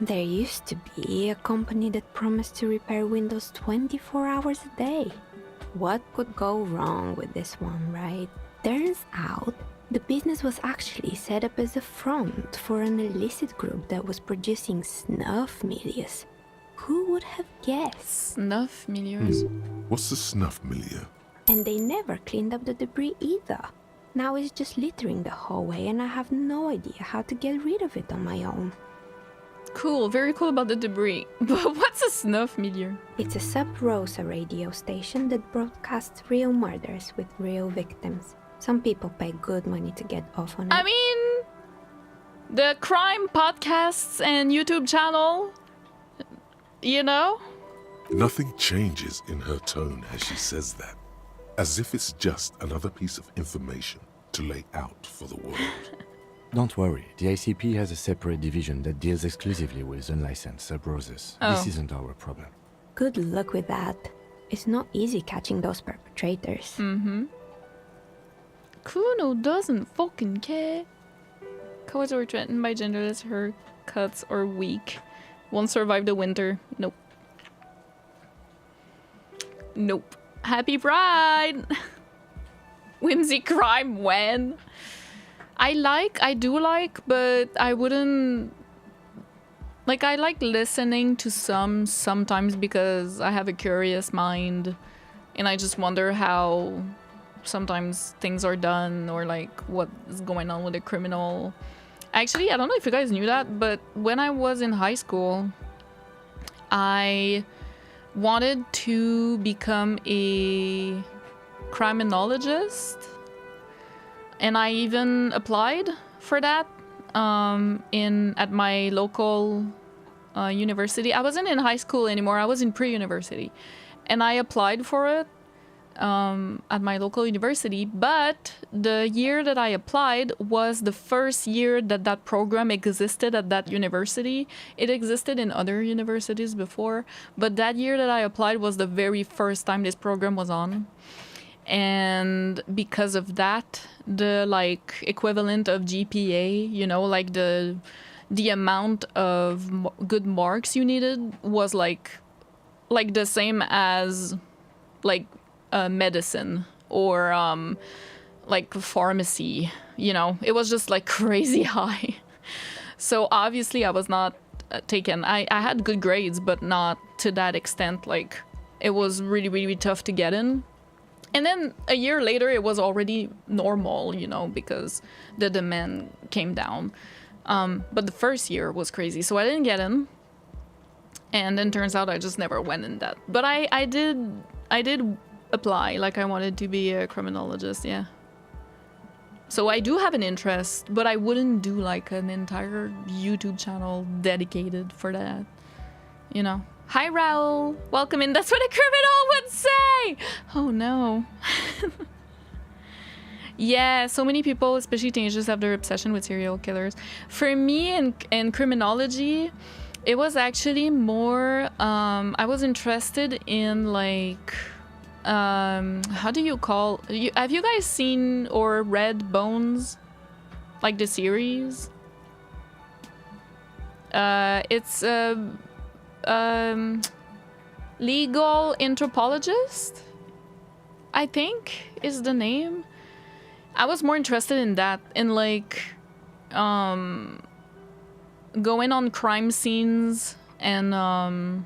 [SPEAKER 8] There used to be a company that promised to repair windows 24 hours a day. What could go wrong with this one, right? Turns out, the business was actually set up as a front for an illicit group that was producing snuff milieux. Who would have guessed?
[SPEAKER 1] Snuff milieux.
[SPEAKER 2] What's the snuff milieu?
[SPEAKER 8] And they never cleaned up the debris either. Now it's just littering the hallway and I have no idea how to get rid of it on my own.
[SPEAKER 1] Cool, very cool about the debris. But what's a snuff milieu?
[SPEAKER 8] It's a sub-Rosa radio station that broadcasts real murders with real victims. Some people pay good money to get off on it.
[SPEAKER 1] I mean, the crime podcasts and YouTube channel, you know?
[SPEAKER 2] Nothing changes in her tone as she says that, as if it's just another piece of information to lay out for the world.
[SPEAKER 3] Don't worry, the ICP has a separate division that deals exclusively with unlicensed sub-roses.
[SPEAKER 1] Oh.
[SPEAKER 3] This isn't our problem.
[SPEAKER 8] Good luck with that. It's not easy catching those perpetrators.
[SPEAKER 1] Kuno doesn't fucking care. Cowards who are threatened by genderless haircuts or weak won't survive the winter. Nope. Nope. Happy Pride! Whimsy crime when? I do like, but I wouldn't... Like, I like listening to sometimes because I have a curious mind and I just wonder how sometimes things are done or like what is going on with a criminal. Actually, I don't know if you guys knew that, but when I was in high school, I wanted to become a criminologist. And I even applied for that at my local university. I wasn't in high school anymore. I was in pre-university. And I applied for it at my local university. But the year that I applied was the first year that that program existed at that university. It existed in other universities before. But that year that I applied was the very first time this program was on. And because of that, the like equivalent of GPA, you know, like the amount of good marks you needed was like the same as like medicine or like pharmacy, you know. It was just like crazy high. So obviously I was not taken. I had good grades, but not to that extent. Like it was really, really tough to get in. And then a year later, it was already normal, you know, because the demand came down. But the first year was crazy, so I didn't get in. And then turns out I just never went in that. But I did apply, like I wanted to be a criminologist, yeah. So I do have an interest, but I wouldn't do like an entire YouTube channel dedicated for that, you know. Hi, Raul. Welcome in. That's what a criminal would say. Oh, no. Yeah, so many people, especially teenagers, have their obsession with serial killers. For me, in criminology, it was actually more... I was interested in, like... how do you call... have you guys seen or read Bones? Like the series? It's... legal anthropologist, I think is the name. I was more interested in that, in like going on crime scenes and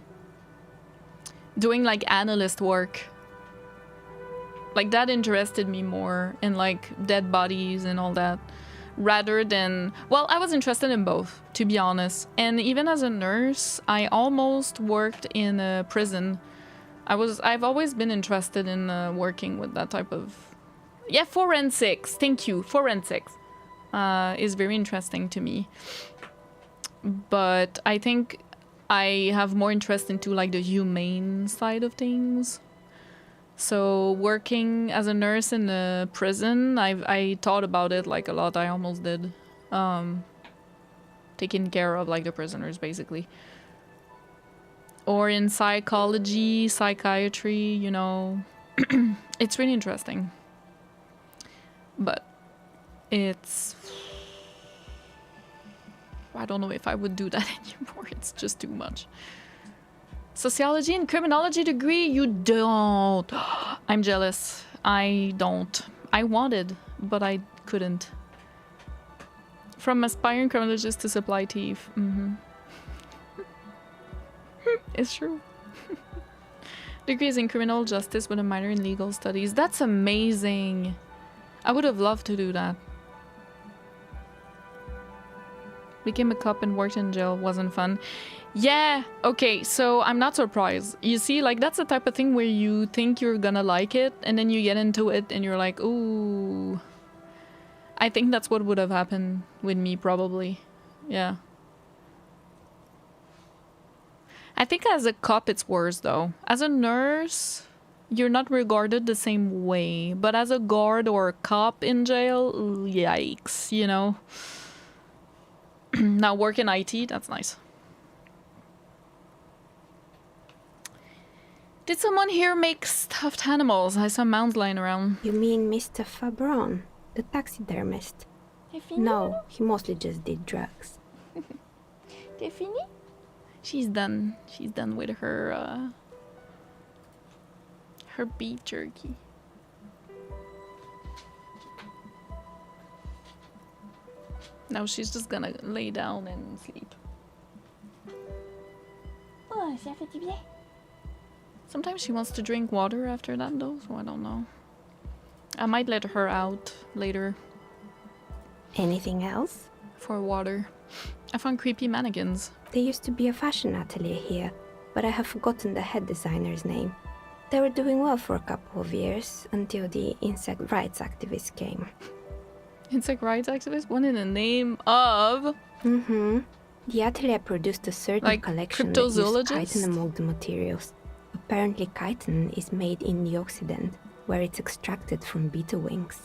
[SPEAKER 1] doing like analyst work. Like that interested me more, in like dead bodies and all that, rather than... Well, I was interested in both, to be honest. And even as a nurse, I almost worked in a prison. I've always been interested in working with that type of... Yeah, forensics. Thank you. Forensics is very interesting to me. But I think I have more interest into like the humane side of things. So working as a nurse in a prison, I thought about it like a lot. I almost did. Taking care of like the prisoners, basically. Or in psychology, psychiatry, you know. It's really interesting. But it's... I don't know if I would do that anymore. It's just too much. Sociology and criminology degree? You don't. I'm jealous. I don't. I wanted, but I couldn't. From aspiring criminologist to supply thief. It's true. Degrees in criminal justice with a minor in legal studies. That's amazing. I would have loved to do that. Became a cop and worked in jail. Wasn't fun. Yeah, okay, so I'm not surprised. You see, like, that's the type of thing where you think you're gonna like it, and then you get into it, and you're like, ooh. I think that's what would have happened with me, probably. Yeah. I think as a cop, it's worse, though. As a nurse, you're not regarded the same way. But as a guard or a cop in jail, yikes, you know? Now, work in IT, that's nice. Did someone here make stuffed animals? I saw mounds lying around.
[SPEAKER 8] You mean Mr. Fabron, the taxidermist? No, he mostly just did drugs.
[SPEAKER 1] Tiffany? She's done. She's done with her her beef jerky. Now she's just gonna lay down and sleep. Oh, ça fait du bien. Sometimes she wants to drink water after that though, so I don't know. I might let her out later.
[SPEAKER 8] Anything else?
[SPEAKER 1] For water. I found creepy mannequins.
[SPEAKER 8] There used to be a fashion atelier here, but I have forgotten the head designer's name. They were doing well for a couple of years, until the insect rights activists came.
[SPEAKER 1] Insect rights activists? What in the name of?
[SPEAKER 8] The atelier produced a certain
[SPEAKER 1] like
[SPEAKER 8] collection that used
[SPEAKER 1] cryptozoologists?
[SPEAKER 8] chitin among the materials. Apparently chitin is made in the Occident, where it's extracted from beetle wings.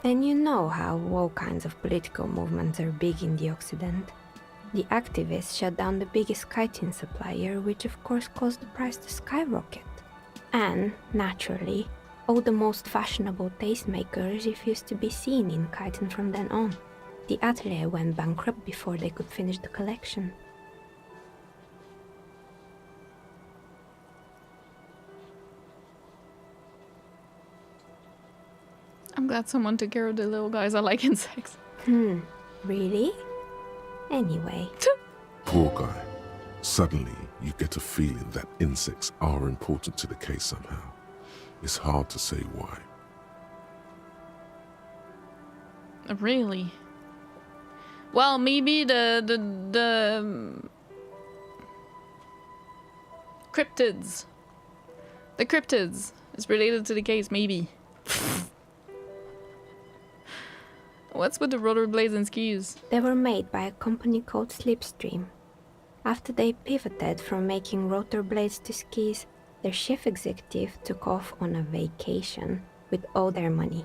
[SPEAKER 8] And you know how all kinds of political movements are big in the Occident. The activists shut down the biggest chitin supplier, which of course caused the price to skyrocket. And, naturally, all the most fashionable tastemakers refused to be seen in chitin from then on. The atelier went bankrupt before they could finish the collection.
[SPEAKER 1] I'm glad someone took care of the little guys. I like insects.
[SPEAKER 8] Really? Anyway.
[SPEAKER 2] Poor guy. Suddenly, you get a feeling that insects are important to the case somehow. It's hard to say why.
[SPEAKER 1] Really? Well, maybe the cryptids. The cryptids is related to the case, maybe. What's with the rollerblades and skis?
[SPEAKER 8] They were made by a company called Slipstream. After they pivoted from making rotor blades to skis, their chief executive took off on a vacation with all their money.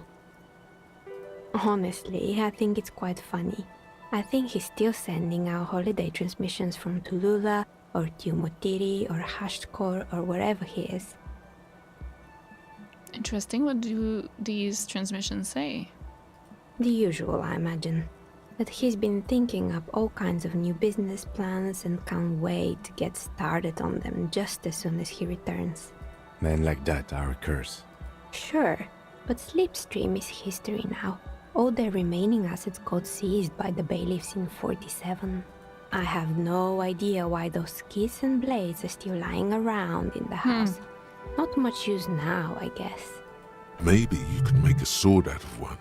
[SPEAKER 8] Honestly, I think it's quite funny. I think he's still sending out holiday transmissions from Tulula or Tiumotiri or Hashtkor or wherever he is.
[SPEAKER 1] Interesting. What do these transmissions say?
[SPEAKER 8] The usual, I imagine. That he's been thinking up all kinds of new business plans and can't wait to get started on them just as soon as he returns.
[SPEAKER 3] Men like that are a curse.
[SPEAKER 8] Sure, but Slipstream is history now. All their remaining assets got seized by the bailiffs in 47. I have no idea why those skis and blades are still lying around in the house. Not much use now, I guess.
[SPEAKER 2] Maybe you could make a sword out of one.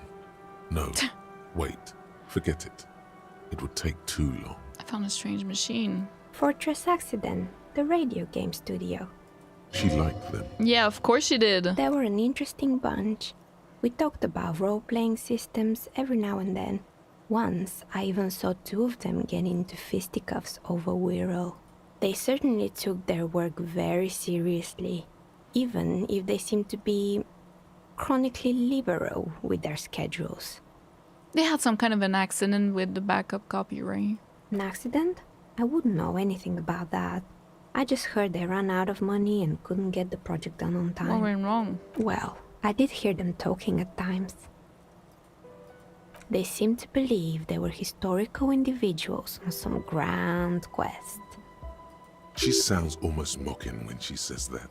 [SPEAKER 2] No, wait. Forget it. It would take too long.
[SPEAKER 1] I found a strange machine.
[SPEAKER 8] Fortress Accident, the radio game studio.
[SPEAKER 2] She liked them.
[SPEAKER 1] Yeah, of course she did.
[SPEAKER 8] They were an interesting bunch. We talked about role-playing systems every now and then. Once, I even saw two of them get into fisticuffs over Wirral. They certainly took their work very seriously, even if they seemed to be chronically liberal with their schedules.
[SPEAKER 1] They had some kind of an accident with the backup copy, right?
[SPEAKER 8] An accident? I wouldn't know anything about that. I just heard they ran out of money and couldn't get the project done on time.
[SPEAKER 1] What went wrong?
[SPEAKER 8] Well, I did hear them talking at times. They seemed to believe they were historical individuals on some grand quest.
[SPEAKER 2] She sounds almost mocking when she says that.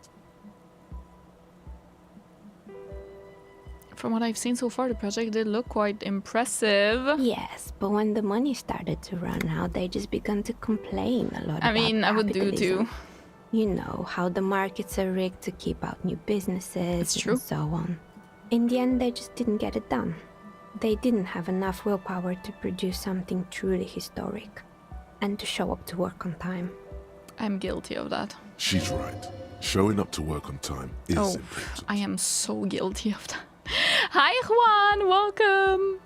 [SPEAKER 1] From what I've seen so far, the project did look quite impressive.
[SPEAKER 8] Yes, but when the money started to run out, they just began to complain a lot
[SPEAKER 1] I mean, I would do too.
[SPEAKER 8] You know, how the markets are rigged to keep out new businesses
[SPEAKER 1] true.
[SPEAKER 8] and so on. In the end, they just didn't get it done. They didn't have enough willpower to produce something truly historic and to show up to work on time.
[SPEAKER 1] I'm guilty of that.
[SPEAKER 2] She's right. Showing up to work on time is important.
[SPEAKER 1] I am so guilty of that. Hi, Juan. Welcome.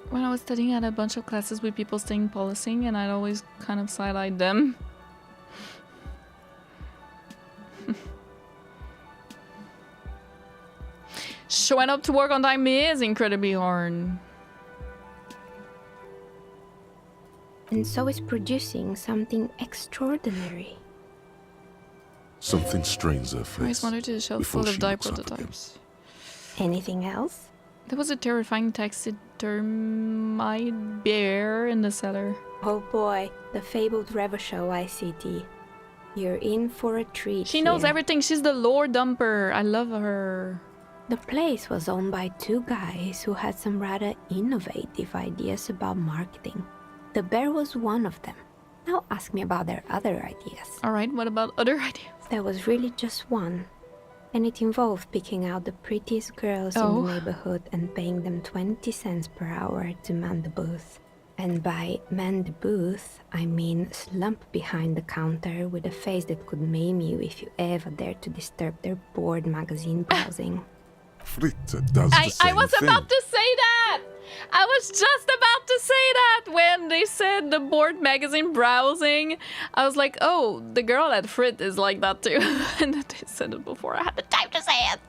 [SPEAKER 1] When I was studying, I had a bunch of classes with people studying policing, and I'd always kind of side-eyed them. Showing up to work on time is incredibly hard.
[SPEAKER 8] And so is producing something extraordinary.
[SPEAKER 2] Something strains her face.
[SPEAKER 1] I just wanted to shelf
[SPEAKER 2] before
[SPEAKER 1] full of
[SPEAKER 2] she
[SPEAKER 1] die
[SPEAKER 2] looks up
[SPEAKER 1] prototypes.
[SPEAKER 8] Anything else?
[SPEAKER 1] There was a terrifying taxidermite bear in the cellar.
[SPEAKER 8] Oh boy, the fabled Revershow ICT. You're in for a treat.
[SPEAKER 1] She knows
[SPEAKER 8] here.
[SPEAKER 1] everything. She's the lore dumper. I love her.
[SPEAKER 8] The place was owned by two guys who had some rather innovative ideas about marketing. The bear was one of them. Now ask me about their other ideas.
[SPEAKER 1] Alright, what about other ideas?
[SPEAKER 8] There was really just one. And it involved picking out the prettiest girls in the neighborhood and paying them 20 cents per hour to man the booth. And by man the booth, I mean slump behind the counter with a face that could maim you if you ever dared to disturb their bored magazine browsing.
[SPEAKER 2] Fritta does the same
[SPEAKER 1] I was
[SPEAKER 2] thing.
[SPEAKER 1] about to say that! I was just about to say that when they said the board magazine browsing. I was like, oh, the girl at Frit is like that too. And then they said it before I had the time to say it.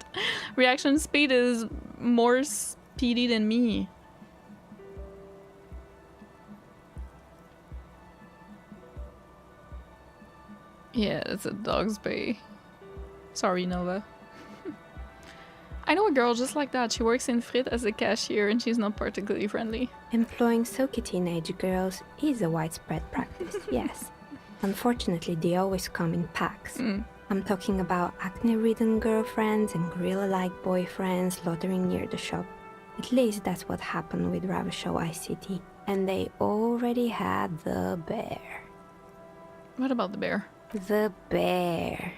[SPEAKER 1] Reaction speed is more speedy than me. Yeah, it's a dog's bay. Sorry, Nova. I know a girl just like that. She works in Frit as a cashier and she's not particularly friendly.
[SPEAKER 8] Employing silky teenage girls is a widespread practice, yes. Unfortunately, they always come in packs. I'm talking about acne-ridden girlfriends and gorilla-like boyfriends loitering near the shop. At least that's what happened with Ravenshaw ICT. And they already had the bear.
[SPEAKER 1] What about the bear?
[SPEAKER 8] The bear.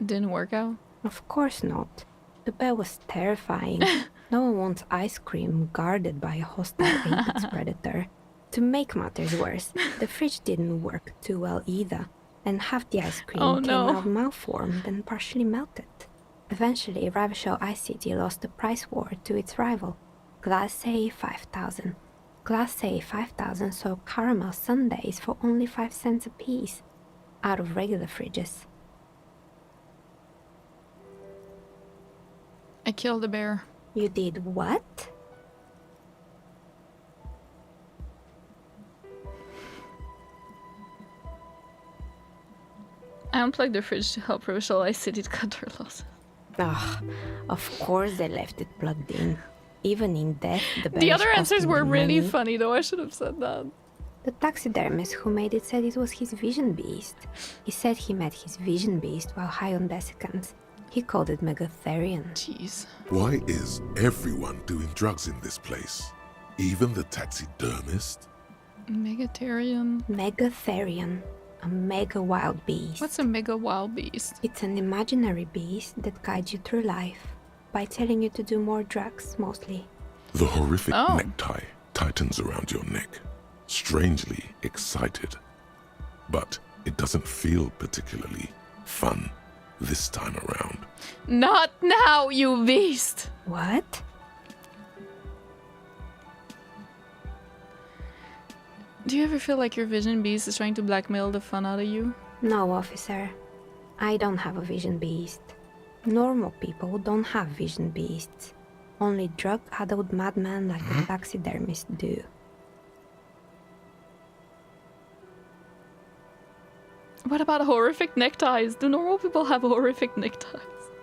[SPEAKER 1] Didn't work out?
[SPEAKER 8] Of course not. The bear was terrifying. No one wants ice cream guarded by a hostile apex predator. To make matters worse, the fridge didn't work too well either, and half the ice cream came out malformed and partially melted. Eventually, Ravishore Ice City lost the price war to its rival, Glace 5000. Glace 5000 sold caramel sundaes for only 5 cents a piece, out of regular fridges.
[SPEAKER 1] I killed the bear.
[SPEAKER 8] You did what?
[SPEAKER 1] I unplugged the fridge to help Rochelle Ice City to cut their losses.
[SPEAKER 8] Ah, of course they left it plugged in. Even in death, the bear
[SPEAKER 1] The
[SPEAKER 8] is
[SPEAKER 1] other answers
[SPEAKER 8] costing
[SPEAKER 1] were
[SPEAKER 8] them
[SPEAKER 1] really
[SPEAKER 8] money.
[SPEAKER 1] funny though, I should have said that.
[SPEAKER 8] The taxidermist who made it said it was his vision beast. He said he met his vision beast while high on desiccants. He called it Megatherion.
[SPEAKER 1] Jeez.
[SPEAKER 2] Why is everyone doing drugs in this place? Even the taxidermist?
[SPEAKER 1] Megatherion.
[SPEAKER 8] Megatherion, a mega wild beast.
[SPEAKER 1] What's a mega wild beast?
[SPEAKER 8] It's an imaginary beast that guides you through life by telling you to do more drugs, mostly.
[SPEAKER 2] The horrific
[SPEAKER 1] Oh.
[SPEAKER 2] necktie tightens around your neck, strangely excited. But it doesn't feel particularly fun this time around.
[SPEAKER 1] Not now, you beast!
[SPEAKER 8] What?
[SPEAKER 1] Do you ever feel like your vision beast is trying to blackmail the fun out of you?
[SPEAKER 8] No, officer. I don't have a vision beast. Normal people don't have vision beasts. Only drug-addled madmen like the taxidermist do.
[SPEAKER 1] What about horrific neckties? Do normal people have horrific neckties?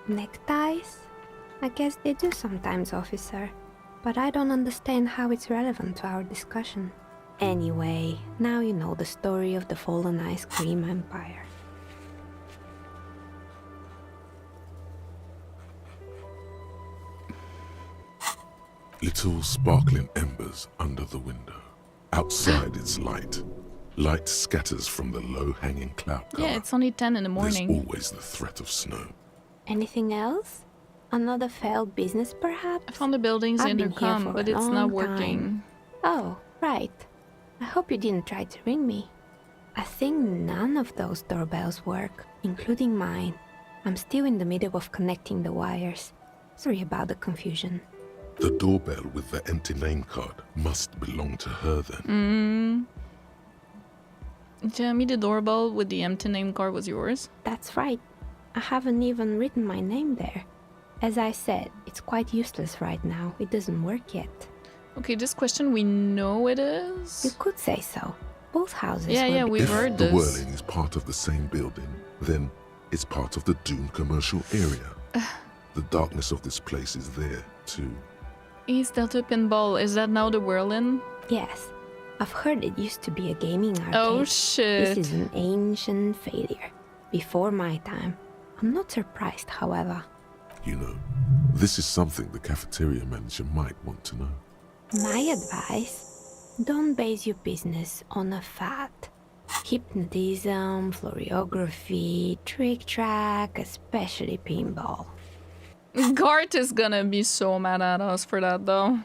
[SPEAKER 8] Neckties? I guess they do sometimes, officer. But I don't understand how it's relevant to our discussion. Anyway, now you know the story of the fallen ice cream empire.
[SPEAKER 2] Little sparkling embers under the window. Outside it's light. Light scatters from the low-hanging cloud cover.
[SPEAKER 1] Yeah, it's only 10 in the morning.
[SPEAKER 2] There's always the threat of snow.
[SPEAKER 8] Anything else? Another failed business, perhaps?
[SPEAKER 1] I found the building's
[SPEAKER 8] I've been here
[SPEAKER 1] intercom,
[SPEAKER 8] for
[SPEAKER 1] but
[SPEAKER 8] a
[SPEAKER 1] it's not
[SPEAKER 8] long
[SPEAKER 1] working.
[SPEAKER 8] time. Oh, right. I hope you didn't try to ring me. I think none of those doorbells work, including mine. I'm still in the middle of connecting the wires. Sorry about the confusion.
[SPEAKER 2] The doorbell with the empty name card must belong to her then.
[SPEAKER 1] Tell me the doorbell with the empty name card was yours?
[SPEAKER 8] That's right. I haven't even written my name there. As I said, it's quite useless right now. It doesn't work yet.
[SPEAKER 1] Okay, this question we know it
[SPEAKER 8] You
[SPEAKER 1] is.
[SPEAKER 8] could say so. Both houses
[SPEAKER 1] Yeah,
[SPEAKER 8] were
[SPEAKER 1] yeah, we've
[SPEAKER 2] If
[SPEAKER 1] heard
[SPEAKER 2] the
[SPEAKER 1] this.
[SPEAKER 2] whirling is part of the same building, then it's part of the Dune commercial area. The darkness of this place is there, too.
[SPEAKER 1] East Delta Pinball, is that now the Whirlin?
[SPEAKER 8] Yes. I've heard it used to be a gaming arcade.
[SPEAKER 1] Oh shit.
[SPEAKER 8] This is an ancient failure. Before my time. I'm not surprised, however.
[SPEAKER 2] You know, this is something the cafeteria manager might want to know.
[SPEAKER 8] My advice? Don't base your business on a fad. Hypnotism, fluorography, trick track, especially pinball.
[SPEAKER 1] Gart is gonna be so mad at us for that though.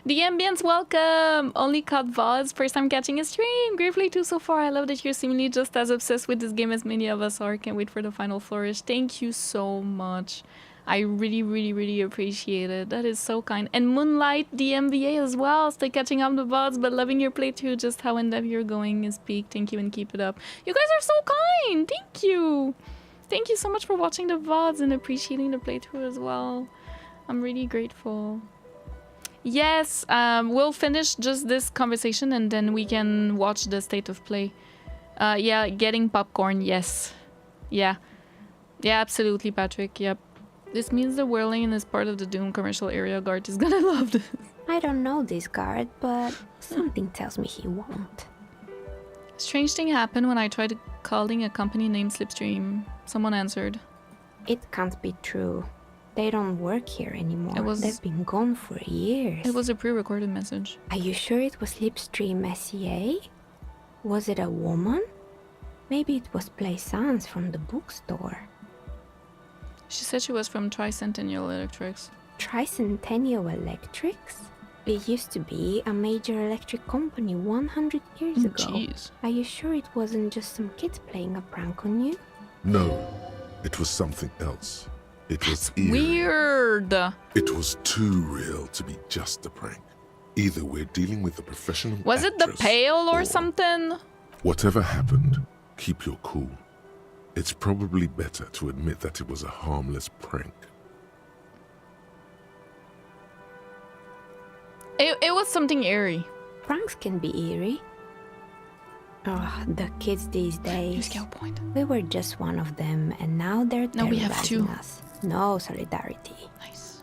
[SPEAKER 1] The ambience, welcome! Only caught VODs, first time catching a stream. Great play too so far. I love that you're seemingly just as obsessed with this game as many of us are. Can't wait for the final flourish. Thank you so much. I really, really, really appreciate it. That is so kind. And Moonlight, the MVA as well. Still catching up the VODs, but loving your playthrough. Just how in-depth you're going is peak. Thank you and keep it up. You guys are so kind! Thank you! Thank you so much for watching the VODs and appreciating the playthrough as well. I'm really grateful. Yes, we'll finish just this conversation and then we can watch the state of play. Yeah, getting popcorn, yes. Yeah. Yeah, absolutely, Patrick, yep. This means the whirling is part of the Doom commercial area. Gart is gonna love this.
[SPEAKER 8] I don't know this guard, but something tells me he won't.
[SPEAKER 1] Strange thing happened when I tried calling a company named Slipstream. Someone answered.
[SPEAKER 8] It can't be true. They don't work here anymore. They've been gone for years.
[SPEAKER 1] It was a pre-recorded message.
[SPEAKER 8] Are you sure it was Slipstream SEA? Was it a woman? Maybe it was Plaisance from the bookstore.
[SPEAKER 1] She said she was from Tricentennial Electrics.
[SPEAKER 8] Tricentennial Electrics? It used to be a major electric company 100 years ago.
[SPEAKER 1] Jeez.
[SPEAKER 8] Are you sure it wasn't just some kids playing a prank on you?
[SPEAKER 2] No, it was something else. It was eerie.
[SPEAKER 1] Weird.
[SPEAKER 2] It was too real to be just a prank. Either we're dealing with a professional
[SPEAKER 1] Was it the
[SPEAKER 2] actress
[SPEAKER 1] pail or something?
[SPEAKER 2] Whatever happened, keep your cool. It's probably better to admit that it was a harmless prank.
[SPEAKER 1] It was something eerie.
[SPEAKER 8] Pranks can be eerie. Oh, the kids these
[SPEAKER 1] You
[SPEAKER 8] days.
[SPEAKER 1] scale point.
[SPEAKER 8] We were just one of them, and now they're
[SPEAKER 1] Now we have
[SPEAKER 8] terrorizing
[SPEAKER 1] two.
[SPEAKER 8] us. No solidarity.
[SPEAKER 1] Nice.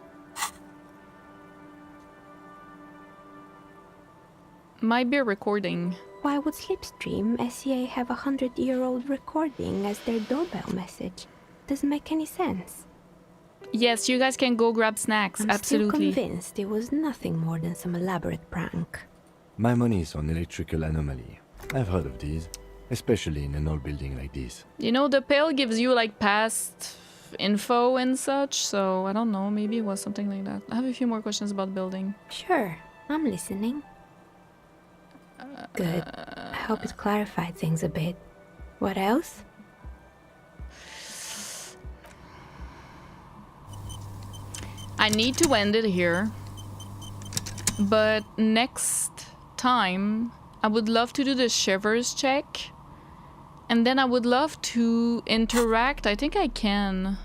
[SPEAKER 1] Might be a recording.
[SPEAKER 8] Why would Slipstream SCA have a 100-year-old recording as their doorbell message? Doesn't make any sense.
[SPEAKER 1] Yes, you guys can go grab snacks.
[SPEAKER 8] I'm
[SPEAKER 1] Absolutely.
[SPEAKER 8] still convinced it was nothing more than some elaborate prank.
[SPEAKER 3] My money's on electrical anomaly. I've heard of these, especially in an old building like this.
[SPEAKER 1] You know, the pail gives you like past info and such, so I don't know, maybe it was something like that. I have a few more questions about building.
[SPEAKER 8] Sure, I'm listening. Good. I hope it clarified things a bit. What else?
[SPEAKER 1] I need to end it here, but next time I would love to do the shivers check, and then I would love to interact, I think I can,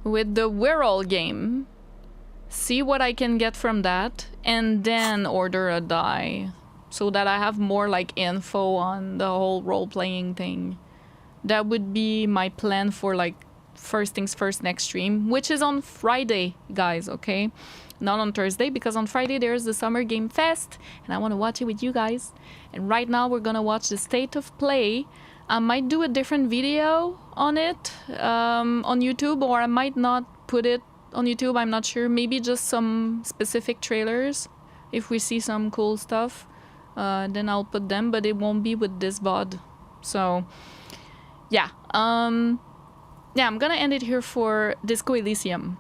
[SPEAKER 1] with the We're All game, see what I can get from that, and then order a die, so that I have more like info on the whole role-playing thing. That would be my plan for like first things first next stream, which is on Friday, guys, okay? Not on Thursday, because on Friday there's the Summer Game Fest, and I want to watch it with you guys. And right now we're gonna watch the State of Play. I might do a different video on it on YouTube, or I might not put it on YouTube, I'm not sure. Maybe just some specific trailers. If we see some cool stuff, then I'll put them, but it won't be with this VOD. So, yeah. Yeah, I'm gonna end it here for Disco Elysium.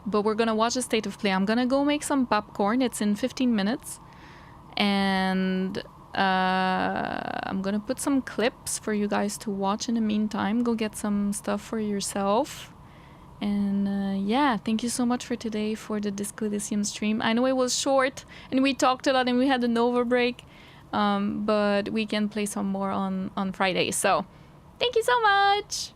[SPEAKER 1] But we're gonna watch the State of Play. I'm gonna go make some popcorn. It's in 15 minutes. And I'm gonna put some clips for you guys to watch in the meantime. Go get some stuff for yourself. And yeah, thank you so much for today for the Disco Elysium stream. I know it was short and we talked a lot and we had an overbreak. But we can play some more on Friday. So, thank you so much!